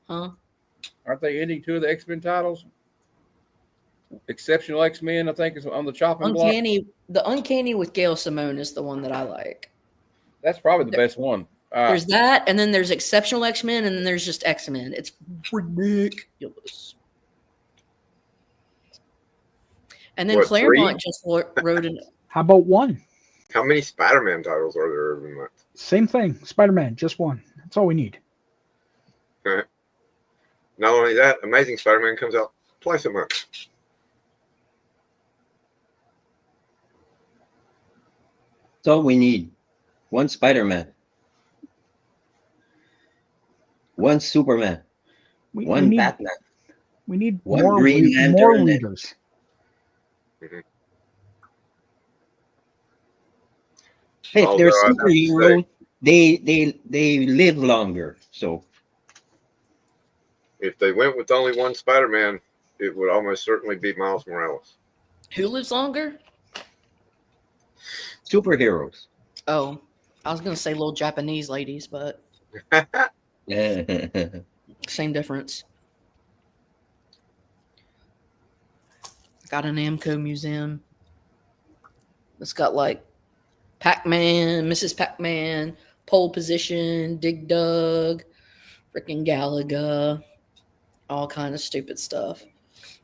Huh? Aren't they ending 2 of the X-Men titles? Exceptional X-Men, I think, is on the chopping block. The Uncanny with Gail Simone is the one that I like. That's probably the best one. There's that, and then there's Exceptional X-Men, and then there's just X-Men. It's ridiculous. And then What, Claremont 3? just wrote an. How about 1? How many Spider-Man titles are there every month? Same thing. Spider-Man, just 1. That's all we need. Not only that, Amazing Spider-Man comes out twice a month. That's all we need. 1 Spider-Man. 1 Superman. We 1 need- Batman. We need 1 more, Green more Lantern. leaders. Hey, if they're Although I have to superheroes, they live longer. So If they went with only 1 Spider-Man, it would almost certainly be Miles Morales. Who lives longer? superheroes. Oh, I was gonna say little Japanese ladies, but same difference. Got a Namco museum. It's got like Pac-Man, Mrs. Pac-Man, Pole Position, Dig Dug, freaking Galaga, all kind of stupid stuff.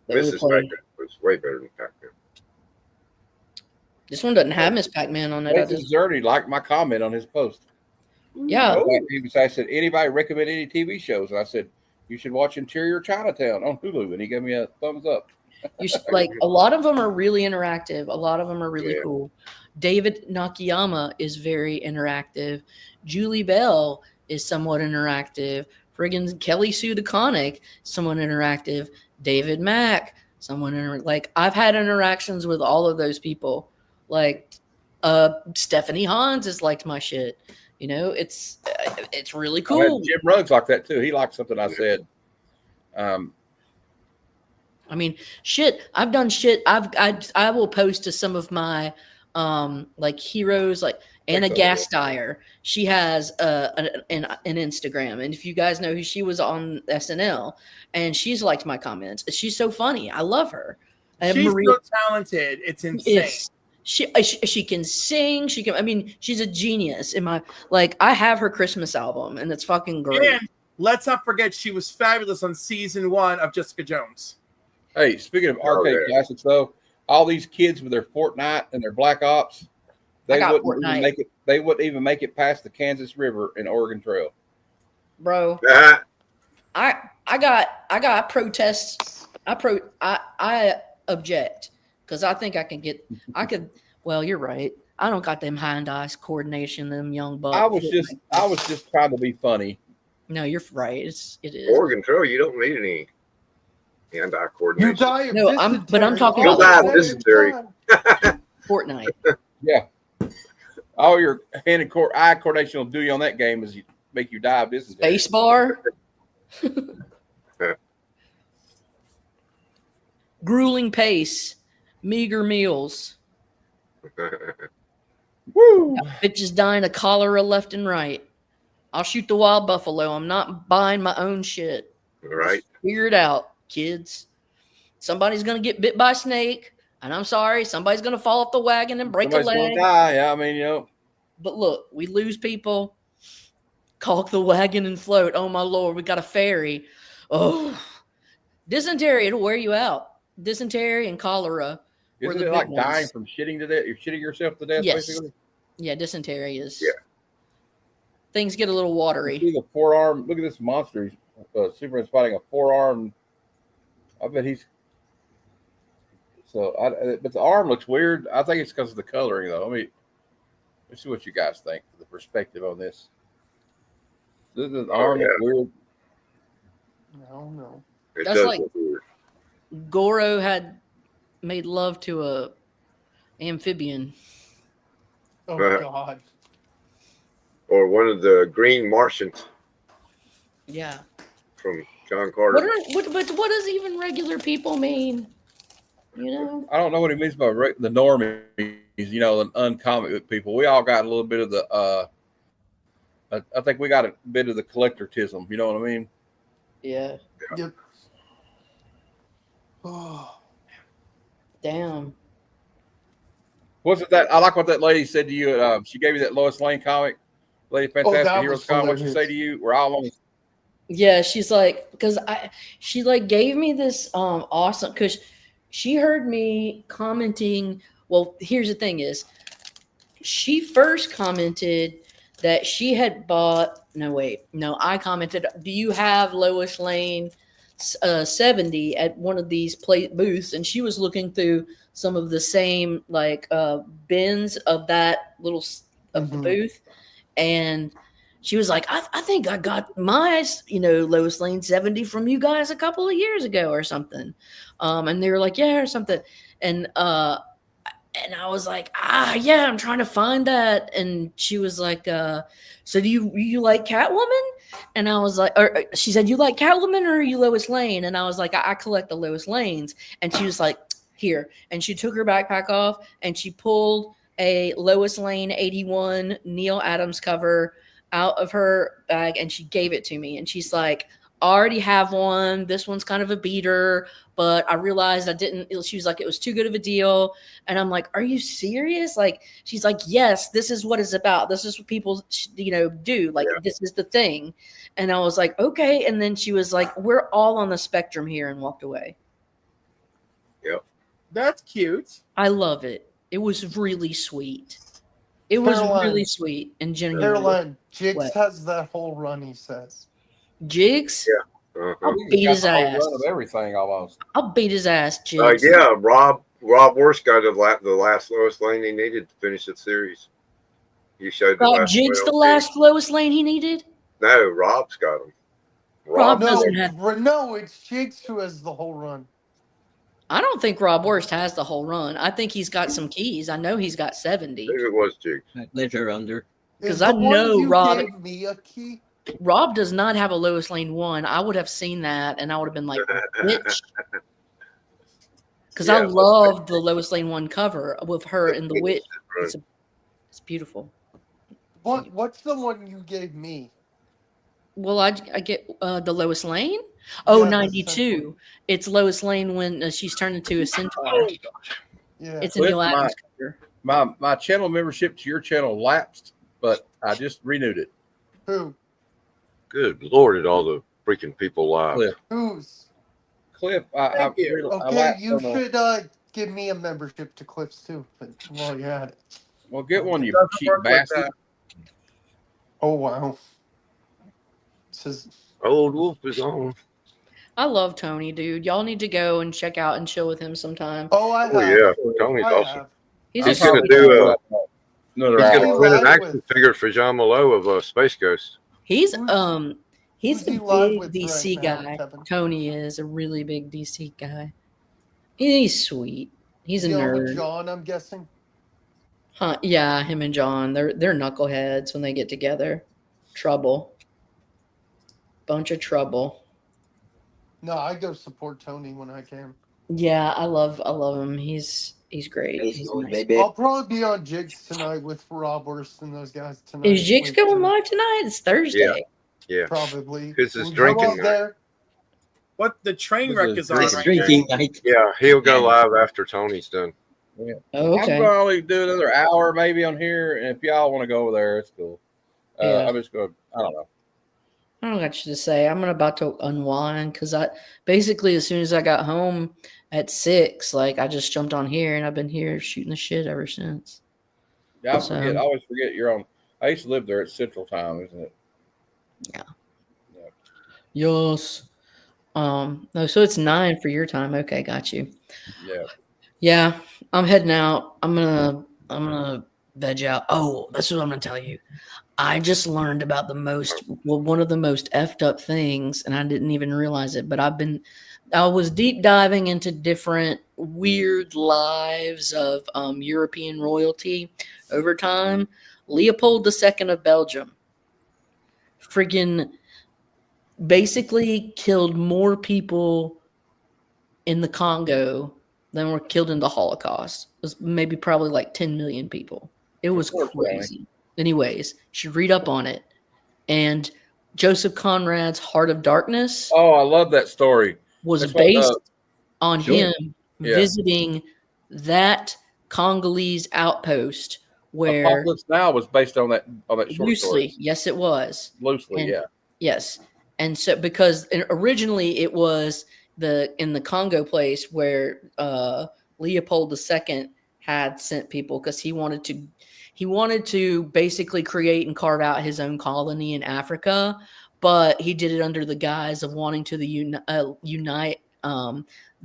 that we Mrs. play. Pac-Man was way better than Pac-Man. This one doesn't have Miss Pac-Man on it. I This just, Zerny liked my comment on his post. yeah. I said, anybody recommend any TV shows? And I said, you should watch Interior Chinatown on Hulu. And he gave me a thumbs up. You should, like, a lot of them are really interactive. A lot of them are really cool. David Nakayama is very interactive. Julie Bell is somewhat interactive. Friggin' Kelly Sue DeConnick, somewhat interactive. David Mack, like I've had interactions with all of those people. Like Stephanie Hans has liked my shit. You know, it's really cool. Jim Ruggs like that too. He liked something I said. I mean, shit. I've done shit. I will post to some of my like heroes, like Anna Gasteyer. She has an Instagram, and if you guys know who she was on SNL, and she's liked my comments. She's so funny. I love her. She's so talented. It's insane. She can sing. She can. I mean, she's a genius. I have her Christmas album, and it's fucking great. And let's not forget, she was fabulous on season 1 of Jessica Jones. Hey, speaking of arcade classics, though, all these kids with their Fortnite and their Black Ops, they wouldn't even make it past the Kansas River and Oregon Trail. Bro, I got protests. I object because I think I could. Well, you're right. I don't got them hand-eye coordination, them young bucks. I was just trying to be funny. No, you're right. It is. Oregon Trail, you don't need any hand-eye You coordination. die of No, but I'm talking You'll die about of dysentery. Fortnite. Yeah. All your eye coordination will do you on that game is make you die of dysentery. Space bar. Grueling pace. Meager meals. Woo! Bitches dying of cholera left and right. I'll shoot the wild buffalo. I'm not buying my own shit. Right. Figure it out, kids. Somebody's gonna get bit by a snake, and I'm sorry, somebody's gonna fall off the wagon and break Somebody's a gonna leg. die. Yeah, I mean, you know. But look, we lose people. Caulk the wagon and float. Oh my lord, we got a ferry. Oh, dysentery, it'll wear you out. Dysentery and cholera. were Isn't the it big like dying ones. from shitting to death? You're shitting yourself to death, Yes. basically? Yeah, dysentery is. Yeah. Things get a little watery. See the forearm. Look at this monster. Superman spotting a forearm. I bet he's. But the arm looks weird. I think it's because of the coloring, though. I mean, let's see what you guys think. The perspective on this. Does the arm look weird? I don't know. It That's does like look weird. Goro had made love to a amphibian. Oh God. Or one of the Green Martians Yeah. from John Carter. But what does even regular people mean? You know? I don't know what he means by the normies, you know, the uncomic book people. We all got a little bit of the, I think we got a bit of the collectortism, you know what I mean? Yeah. Yep. Oh. Damn. Wasn't that, I like what that lady said to you. She gave you that Lois Lane comic, Lady Fantastic that Heroes was comic. What'd she hilarious. say to you? We're all on. Yeah, she's like, because she like gave me this awesome, because she heard me commenting. Well, here's the thing is, she first commented that she had bought. I commented, do you have Lois Lane 70 at one of these booths? And she was looking through some of the same like bins of that little of the booth, and she was like, I think I got my, Lois Lane 70 from you guys a couple of years ago or something. And they were like, yeah, or something. And I was like, yeah, I'm trying to find that. And she was like, so do you like Catwoman? And I was like, or she said, you like Catwoman or are you Lois Lane? And I was like, I collect the Lois Lanes. And she was like, here. And she took her backpack off and she pulled a Lois Lane 81 Neil Adams cover out of her bag and she gave it to me. And she's like, I already have one. This one's kind of a beater, but I realized I didn't. She was like, it was too good of a deal. And I'm like, are you serious? Like, she's like, yes, this is what it's about. This is what people, do. Like, this is the thing. And I was like, okay. And then she was like, we're all on the spectrum here, and walked away. Yep. That's cute. I love it. It was really sweet. It was really sweet and genuine. Caroline, Jigs has that whole run, he says. Jigs? Yeah. I'll beat his ass. Run of everything almost. I'll beat his ass, Jigs. Yeah, Rob Worst got the last Lois Lane he needed to finish the series. You showed the Got last Jigs one the on last Lois Lane he needed? No, Rob's got him. Rob no, doesn't have. No, it's Jigs who has the whole run. I don't think Rob Worst has the whole run. I think he's got some keys. I know he's got 70. Maybe it was Jigs. Ledger under. Because I know Rob. Gave me a key. Rob does not have a Lois Lane 1. I would have seen that and I would have been like, bitch. Because I loved the Lois Lane 1 cover with her and the witch. It's beautiful. What's the one you gave me? Well, I get the Lois Lane. Oh, Yeah, 92. It's Lois Lane when she's turned into a centaur. Yeah. It's a Neil Adams cover. My channel membership to your channel lapsed, but I just renewed it. Who? Good Lord, at all the freaking people live. Cliff. Whose? Cliff, Okay, you don't know. should give me a membership to Cliff's too. But while you're at it. Well, get one, you Doesn't cheap work like bastard. that. Oh wow. Says Old Wolf is on. I love Tony, dude. Y'all need to go and check out and chill with him sometime. Oh, I have. Oh yeah, Tony's I awesome. have. He's He's a gonna sweet do guy. Another he's hour. gonna print an action figure for Jean Malo of Space Ghost. He's He's Who's he a live big with DC right now, guy. Kevin? Tony is a really big DC guy. He's sweet. He's a Is he on with nerd. John, I'm guessing? Huh? Yeah, him and John. They're knuckleheads when they get together. Trouble. Bunch of trouble. No, I go support Tony when I can. Yeah, I love him. He's great. He's nice. I'll probably be on Jigs tonight with Rob Worst and those guys tonight. Is Jigs late going tonight. live tonight? It's Thursday. Yeah. Probably. Because it's We'll go drinking out night. there. What the train This wreck is is on right Drinking now. night. Yeah, he'll go live after Tony's done. Yeah. Oh, I'm okay. gonna only do another hour maybe on here, and if y'all want to go over there, it's cool. Yeah. I'm just going. I don't know. I don't got you to say. I'm about to unwind because I basically as soon as I got home at 6, like I just jumped on here and I've been here shooting the shit ever since. Yeah, I So- always forget you're on. I used to live there at Central Time, isn't it? Yes. No, so it's 9 for your time. Okay, got you. Yeah. Yeah, I'm heading out. I'm gonna veg out. Oh, that's what I'm gonna tell you. I just learned about one of the most effed up things, and I didn't even realize it, but I was deep diving into different weird lives of European royalty over time. Leopold II of Belgium friggin' basically killed more people in the Congo than were killed in the Holocaust. It was maybe probably like 10 million people. It was course, crazy. Anyways, you should read up on it. And Joseph Conrad's Heart of Darkness Oh, I love that story. was That's what, based on Sure. him Yeah. visiting that Congolese outpost where Apocalypse Now was based on that short loosely, story. yes, it was. Loosely, And- yeah. Yes. And so because originally it was in the Congo place where Leopold II had sent people because he wanted to basically create and carve out his own colony in Africa, but he did it under the guise of wanting to unite the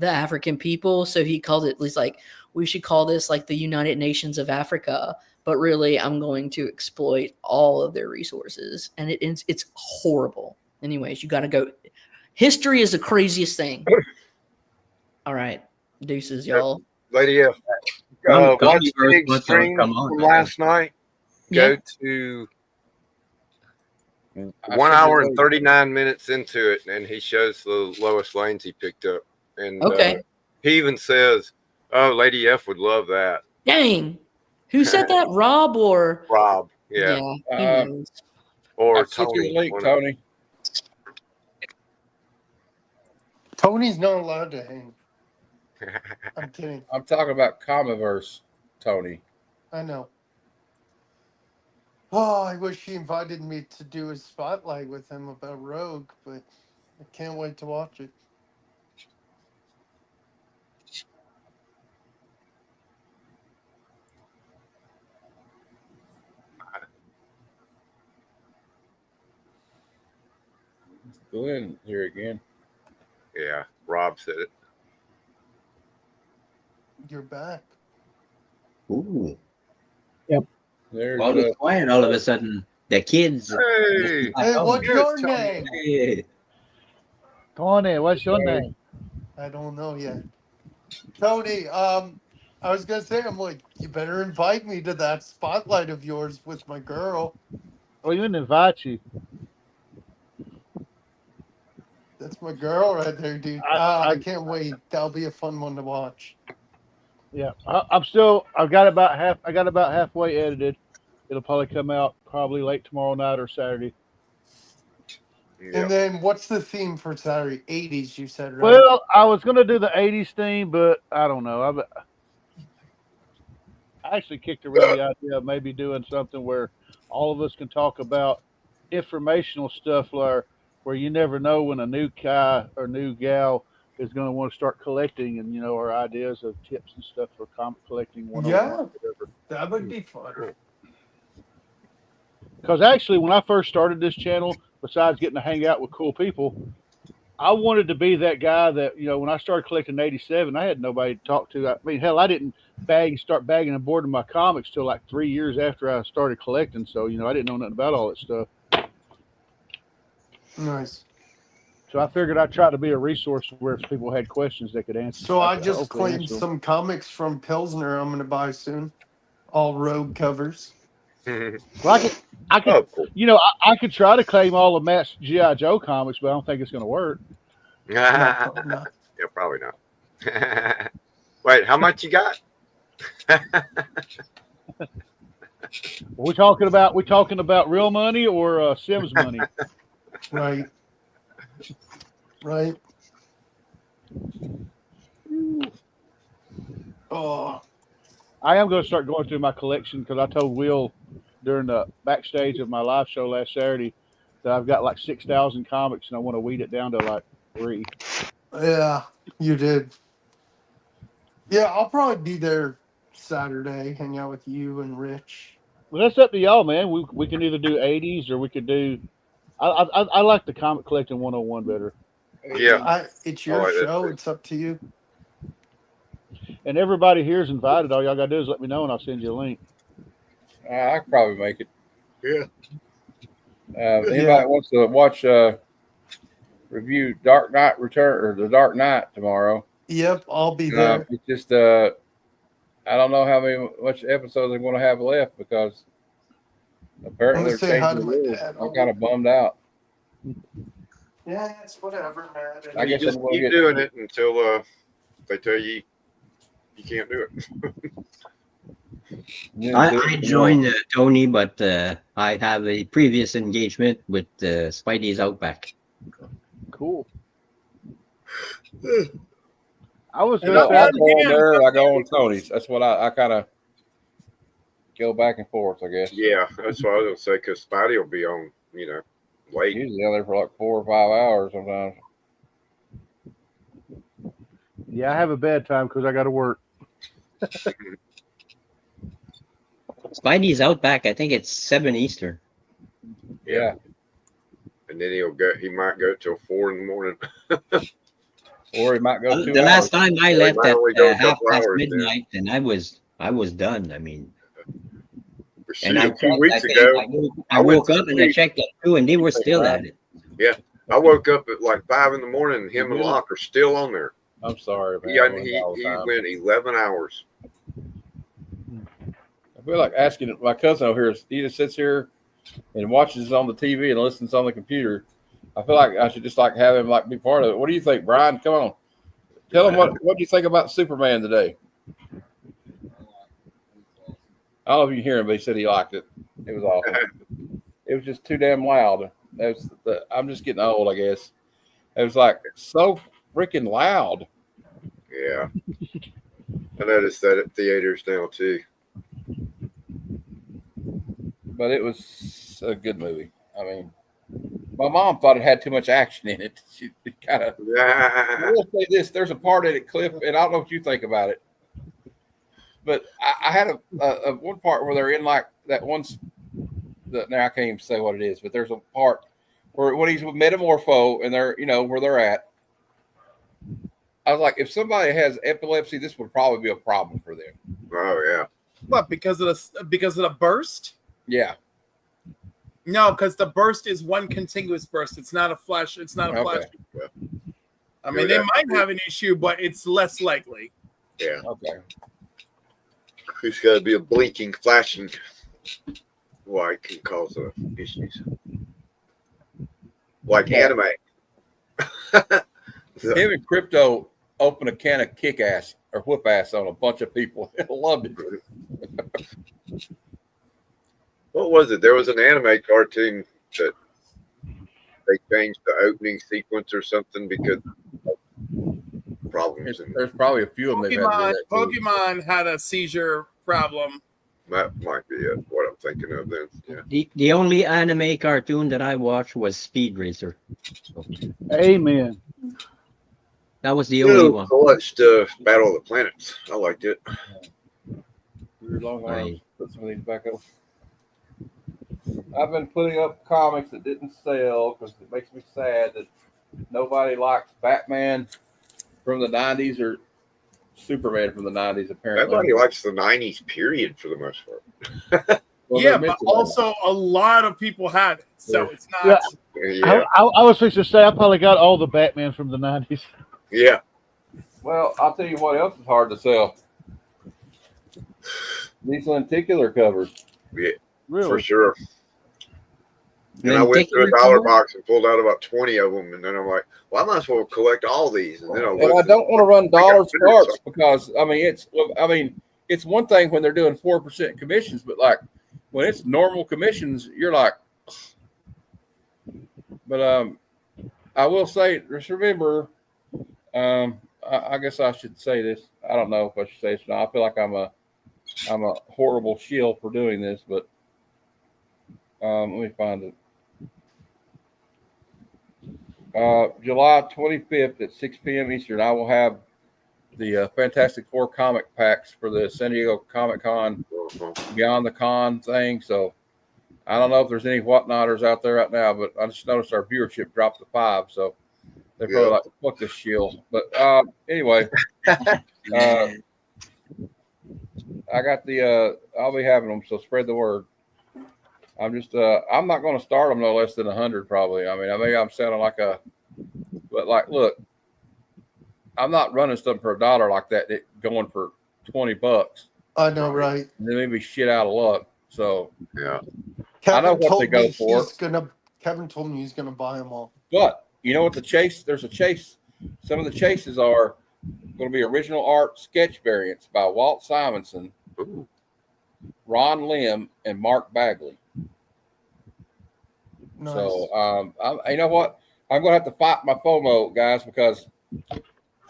African people. So he called it, he's like, we should call this like the United Nations of Africa, but really I'm going to exploit all of their resources. And it's horrible. Anyways, you got to go. History is the craziest thing. All right. Deuces, y'all. Lady F. Come Watch on, Big what's Stream come on, from man. last night. Yeah. Go to I 1 should hour be and 39 minutes into it, and he shows the lowest lanes he picked up. And Okay. he even says, "Oh, Lady F would love that." Dang. Who said that? Rob or Rob, yeah, he Uh, knows. or I sent you Tony. the link, one of- Tony. Tony's not allowed to hang. I'm kidding. I'm talking about Comiverse, Tony. I know. Oh, I wish he invited me to do a spotlight with him about Rogue, but I can't wait to watch it. Go in here again. Yeah, Rob said it. You're back. Ooh. There's All is quiet all of a sudden. The kids. Hey, Hey, what's your Tony. name? Hey. Tony, what's your name? I don't know yet. Tony, I was gonna say, I'm like, you better invite me to that spotlight of yours with my girl. Oh, you didn't invite you. That's my girl right there, dude. I can't wait. That'll be a fun one to watch. Yeah, I got about halfway edited. It'll probably come out probably late tomorrow night or Saturday. And then what's the theme for Saturday? 80s, you said, right? Well, I was gonna do the '80s theme, but I don't know. I actually kicked around the idea of maybe doing something where all of us can talk about informational stuff, where you never know when a new guy or new gal is going to want to start collecting, and our ideas of tips and stuff for comic collecting. Yeah, that would be fun. Because actually, when I first started this channel, besides getting to hang out with cool people, I wanted to be that guy that, when I started collecting in '87, I had nobody to talk to. I mean, hell, I didn't start bagging and boarding my comics till like 3 years after I started collecting. So, I didn't know nothing about all that stuff. Nice. So I figured I'd try to be a resource where if people had questions, they could answer. So I could just hopefully claimed answer them. some comics from Pilsner I'm going to buy soon. All Rogue covers. Well, I could, I could try to claim all of Matt's G.I. Joe comics, but I don't think it's going to work. Yeah, probably not. Wait, how much you got? We talking about real money or Sims money? Right. Right. Oh. I am going to start going through my collection because I told Will during the backstage of my live show last Saturday that I've got like 6,000 comics and I want to weed it down to like 3. Yeah, you did. Yeah, I'll probably be there Saturday, hang out with you and Rich. Well, that's up to y'all, man. We can either do 80s or we could do. I like the comic collecting 101 better. Yeah, it's your show. It's up to you. And everybody here is invited. All y'all gotta do is let me know, and I'll send you a link. I could probably make it. Yeah. Anybody wants to watch review Dark Knight Return or The Dark Knight tomorrow? Yep, I'll be there. It's just I don't know how much episodes they're going to have left because apparently they're changing the rules. I'm kind of bummed out. Yeah, it's whatever, man. I guess just keep doing it until they tell you you can't do it. I joined Tony, but I have a previous engagement with Spidey's Outback. Cool. I was I go on there, I go on Tony's. That's what I kind of go back and forth, I guess. Yeah, that's what I was going to say because Spidey will be on, late. Usually on there for like 4 or 5 hours sometimes. Yeah, I have a bad time because I got to work. Spidey's Outback. I think it's 7 Eastern. Yeah. And then he might go till 4 in the morning. Or he might go 2 The hours. last time I left at go a half couple past hours midnight, and I was done. I mean, Shoot, and I 2 checked, weeks I think ago, I woke up and I checked at 2, and they were still at it. Yeah, I woke up at like 5 in the morning, and him and Locke are still on there. I'm sorry, man. Yeah, he went 11 hours. I feel like asking my cousin over here. He just sits here and watches on the TV and listens on the computer. I feel like I should just like have him like be part of it. What do you think, Brian? Come on, tell him what do you think about Superman today? I don't know if you hear him, but he said he liked it. It was awesome. It was just too damn loud. I'm just getting old, I guess. It was like so freaking loud. Yeah, I noticed that at theaters now too. But it was a good movie. I mean, my mom thought it had too much action in it. She kind of. I will say this: there's a part in it, Cliff, and I don't know what you think about it. But I had a one part where they're in like that once. Now I can't even say what it is, but there's a part where when he's with Metamorpho and they're where they're at. I was like, if somebody has epilepsy, this would probably be a problem for them. Oh yeah. What, because of the burst? Yeah. No, because the burst is one continuous burst. It's not a flash. It's not a flash. I mean, they might have an issue, but it's less likely. Yeah. Okay. It's got to be a blinking, flashing light can cause issues. Like anime. Him and Crypto opened a can of kick ass or whoop ass on a bunch of people. I loved it. What was it? There was an anime cartoon that they changed the opening sequence or something because of problems. There's probably a few of them. Pokemon had a seizure problem. That might be it. What I'm thinking of then. Yeah. The only anime cartoon that I watched was Speed Racer. Amen. That was the only one. I watched Battle of the Planets. I liked it. Put some of these back up. I've been putting up comics that didn't sell because it makes me sad that nobody likes Batman from the 90s or Superman from the 90s, apparently. Everybody likes the 90s period for the most part. Well, yeah, they're but missing also a lot of people have it, so Yeah. it's not. Yeah. I was fixing to say I probably got all the Batman from the 90s. Yeah. Well, I'll tell you what else is hard to sell. These lenticular covers. Yeah, Really? for sure. And I went to a dollar box and pulled out about 20 of them, and then I'm like, well, I might as well collect all these. And then And I don't want to run dollar starts because it's one thing when they're doing 4% commissions, but like when it's normal commissions, you're like. But I will say, just remember, I guess I should say this. I don't know if I should say this now. I feel like I'm a horrible shill for doing this, but let me find it. July 25th at 6 p.m. Eastern, I will have the Fantastic Four comic packs for the San Diego Comic Con Beyond the Con thing. So I don't know if there's any whatnotters out there right now, but I just noticed our viewership dropped to 5. So they're probably like, fuck this shill. But anyway, I got the, I'll be having them. So spread the word. I'm just, I'm not going to start them no less than 100 probably. I mean, maybe I'm sounding like but like, look, I'm not running something for $1 like that. Going for $20. I know, right? And they may be shit out of luck. So yeah, Kevin I know what they go for. Kevin told me he's gonna buy them all. But you know what the chase? There's a chase. Some of the chases are going to be original art sketch variants by Walt Simonson, Ron Lim, and Mark Bagley. Nice. So, you know what? I'm going to have to fight my FOMO, guys, because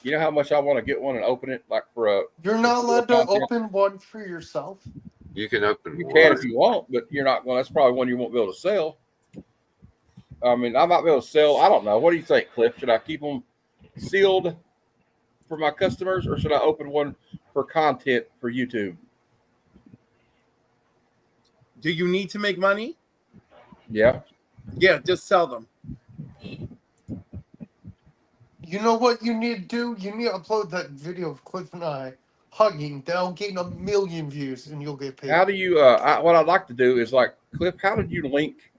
you know how much I want to get one and open it, like for a. You're not allowed to open one for yourself. You can open. You can if you want, but you're not going. That's probably one you won't be able to sell. I mean, I might be able to sell. I don't know. What do you think, Cliff? Should I keep them sealed for my customers, or should I open one for content for YouTube? Do you need to make money? Yeah. Yeah, just sell them. You know what you need to do? You need to upload that video of Cliff and I hugging. That'll gain 1 million views, and you'll get paid. How do you? What I'd like to do is like, Cliff. How did you link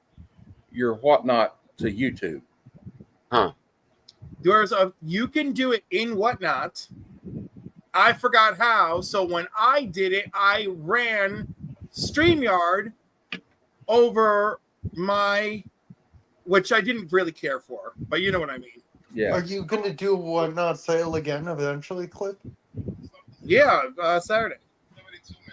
your whatnot to YouTube? Huh? You can do it in Whatnot. I forgot how. So when I did it, I ran StreamYard over which I didn't really care for, but you know what I mean. Yeah. Are you gonna do a Whatnot sale again eventually, Cliff? Yeah, Saturday.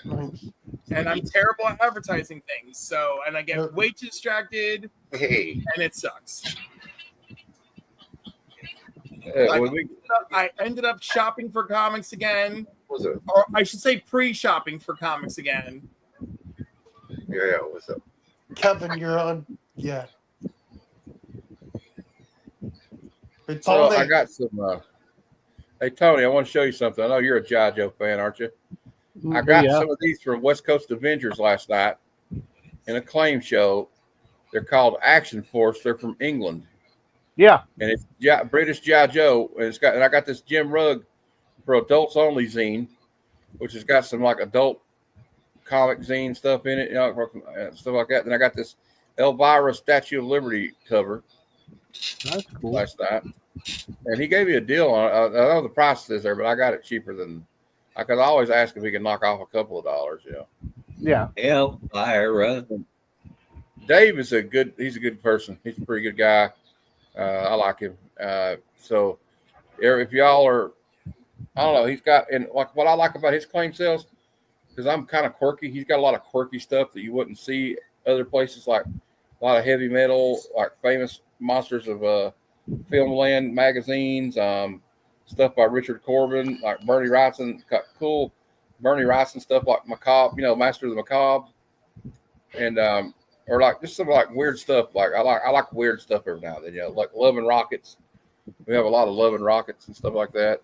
Nice. And I'm terrible at advertising things, so I get way too distracted. Hey, and it sucks. I ended up shopping for comics again. What's up? Or I should say pre-shopping for comics again. Yeah, what's up? Kevin, you're on. Yeah. It's So only- I got some. Hey Tony, I want to show you something. I know you're a G.I. Joe fan, aren't you? I got some of these from West Coast Avengers last night in a claim show. They're called Action Force. They're from England. Yeah. And it's British G.I. Joe. And I got this Jim Rugg for Adults Only zine, which has got some like adult comic zine stuff in it, you know, stuff like that. Then I got this Elvira Statue of Liberty cover. That's cool. Last night. And he gave me a deal on it. I know the price is there, but I got it cheaper than I could always ask if he could knock off a couple of dollars, you know. Yeah. Elvira. Dave is he's a good person. He's a pretty good guy. I like him. So if y'all are, I don't know, he's got, and like what I like about his claim sales, because I'm kind of quirky, he's got a lot of quirky stuff that you wouldn't see other places, like a lot of heavy metal, like famous monsters of Filmland magazines, stuff by Richard Corbin, like Bernie Wrightson, cool Bernie Wrightson stuff like Macabre, you know, Master of the Macabre, and or like just some like weird stuff. Like I like weird stuff every now and then, you know, like Love and Rockets. We have a lot of Love and Rockets and stuff like that.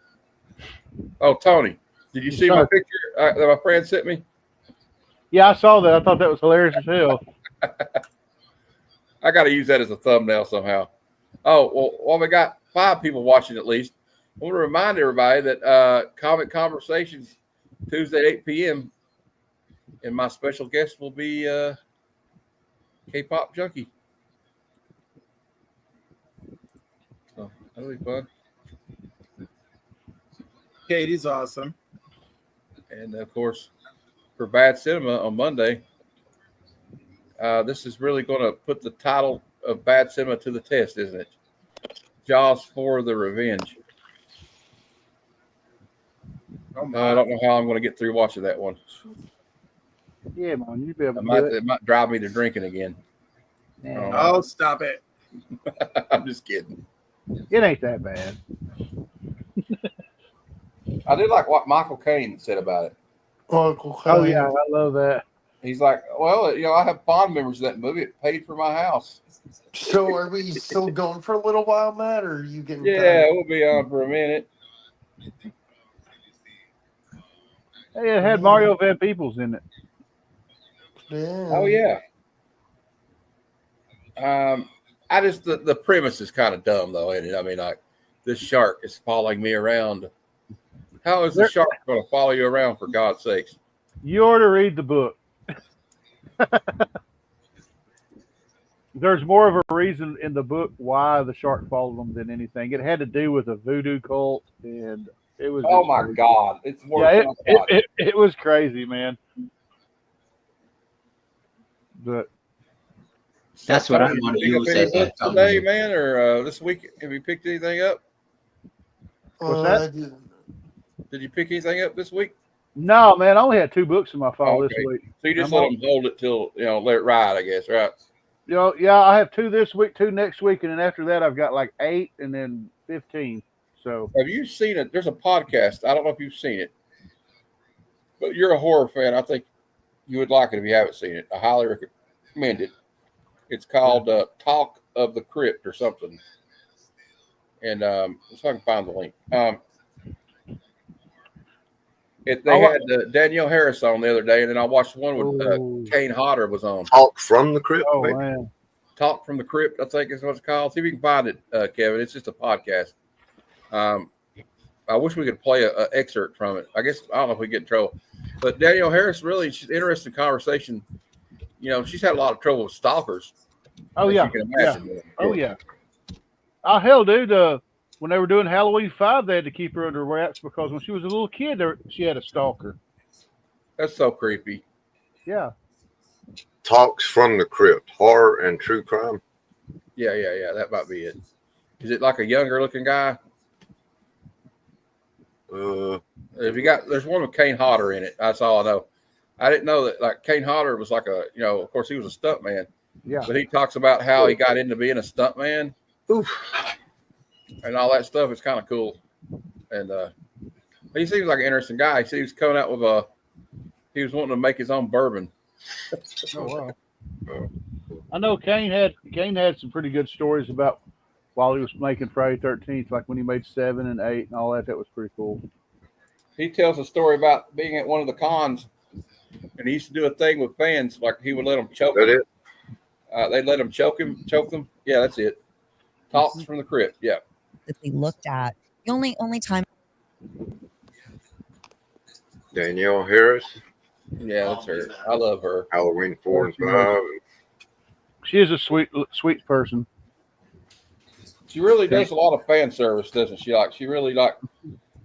Oh, Tony, did you see my picture that my friend sent me? Yeah, I saw that. I thought that was hilarious as hell. I got to use that as a thumbnail somehow. Oh, well, we got 5 people watching at least. I want to remind everybody that Comic Conversations, Tuesday, 8 p.m., And my special guest will be K-pop junkie. So that'll be fun. Katie's awesome. And of course, for Bad Cinema on Monday, this is really going to put the title of Bad Cinema to the test, isn't it? Jaws 4: The Revenge. Oh I don't know how I'm going to get through watching that one. Yeah, man, you'll be able to do it. It might drive me to drinking again. Oh, stop it. I'm just kidding. It ain't that bad. I do like what Michael Caine said about it. Oh yeah, I love that. He's like, well, I have fond memories of that movie. It paid for my house. So are we still going for a little while, Matt, or are you getting Yeah, we'll be on for a minute. Hey, it had Mario Van Peebles in it. Yeah. Oh yeah. I just the premise is kind of dumb though, isn't it? I mean, like this shark is following me around. How is the shark going to follow you around, for God's sakes? You ought to read the book. There's more of a reason in the book why the shark followed them than anything. It had to do with a voodoo cult, and it was. Oh my crazy. God! It's more. Yeah, it was crazy, man. But that's what I want to use as a today, man, or this week. Have you picked anything up? What's that? Did you pick anything up this week? No, man. I only had 2 books in my file this week. So you just let them hold it till let it ride, I guess, right? Yeah, I have 2 this week, 2 next week, and then after that, I've got like 8 and then 15. So, have you seen it? There's a podcast. I don't know if you've seen it, but you're a horror fan. I think you would like it if you haven't seen it. I highly recommend it. It's called Talk of the Crypt or something. And if I can find the link. They had Danielle Harris on the other day, and then I watched one with Kane Hodder was on. Talk from the Crypt. Oh, man. Talk from the Crypt, I think is what it's called. See if you can find it, Kevin. It's just a podcast. I wish we could play an excerpt from it. I guess I don't know if we get in trouble. But Danielle Harris, really, she's interesting conversation. She's had a lot of trouble with stalkers. Oh, yeah. You can imagine. Yeah. Oh, yeah. Oh, hell, dude. When they were doing Halloween 5, they had to keep her under wraps because when she was a little kid, she had a stalker. That's so creepy. Yeah. Talks from the Crypt, horror and true crime. Yeah. That might be it. Is it like a younger looking guy? If you there's one with Kane Hodder in it. That's all I know. I didn't know that like Kane Hodder was like of course he was a stunt man. Yeah. But he talks about how he got into being a stunt man. Oof. And all that stuff is kind of cool. And he seems like an interesting guy. He was coming out with he was wanting to make his own bourbon. Oh wow. I know Kane had some pretty good stories about while he was making Friday 13th, like when he made 7 and 8 and all that. That was pretty cool. He tells a story about being at one of the cons, and he used to do a thing with fans, like he would let them choke. That it? They'd let them choke them. Yeah, that's it. Talks from the Crypt. Yeah. That they looked at. The only time. Danielle Harris. Yeah, that's her. I love her. Halloween 4 and 5. She is a sweet person. She really does a lot of fan service, doesn't she? She really like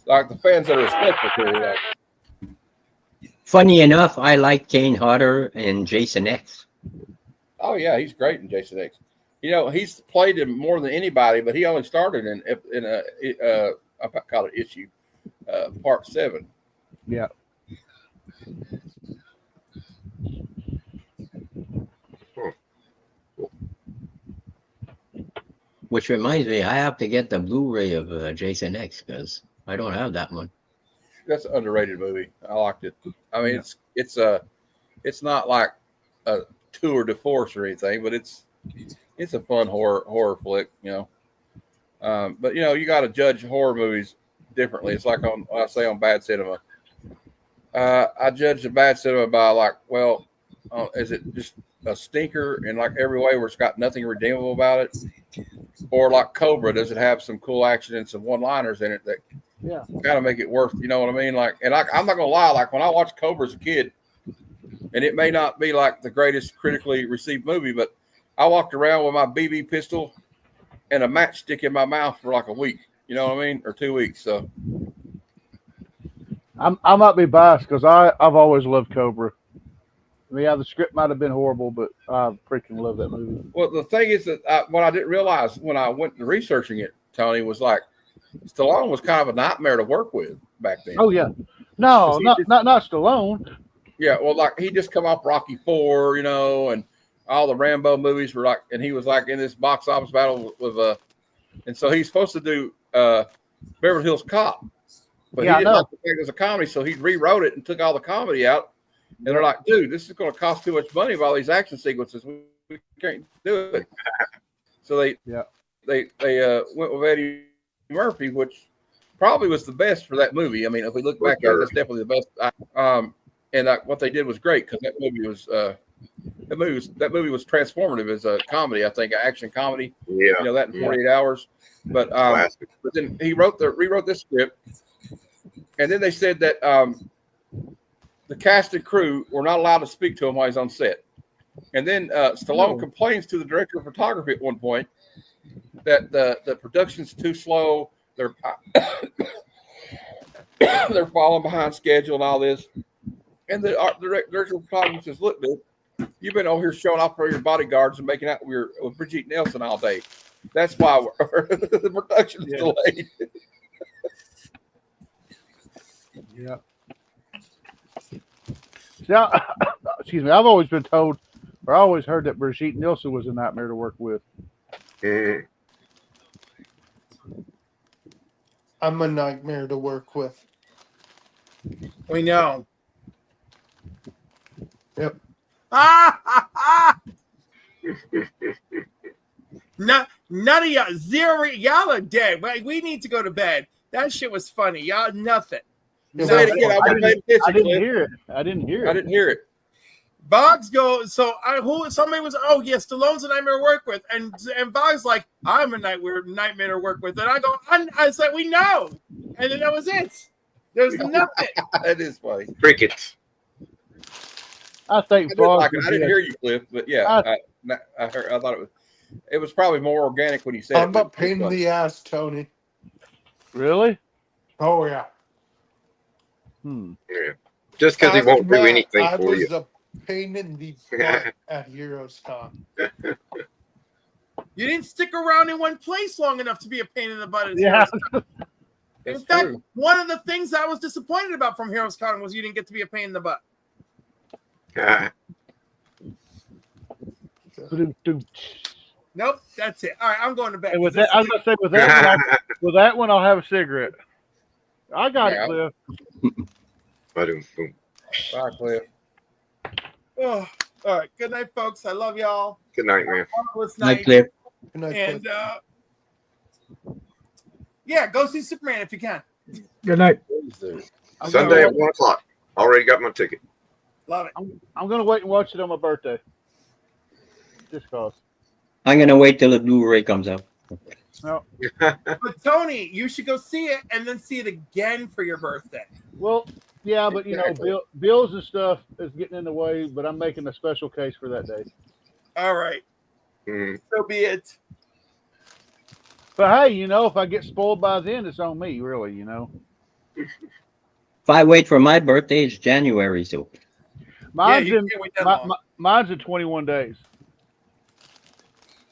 the fans that are respectful to her. Funny enough, I like Kane Hodder and Jason X. Oh yeah, he's great in Jason X. He's played him more than anybody, but he only started in I call it issue part 7. Yeah. Which reminds me, I have to get the Blu-ray of Jason X because I don't have that one. That's an underrated movie. I liked it. I mean, it's not like a tour de force or anything, but it's a fun horror flick, But you got to judge horror movies differently. It's like I say on Bad Cinema. I judge the Bad Cinema by is it just a stinker in like every way where it's got nothing redeemable about it, or like Cobra, does it have some cool action and some one-liners in it that kind of make it worth? You know what I mean? I'm not gonna lie. Like when I watched Cobra as a kid, and it may not be like the greatest critically received movie, but I walked around with my BB pistol and a matchstick in my mouth for like a week. You know what I mean? Or 2 weeks. So I might be biased because I've always loved Cobra. Yeah, the script might have been horrible, but I freaking love that movie. Well, the thing is that what I didn't realize when I went to researching it, Tony, was like Stallone was kind of a nightmare to work with back then. Oh yeah, no, not Stallone. Yeah, well, like he just come off Rocky IV, you know, and all the Rambo movies were like, and he was like in this box office battle with and so he's supposed to do Beverly Hills Cop, but Yeah, he didn't I like the fact it was a comedy, so he rewrote it and took all the comedy out. And they're like, dude, this is going to cost too much money with all these action sequences. We can't do it. So they went with Eddie Murphy, which probably was the best for that movie. I mean, if we look back at it, that's definitely the best. And what they did was great because that movie was transformative as a comedy. I think action comedy. Yeah, you know that in 48 hours. But then he rewrote this script, and then they said that the cast and crew were not allowed to speak to him while he's on set. And then Stallone complains to the director of photography at one point that the production's too slow. They're they're falling behind schedule and all this. And the director of photography says, "Look, dude, you've been over here showing off for your bodyguards and making out with Brigitte Nielsen all day. That's why the production's delayed." Yeah. Now, excuse me. I've always been told, or I always heard that Brigitte Nielsen was a nightmare to work with. I'm a nightmare to work with. We know. Yep. None of y'all, y'all are dead. We need to go to bed. That shit was funny. Y'all, nothing. Say it again. I didn't hear it. I didn't hear it. Boggs goes, somebody was, oh yes, Stallone's a nightmare to work with, and Boggs like, I'm a nightmare to work with, and I go, I said, we know, and then that was it. There's nothing. That is funny. Crickets. I think Boggs. I didn't hear you, Cliff, but yeah, I heard. I thought it was probably more organic when you said. I'm a pain in the ass, Tony. Really? Oh yeah. Yeah. Just because he won't do anything for you. I was a pain in the butt at Heroes Con. You didn't stick around in one place long enough to be a pain in the butt. Yeah. In fact, one of the things I was disappointed about from Heroes Con was you didn't get to be a pain in the butt. Nope, that's it. All right, I'm going to bed. And with that, I was gonna say with that one, I'll have a cigarette. I got it, Cliff. Bye, Cliff. Oh, all right. Good night, folks. I love y'all. Good night, man. Night, Cliff. Good night, and yeah, go see Superman if you can. Good night. Sunday at 1 o'clock. Already got my ticket. Love it. I'm gonna wait and watch it on my birthday. Just cause. I'm gonna wait till the Blu-ray comes out. No. But Tony, you should go see it and then see it again for your birthday. Well, yeah, but you know, bills and stuff is getting in the way. But I'm making a special case for that day. All right. So be it. But hey, you know, if I get spoiled by then, it's on me, really. You know. If I wait for my birthday, it's January, so. Mine's mine's in 21 days.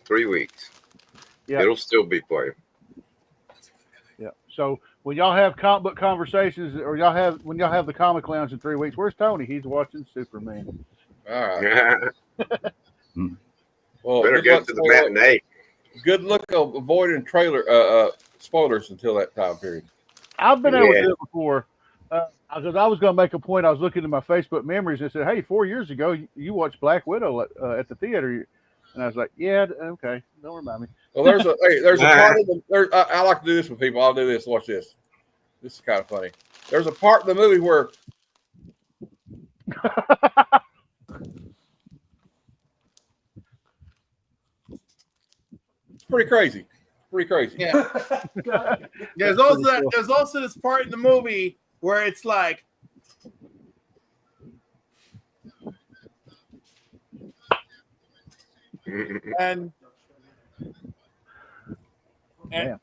3 weeks. Yeah. It'll still be playing. Yeah. So when y'all have comic book conversations, or when y'all have the Comic Lounge in 3 weeks, where's Tony? He's watching Superman. All right. Well, better get to the matinee. Good luck avoiding trailer spoilers until that time period. I've been able to do it before. Because I was going to make a point. I was looking at my Facebook memories and said, "Hey, 4 years ago, you watched Black Widow at the theater," and I was like, "Yeah, okay, don't remind me." Well, there's a part of the. I like to do this with people. I'll do this. Watch this. This is kind of funny. There's a part in the movie where. It's pretty crazy. Yeah. There's also this part in the movie where it's like and Damn.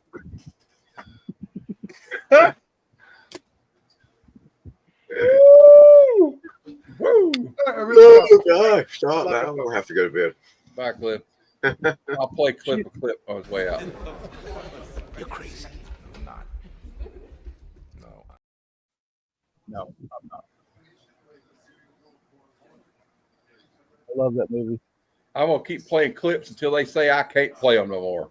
Woo! Oh, gosh, stop now. I'm gonna have to go to bed. Bye, Clip. I'll play clip a clip on his way out. You're crazy. I'm not. No. No, I'm not. I love that movie. I'm gonna keep playing clips until they say I can't play them no more.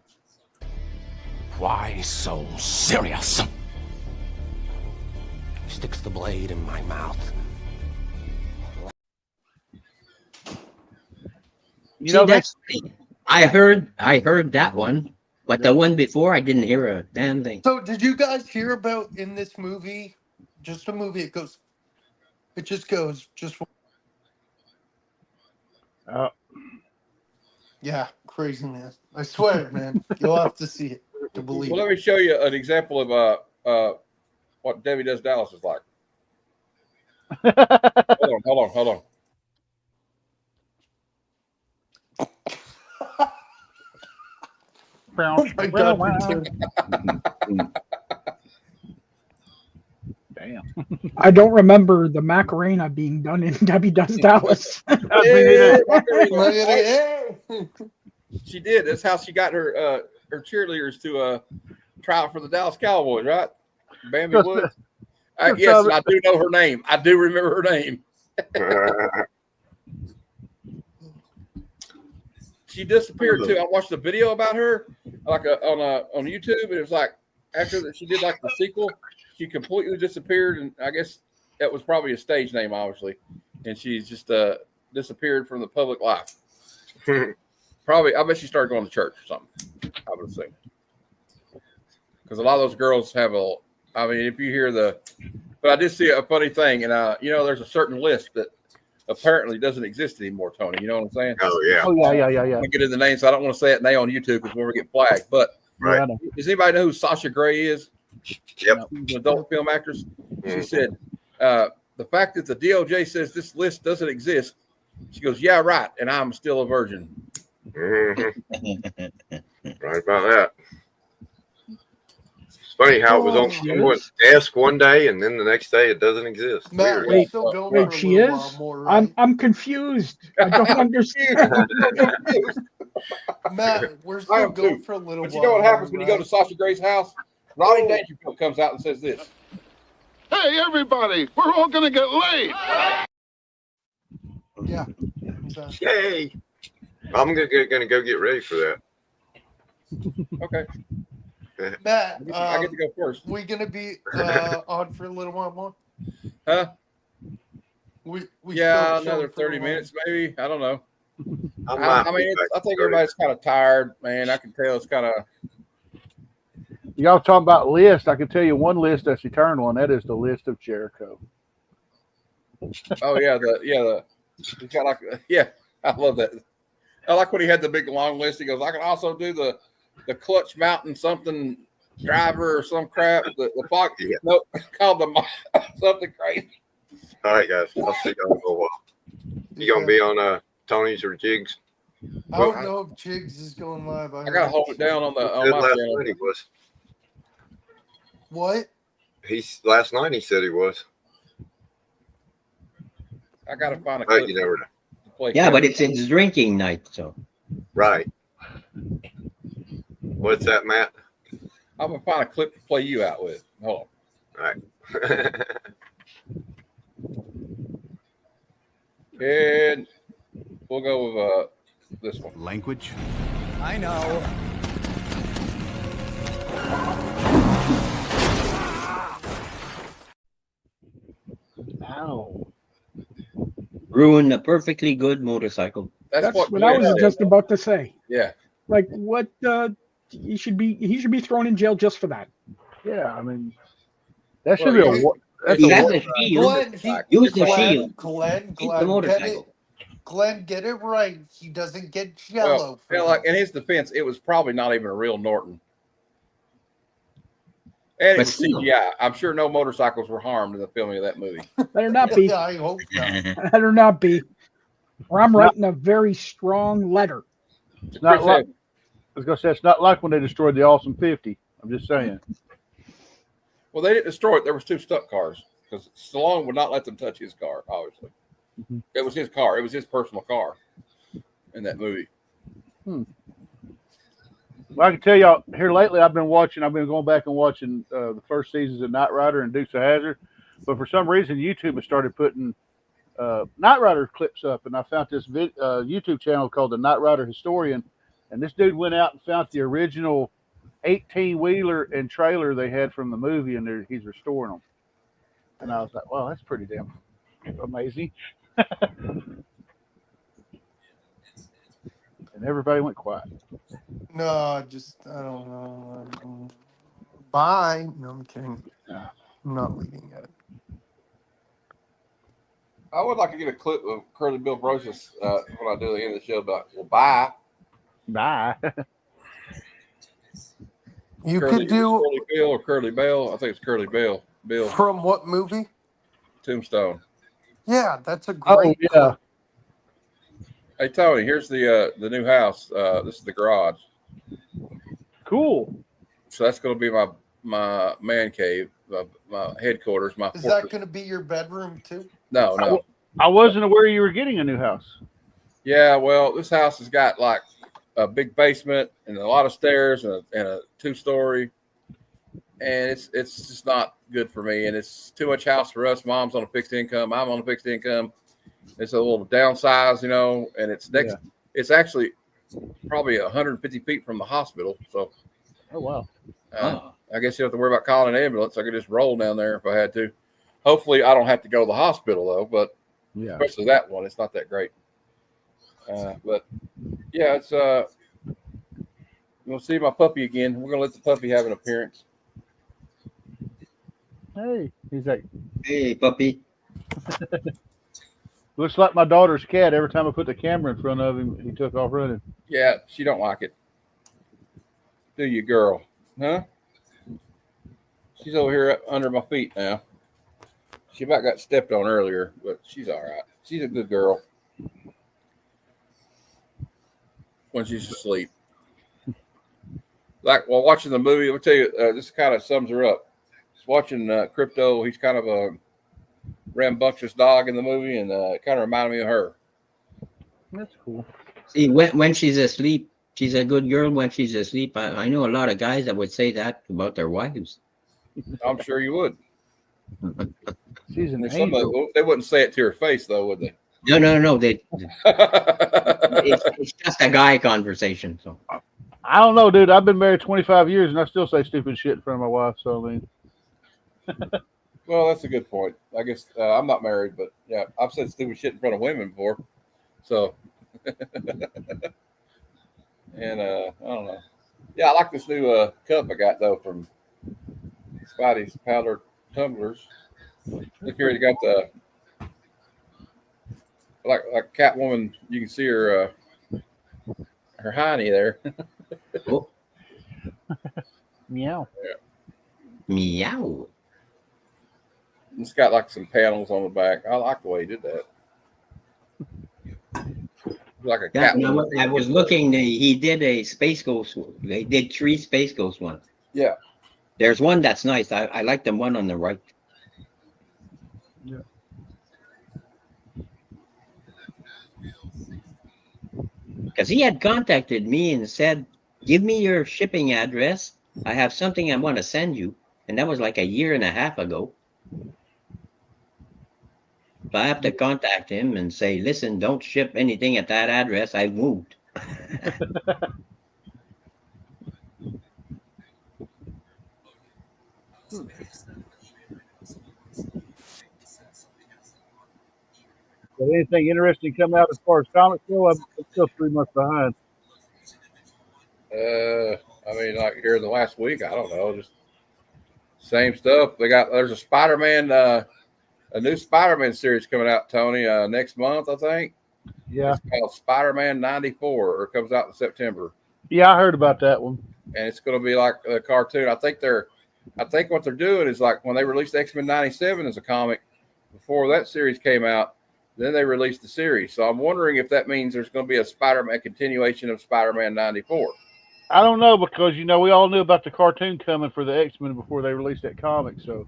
Why so serious? Sticks the blade in my mouth. You know, that's I heard that one, but the one before I didn't hear a damn thing. So, did you guys hear about in this movie? Just a movie. It just goes. Yeah, crazy man. I swear, man. You'll have to see it to believe. Well, let me show you an example of what Debbie Does Dallas is like. Hold on. Oh my God, Damn. I don't remember the Macarena being done in Debbie Does Dallas. She did. That's how she got her cheerleaders to try out for the Dallas Cowboys, right? Bambi Woods. Yes, I do know her name. I do remember her name. She disappeared too. I watched a video about her, like on YouTube, and it was like after that she did like the sequel, she completely disappeared, and I guess that was probably a stage name, obviously, and she's just disappeared from the public life. Probably, I bet she started going to church or something. I would assume, because a lot of those girls have a. I mean, if you hear but I did see a funny thing, and there's a certain list that apparently doesn't exist anymore, Tony. You know what I'm saying? Oh yeah. Oh yeah. I get in the name, so I don't want to say it now on YouTube because we're gonna get flagged. But Right. does anybody know who Sasha Grey is? Yep. She's an adult film actress. She said the fact that the DOJ says this list doesn't exist. She goes, yeah, right, and I'm still a virgin. Mhm. Right about that. It's funny how it was on someone's desk one day, and then the next day it doesn't exist. Matt, Weird. we're still going Wait, for a she little is? while more, right? I'm confused. I don't understand. Matt, we're I still am going too. for a little But while. you know what happens more, when you go to Sasha Grey's house? Ronnie Dangerfield comes out and says this. Hey, everybody, we're all going to get laid. Yeah. Yay! I'm gonna go get ready for that. Okay. Matt, I get to go first. We gonna be on for a little while more? Huh? We Yeah, still another showing for a 30 while? minutes maybe. I don't know. I mean, I think everybody's kind of tired, man. I can tell it's kind of. Y'all talking about lists? I can tell you one list that's eternal, and that is the list of Jericho. Oh yeah, he's got like I love that. I like when he had the big long list. He goes, I can also do the clutch mountain something driver or some crap. The Fox, no, called the something crazy. All right, guys. I'll see y'all in a little while. You gonna be on Tony's or Jigs? I don't know if Jigs is going live. I gotta hold it down on my last channel. night he was. What? Last night he said he was. I gotta find a But clip. you never know. to play Yeah, but Kevin. it's drinking night, so. Right. What's that, Matt? I'm gonna find a clip to play you out with. Hold on. All right. And we'll go with this one. Language. I know. Ow. Ruin a perfectly good motorcycle. That's what I was just about to say. Yeah. Like what he should be thrown in jail just for that. Yeah, I mean, that should be a. That's He a has war- a shield. Use the shield. Keep the motorcycle. Glenn, get it right. He doesn't get jello. Well, like in his defense, it was probably not even a real Norton. And it was CGI. I'm sure no motorcycles were harmed in the filming of that movie. Better not be. I hope not. Better not be. Or I'm writing a very strong letter. It's not like I was gonna say it's not like when they destroyed the Awesome 50. I'm just saying. Well, they didn't destroy it. There was 2 stuck cars because Stallone would not let them touch his car. Obviously, It was his car. It was his personal car in that movie. Well, I can tell y'all here lately. I've been going back and watching the first seasons of Knight Rider and Dukes of Hazzard, but for some reason YouTube has started putting Knight Rider clips up, and I found this YouTube channel called the Knight Rider Historian, and this dude went out and found the original 18-wheeler and trailer they had from the movie, and he's restoring them. And I was like, "Wow, that's pretty damn amazing." And everybody went quiet. No, I don't know. Bye. No, I'm kidding. I'm not leaving yet. I would like to get a clip of Curly Bill Brocious when I do the end of the show about, well, bye. Bye. You could do Curly Bill or Curly Bell. I think it's Curly Bill. Bill. From what movie? Tombstone. Yeah, that's a great. Oh, yeah. Hey Tony, here's the new house. This is the garage. Cool. So that's going to be my man cave, my headquarters, my. Is that going to be your bedroom too? No. I wasn't aware you were getting a new house. Yeah, well, this house has got like a big basement and a lot of stairs and a 2-story, and it's just not good for me. And it's too much house for us. Mom's on a fixed income. I'm on a fixed income. It's a little downsize, and it's next. Yeah. It's actually probably 150 feet from the hospital. So, oh wow. I guess you don't have to worry about calling an ambulance. I could just roll down there if I had to. Hopefully, I don't have to go to the hospital though. But yeah, especially that one, it's not that great. But yeah, it's you'll see my puppy again. We're gonna let the puppy have an appearance. Hey, he's like, hey, puppy. Looks like my daughter's cat. Every time I put the camera in front of him, he took off running. Yeah, she don't like it. Do you, girl? Huh? She's over here under my feet now. She about got stepped on earlier, but she's all right. She's a good girl when she's asleep. Like while watching the movie, I'll tell you, this kind of sums her up. Just watching Crypto, he's kind of a rambunctious dog in the movie, and it kind of reminded me of her. That's cool. See, when she's asleep, she's a good girl. When she's asleep, I know a lot of guys that would say that about their wives. I'm sure you would. She's an angel. They wouldn't say it to her face, though, would they? No. It's just a guy conversation. So I don't know, dude. I've been married 25 years, and I still say stupid shit in front of my wife. So I mean. Well, that's a good point. I guess I'm not married, but yeah, I've said stupid shit in front of women before. So, and I don't know. Yeah, I like this new cup I got though from Spidey's powder tumblers. Look here, you got the like Catwoman. You can see her hiney there. Oh. Meow. Yeah. Meow. It's got like some panels on the back. I like the way he did that. Like a cat. I was looking. He did a Space Ghost. They did 3 Space Ghost ones. Yeah. There's one that's nice. I like the one on the right. Yeah. Because he had contacted me and said, "Give me your shipping address. I have something I want to send you," and that was like a year and a half ago. So I have to contact him and say, "Listen, don't ship anything at that address. I've moved." Did anything interesting come out as far as comics go? I'm still 3 months behind. I mean, like here in the last week, I don't know, just same stuff. There's a Spider-Man, a new Spider-Man series coming out, Tony, next month, I think. Yeah. It's called Spider-Man 94, or it comes out in September. Yeah, I heard about that one. And it's going to be like a cartoon. I think what they're doing is like when they released X-Men 97 as a comic, before that series came out, Then they released the series. So I'm wondering if that means there's going to be a Spider-Man continuation of Spider-Man 94. I don't know because we all knew about the cartoon coming for the X-Men before they released that comic. So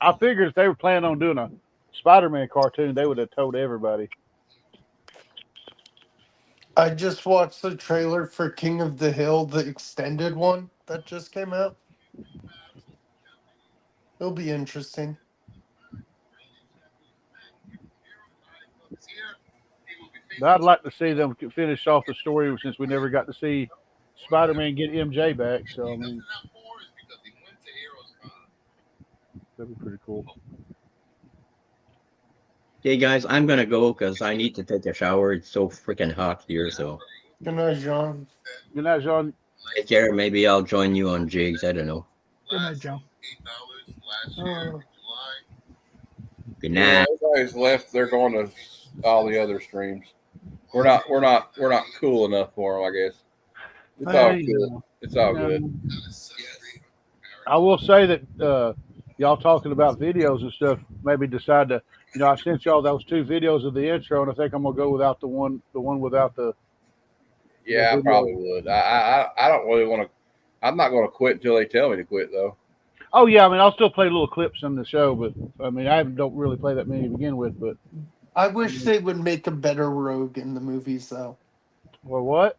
I figured if they were planning on doing a Spider-Man cartoon, they would have told everybody. I just watched the trailer for King of the Hill, the extended one that just came out. It'll be interesting. But I'd like to see them finish off the story since we never got to see Spider-Man get MJ back. So I mean, that'd be pretty cool. Okay, guys, I'm gonna go because I need to take a shower. It's so freaking hot here. So Good night, John. Good night, John. take care. Maybe I'll join you on Jigs. I don't know. Good night, Joe. Good Yeah, night. everybody's left. They're going to all the other streams. We're not cool enough for them, I guess. It's all good. It's all good. I will say that y'all talking about videos and stuff. Maybe decide to, I sent y'all those 2 videos of the intro, and I think I'm gonna go without the one without the. Yeah, I probably would. I don't really want to. I'm not going to quit until they tell me to quit, though. Oh yeah, I mean I'll still play little clips in the show, but I mean I don't really play that many to begin with. But I wish they would make a better Rogue in the movies, though. Well, what?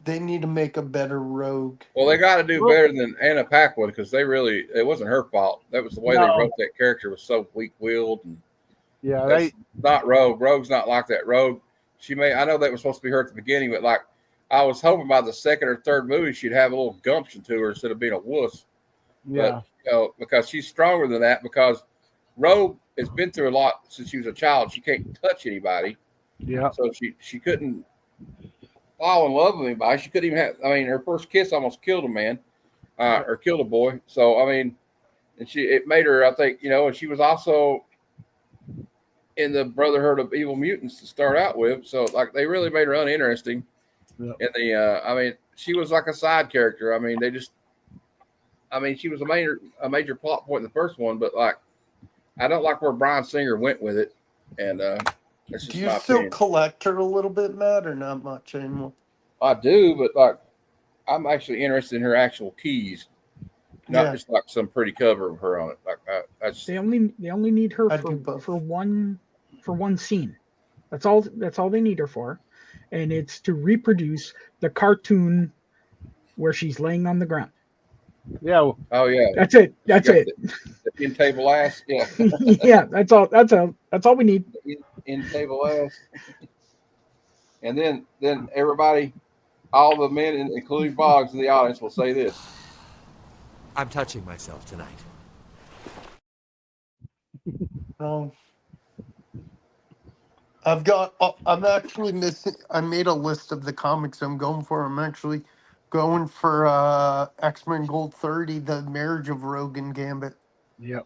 They need to make a better Rogue. Well, they got to do better than Anna Paquin because it wasn't her fault. That was the way they wrote that character was so weak-willed. And yeah, that's not Rogue. Rogue's not like that. Rogue, I know that was supposed to be her at the beginning, but like I was hoping by the second or third movie she'd have a little gumption to her instead of being a wuss. Yeah. But, because she's stronger than that because Rogue has been through a lot since she was a child. She can't touch anybody. Yeah. So she couldn't fall in love with anybody. She couldn't even have, her first kiss almost killed a man or killed a boy. So, and it made her, I think, and she was also in the Brotherhood of Evil Mutants to start out with. So, like, they really made her uninteresting. Yeah. And she was like a side character. She was a major plot point in the first one, but like, I don't like where Bryan Singer went with it. And that's just Do you my still opinion. collect her a little bit, Matt, or not much anymore? I do, but like, I'm actually interested in her actual keys, not just like some pretty cover of her on it. Like, they only need her for one scene. That's all they need her for, and it's to reproduce the cartoon where she's laying on the ground. Yeah. Oh yeah. That's it. That's it. The in table ass. Yeah. Yeah. That's all we need. In table ass. And then everybody, all the men, including Boggs in the audience, will say this: I'm touching myself tonight. I'm actually missing. I made a list of the comics I'm going for. I'm actually going for X-Men Gold 30, the Marriage of Rogue and Gambit. Yep.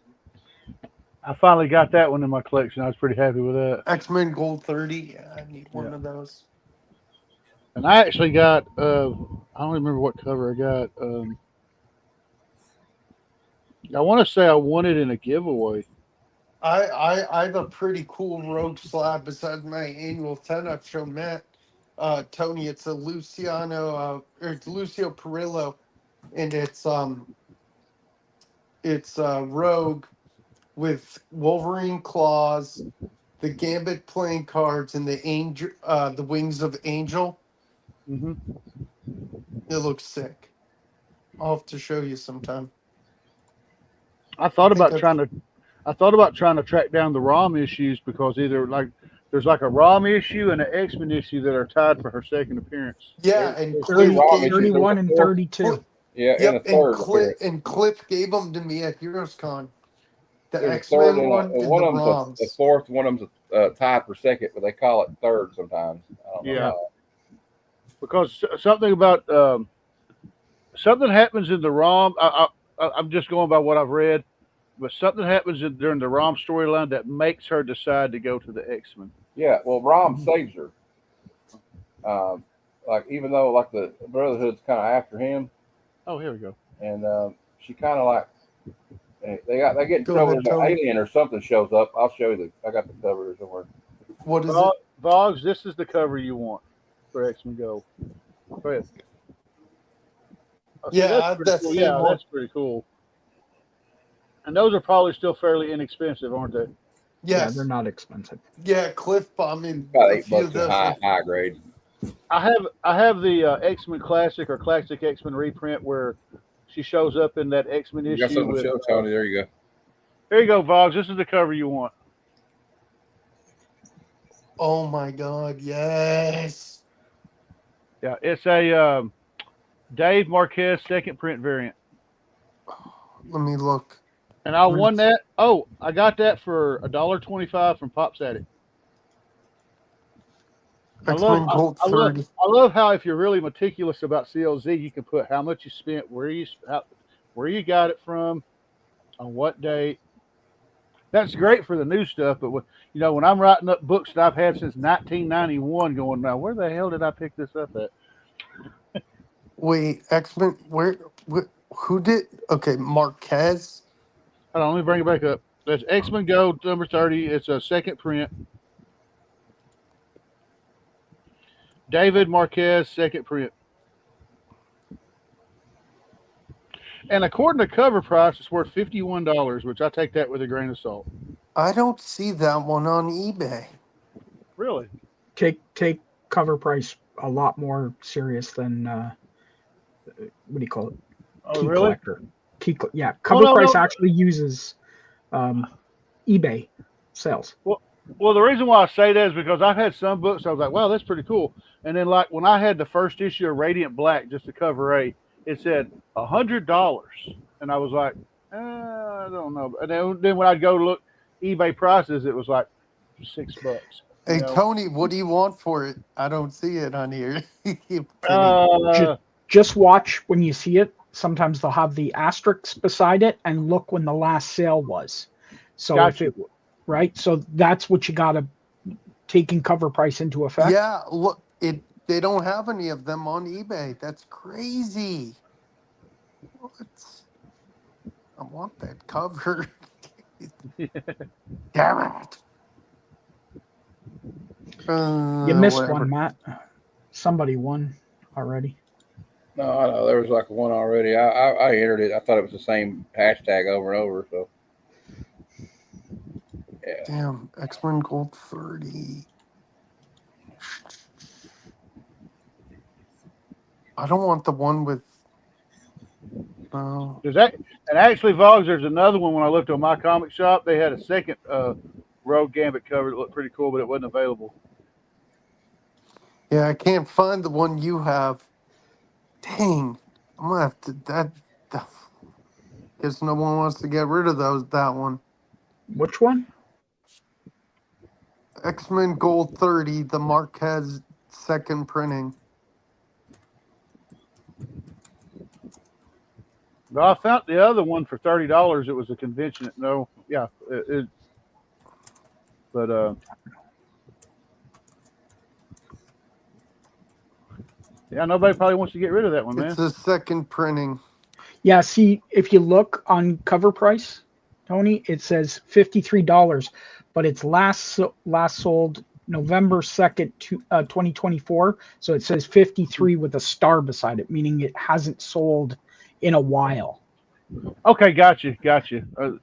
I finally got that one in my collection. I was pretty happy with that. X-Men Gold 30. Yeah, I need one of those. And I actually got, I don't remember what cover I got. I want to say I won it in a giveaway. I have a pretty cool Rogue slab besides my annual 10-up show, Matt. Tony, it's a Lucio Perillo, and it's Rogue with Wolverine claws, the Gambit playing cards, and the wings of Angel. Mm-hmm. It looks sick. I'll have to show you sometime. I thought about trying to track down the ROM issues because either like there's like a ROM issue and an X-Men issue that are tied for her second appearance. Yeah, and 31 and 32. Yeah, yep, and Cliff gave them to me at Heroes Con. The There's X-Men one and one the of them's ROMs. the fourth, one of them's tied for second, but they call it third sometimes. I don't know Yeah. why. Because something about something happens in the ROM. I'm just going by what I've read, but something happens during the ROM storyline that makes her decide to go to the X-Men. Yeah, well, Rom saves her. Like, even though like the Brotherhood's kind of after him, Oh, here we go. and she kind of like They get in Go trouble. ahead, An Tony. alien or something shows up. I'll show you I got the cover somewhere. What is it? Vogs, this is the cover you want for X-Men Go. Go ahead. Yeah, that's cool. Yeah, that's pretty cool. And those are probably still fairly inexpensive, aren't they? Yeah, Yes. they're not expensive. Yeah, Cliff. I mean, About a $8 few of in those high grade. I have the X-Men Classic or Classic X-Men reprint where she shows up in that X-Men You got issue something with. to show, Tony? There you go. There you go, Vogs. This is the cover you want. Oh my God! Yes. Yeah, it's a Dave Marquez second print variant. Let me look. And I won that. Oh, I got that for $1.25 from Pops Addict. I love how if you're really meticulous about CLZ, you can put how much you spent, where you got it from, on what date. That's great for the new stuff, but when I'm writing up books that I've had since 1991, going now, where the hell did I pick this up at? Wait, X-Men. Who did? Okay, Marquez. Hold on, let me bring it back up. That's X-Men Go number 30. It's a second print. David Marquez, second print. And according to cover price, it's worth $51, which I take that with a grain of salt. I don't see that one on eBay. Really? Take cover price a lot more serious than what do you call it? Oh, Key really? collector. Cover price no. actually uses eBay sales. Well, the reason why I say that is because I've had some books I was like, wow, that's pretty cool. And then like when I had the first issue of Radiant Black, just to cover A, it said $100. And I was like, I don't know. And then when I'd go look eBay prices, it was like $6. Hey, Tony, what do you want for it? I don't see it on here. Just watch when you see it. Sometimes they'll have the asterisks beside it and look when the last sale was. So Gotcha. Right? So that's what you got to take in cover price into effect. Yeah, look, they don't have any of them on eBay. That's crazy. What? I want that cover. Damn it. You missed whatever. one, Matt. Somebody won already. No, I know there was like one already. I entered it. I thought it was the same hashtag over and over. So, yeah. Damn, X-Men Gold 30. I don't want the one with. No. There's that, and actually, Vogs, there's another one. When I looked on my comic shop, they had a second Rogue Gambit cover that looked pretty cool, but it wasn't available. Yeah, I can't find the one you have. Dang, I'm gonna have to. Guess no one wants to get rid of that one. Which one? X-Men Gold 30, the Marquez second printing. No, I found the other one for $30. It was a convention. Nobody probably wants to get rid of that one, man. It's a second printing. Yeah, see, if you look on cover price, Tony, it says $53, but it's last sold November 2nd, 2024. So it says 53 with a star beside it, meaning it hasn't sold in a while. Okay, got you.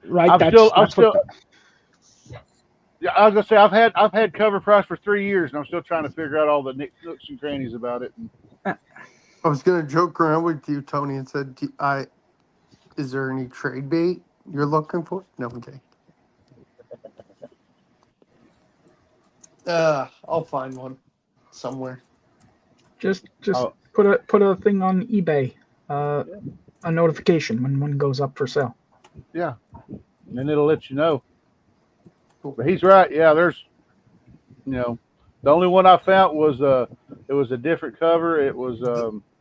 Right, I was gonna say I've had cover price for 3 years, and I'm still trying to figure out all the nooks and crannies about it. I was gonna joke around with you, Tony, and said, "Is there any trade bait you're looking for?" No, okay. I'll find one somewhere. Just put a thing on eBay, a notification when one goes up for sale. Yeah, and it'll let you know. But he's right. Yeah, there's, the only one I found was it was a different cover. It was.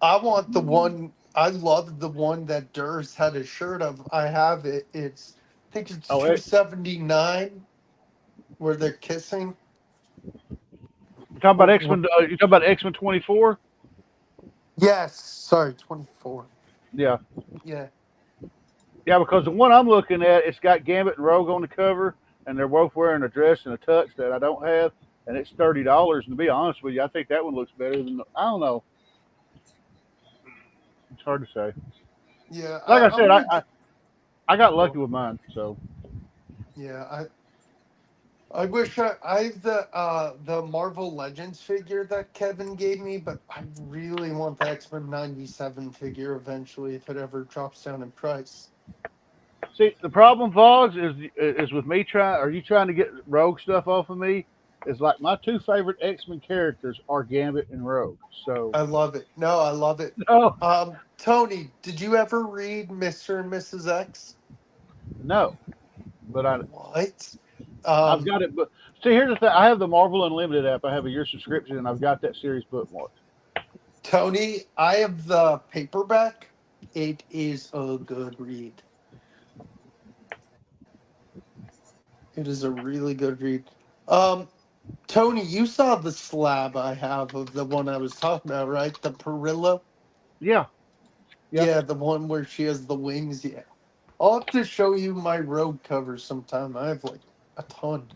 I want the one. I love the one that Durs had a shirt of. I have it. I think it's 279, where they're kissing. You talking about X-Men? You talking about X-Men 24? Yes. Sorry, 24. Yeah. Yeah. Yeah, because the one I'm looking at, it's got Gambit and Rogue on the cover, and they're both wearing a dress and a tux that I don't have, and it's $30. And to be honest with you, I think that one looks better than I don't know. It's hard to say. Yeah, Like I said, I got lucky with mine, so. Yeah, I wish I have the Marvel Legends figure that Kevin gave me, but I really want the X-Men 97 figure eventually if it ever drops down in price. See, the problem, Vogs, is with me are you trying to get Rogue stuff off of me? Is like my two favorite X-Men characters are Gambit and Rogue. So I love it. No, I love it. Oh. Tony, did you ever read Mr. and Mrs. X? No, but What? I've got it. But see, here's the thing: I have the Marvel Unlimited app. I have a year subscription, and I've got that series bookmarked. Tony, I have the paperback. It is a good read. It is a really good read. Tony, you saw the slab I have of the one I was talking about, right? The Perillo? Yeah. Yeah, the one where she has the wings. Yeah. I'll have to show you my Rogue cover sometime. I have like a ton.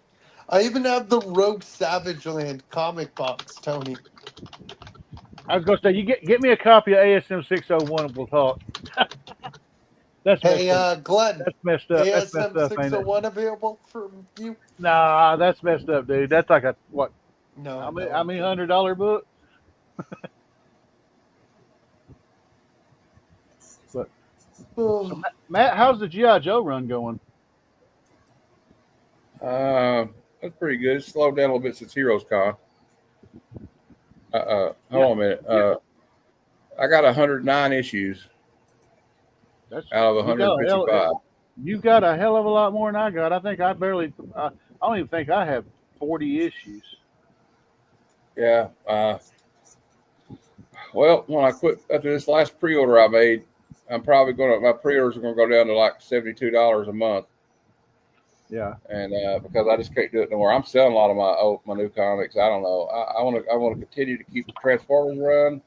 I even have the Rogue Savage Land comic box, Tony. I was gonna say, you get me a copy of ASM 601 and we'll talk. That's Glenn. That's messed up. That's ASM messed up, ain't it? 601 available for you? Nah, that's messed up, dude. That's like a what? No. I mean $100 book. But so, Matt, how's the G.I. Joe run going? That's pretty good. It's slowed down a little bit since Heroes Con. Hold on a minute. I got 109 issues out of 155. You got a hell of a lot more than I got. I think I don't even think I have 40 issues. Yeah. Well, when I quit after this last pre-order I made, my pre-orders are going to go down to like $72 a month. Yeah. And because I just can't do it no more. I'm selling a lot of my new comics. I don't know. I want to continue to keep the Transformers run.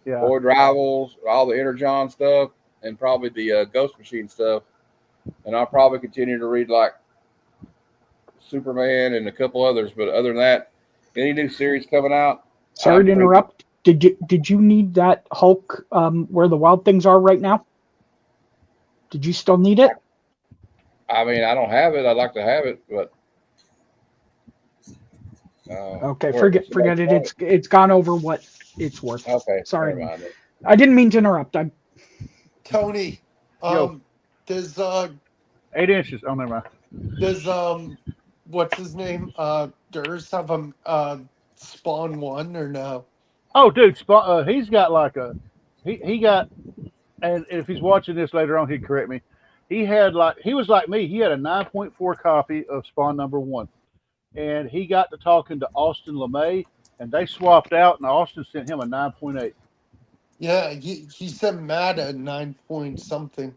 Yeah. Void Rivals, all the Energon stuff, and probably the Ghost Machine stuff. And I'll probably continue to read like Superman and a couple others. But other than that, any new series coming out? Sorry to interrupt. Did you need that Hulk where the Wild Things are right now? Did you still need it? I mean, I don't have it. I'd like to have it, but okay, forget it. It's gone over what it's worth. Okay, sorry. I didn't mean to interrupt. Tony, does 8 inches? Oh, never mind. Does what's his name? Durs have a Spawn 1 or no? Oh, dude, he's got like he got, and if he's watching this later on, he'd correct me. He was like me. He had a 9.4 copy of Spawn #1, and he got to talking to Austin LeMay, and they swapped out, and Austin sent him a 9.8. Yeah, he sent Matt a 9 point something.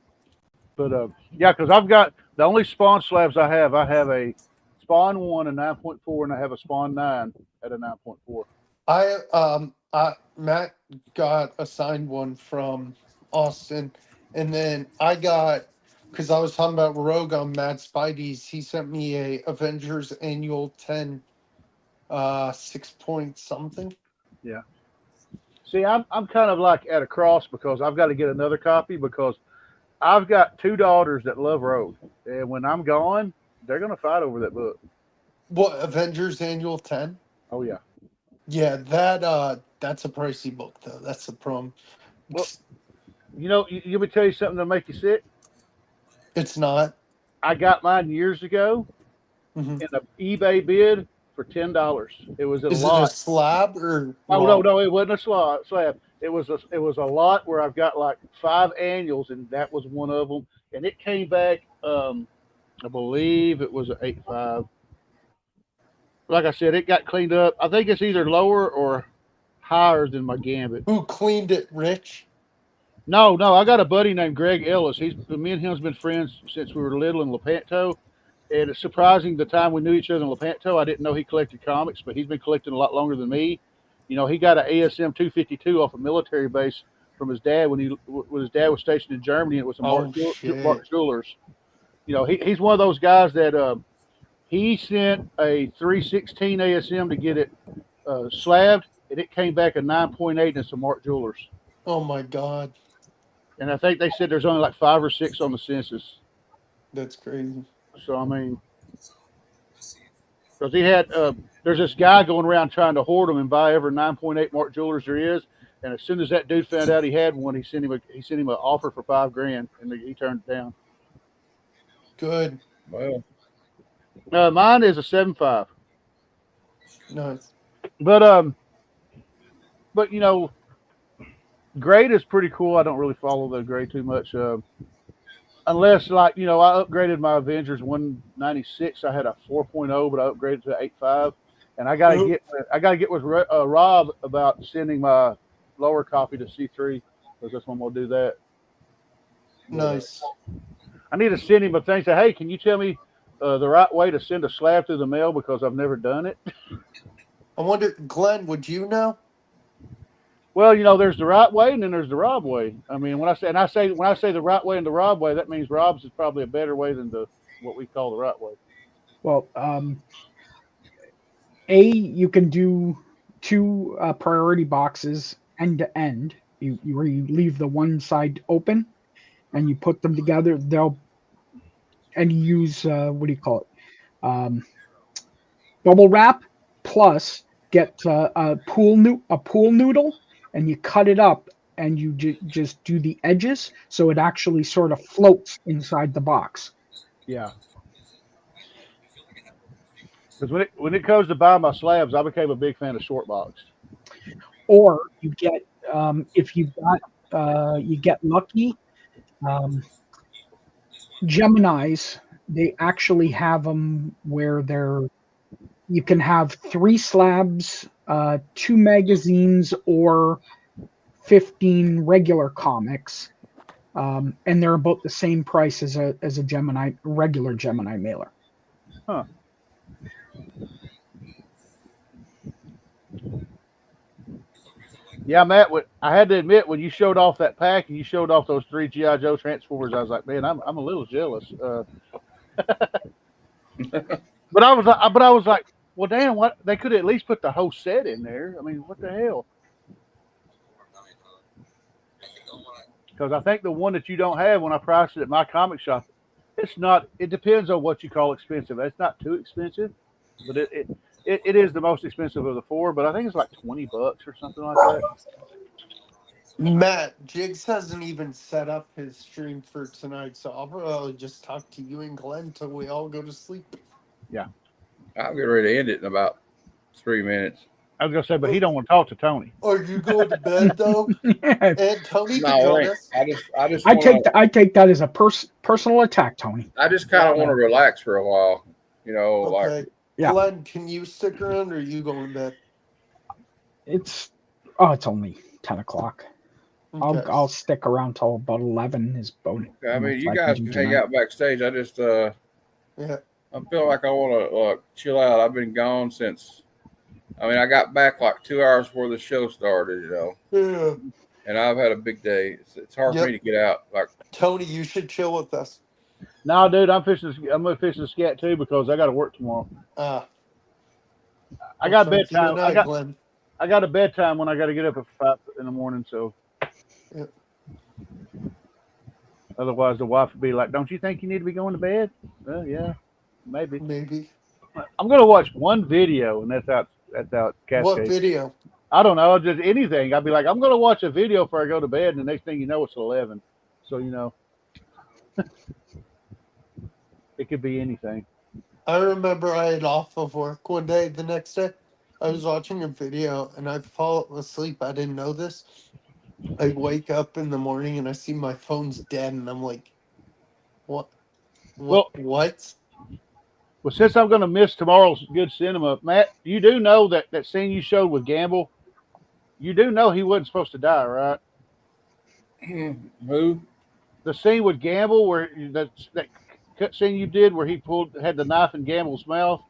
But yeah, because I've got the only Spawn slabs I have a Spawn 1 a 9.4, and I have a Spawn 9 at a 9.4. Matt got a signed one from Austin, and then I got, because I was talking about Rogue on Matt Spidey's, he sent me a Avengers Annual 10 6 point something. Yeah. See, I'm kind of like at a cross because I've got to get another copy because I've got 2 daughters that love Rogue, and when I'm gone, they're going to fight over that book. What, Avengers Annual 10? Oh yeah. Yeah, that's a pricey book though. That's the problem. Well, you know, you me tell you something that'll make you sick. It's not. I got mine years ago in an eBay bid for $10. It was Is it a slab or? Oh no, it wasn't a slab. It was a lot where I've got like 5 annuals, and that was one of them. And it came back. I believe it was an 8.5. Like I said, it got cleaned up. I think it's either lower or higher than my Gambit. Who cleaned it, Rich? No. I got a buddy named Greg Ellis. Me and him's been friends since we were little in Lepanto. And it's surprising the time we knew each other in Lepanto, I didn't know he collected comics, but he's been collecting a lot longer than me. You know, he got an ASM 252 off a military base from his dad when his dad was stationed in Germany. It was a Mark Jewelers. You know, he's one of those guys that he sent a 316 ASM to get it slabbed, and it came back a 9.8, and it's a Mark Jewelers. Oh my God! And I think they said there's only like 5 or 6 on the census. That's crazy. So I mean, because he had there's this guy going around trying to hoard them and buy every 9.8 Mark Jewelers there is. And as soon as that dude found out he had one, he sent him an offer for $5,000, and he turned it down. Good. Well, mine is a 7.5. Nice. But you know, grade is pretty cool. I don't really follow the grade too much, unless like you know I upgraded my Avengers 196. I had a 4.0, but I upgraded to 8.5. And I gotta get with Rob about sending my lower copy to C3 because that's when we'll do that. Nice. I need to send him a thing. Say, hey, can you tell me the right way to send a slab through the mail because I've never done it. I wonder, Glenn, would you know? Well, you know, there's the right way and then there's the Rob way. I mean, when I say the right way and the Rob way, that means Rob's is probably a better way than what we call the right way. Well, you can do 2 priority boxes end to end. Where you leave the one side open, and you put them together. And you use what do you call it? Bubble wrap plus get a pool noodle, and you cut it up, and you just do the edges so it actually sort of floats inside the box. Yeah. Because when it comes to buying my slabs, I became a big fan of short box. Or you get if you get lucky. Gemini's, they actually have them where you can have 3 slabs, 2 magazines, or 15 regular comics, and they're about the same price as a regular Gemini mailer. Huh. Yeah, Matt, I had to admit, when you showed off that pack and you showed off those 3 G.I. Joe Transformers, I was like, man, I'm a little jealous. But I was like, well, damn, what they could at least put the whole set in there. I mean, what the hell? Because I think the one that you don't have, when I priced it at my comic shop, it's not. It depends on what you call expensive. It's not too expensive, but it is the most expensive of the 4, but I think it's like $20 or something like that. Matt, Jigs hasn't even set up his stream for tonight, so I'll probably just talk to you and Glenn till we all go to sleep. Yeah. I'll get ready to end it in about 3 minutes. I was going to say, but he don't want to talk to Tony. Are you going to bed, though? And Tony can join us. I take that as a personal attack, Tony. I just kind of want to relax for a while. You know, Okay. like. Yeah. Glenn, can you stick around, or are you going to bed? It's only 10 o'clock. Okay. I'll stick around till about 11 is about. I mean, you guys can hang out backstage. I just yeah. I feel like I want to chill out. I've been gone since. I mean, I got back like 2 hours before the show started. You know. Yeah. And I've had a big day. It's hard for me to get out. Like Tony, you should chill with us. No, dude, I'm gonna fish the scat too because I got to work tomorrow. I got bedtime. I got a bedtime when I got to get up at 5 in the morning. So, yeah. Otherwise, the wife would be like, "Don't you think you need to be going to bed?" Well, yeah, maybe. I'm gonna watch one video, and that's out. Cascade. What video? I don't know, just anything. I'd be like, I'm gonna watch a video before I go to bed, and the next thing you know, it's 11. So you know. It could be anything. I remember I had off of work one day. The next day, I was watching a video and I'd fall asleep. I didn't know this. I wake up in the morning and I see my phone's dead, and I'm like, "What? What? Well, since I'm going to miss tomorrow's good cinema, Matt, you do know that scene you showed with Gamble. You do know he wasn't supposed to die, right? Who? The scene with Gamble, where that cut scene you did where he had the knife in Gamble's mouth,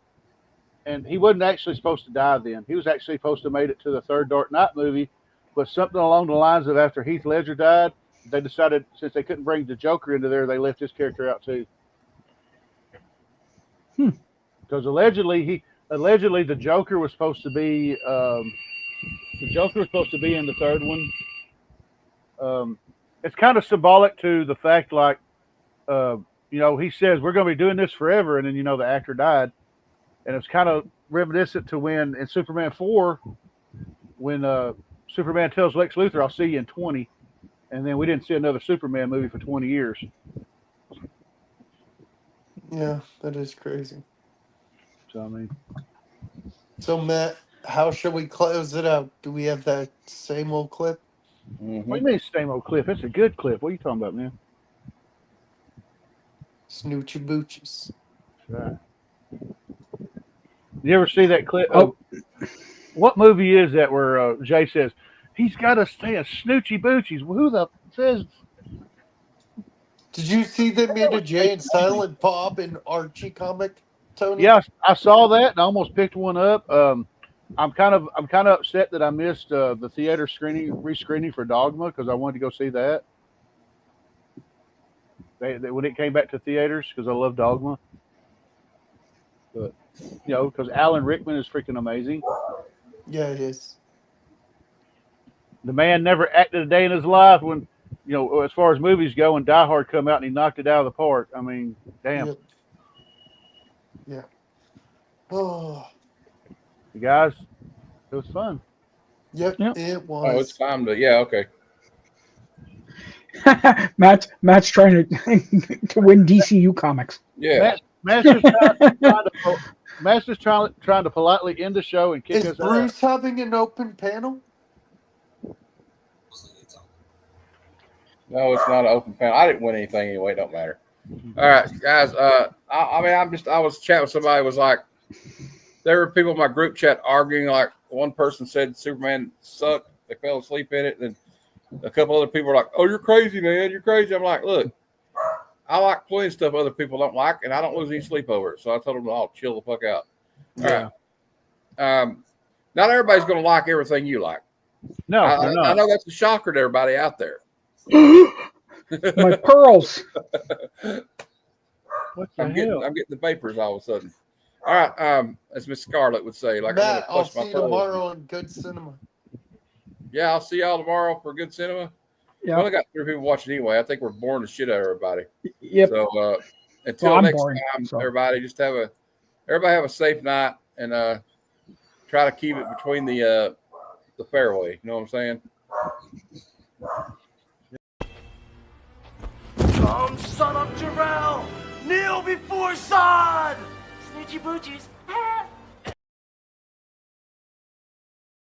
and he wasn't actually supposed to die then. He was actually supposed to have made it to the 3rd Dark Knight movie, but something along the lines of after Heath Ledger died, they decided since they couldn't bring the Joker into there, they left his character out too. Because allegedly the Joker was supposed to be in the third one. It's kind of symbolic to the fact, like, he says we're going to be doing this forever, and then the actor died, and it's kind of reminiscent to when in Superman 4, when Superman tells Lex Luthor, "I'll see you in 20," and then we didn't see another Superman movie for 20 years. Yeah, that is crazy. So I mean, so Matt, how should we close it out? Do we have that same old clip? What do you mean same old clip? It's a good clip. What are you talking about, man? Snoochie Boochies. Right. You ever see that clip? Oh, what movie is that where Jay says he's got to stay a Snoochie Boochies? Well, who the says? Did you see they made a Jay and Silent Bob and Archie comic, Tony? Yeah, I saw that and I almost picked one up. I'm kind of upset that I missed the theater rescreening for Dogma because I wanted to go see that. They when it came back to theaters because I love Dogma. But because Alan Rickman is freaking amazing. Yeah, it is. The man never acted a day in his life when, as far as movies go, and Die Hard come out and he knocked it out of the park. I mean, damn. Yep. Yeah. Oh. You guys, it was fun. Yep, it was. Oh, it's time to, yeah, okay. Matt's trying to win DCU comics. Yeah. Matt's just trying to politely end the show and kick Is us Bruce out. having an open panel? No, it's not an open panel. I didn't win anything anyway. It don't matter. All right, guys. I was chatting with somebody. Was like, there were people in my group chat arguing. Like, one person said Superman sucked. They fell asleep in it, and a couple other people were like, "Oh, you're crazy, man. You're crazy." I'm like, look, I like plenty of stuff other people don't like, and I don't lose any sleep over it. So I told them, "I'll chill the fuck out." All right. Not everybody's going to like everything you like. No, I know that's a shocker to everybody out there. My pearls. I'm getting the vapors all of a sudden. All right, as Miss Scarlett would say, like, Matt, I'm I'll see see you tomorrow on Good Cinema. Yeah, I'll see y'all tomorrow for Good Cinema. Yeah. We only got 3 people watching anyway. I think we're boring the shit out of everybody. Yep. So until I'm next boring, time, so. everybody have a safe night and try to keep it between the fairway. You know what I'm saying? Come, son of Jarrell! Kneel before Zod! Snoochie Boochies!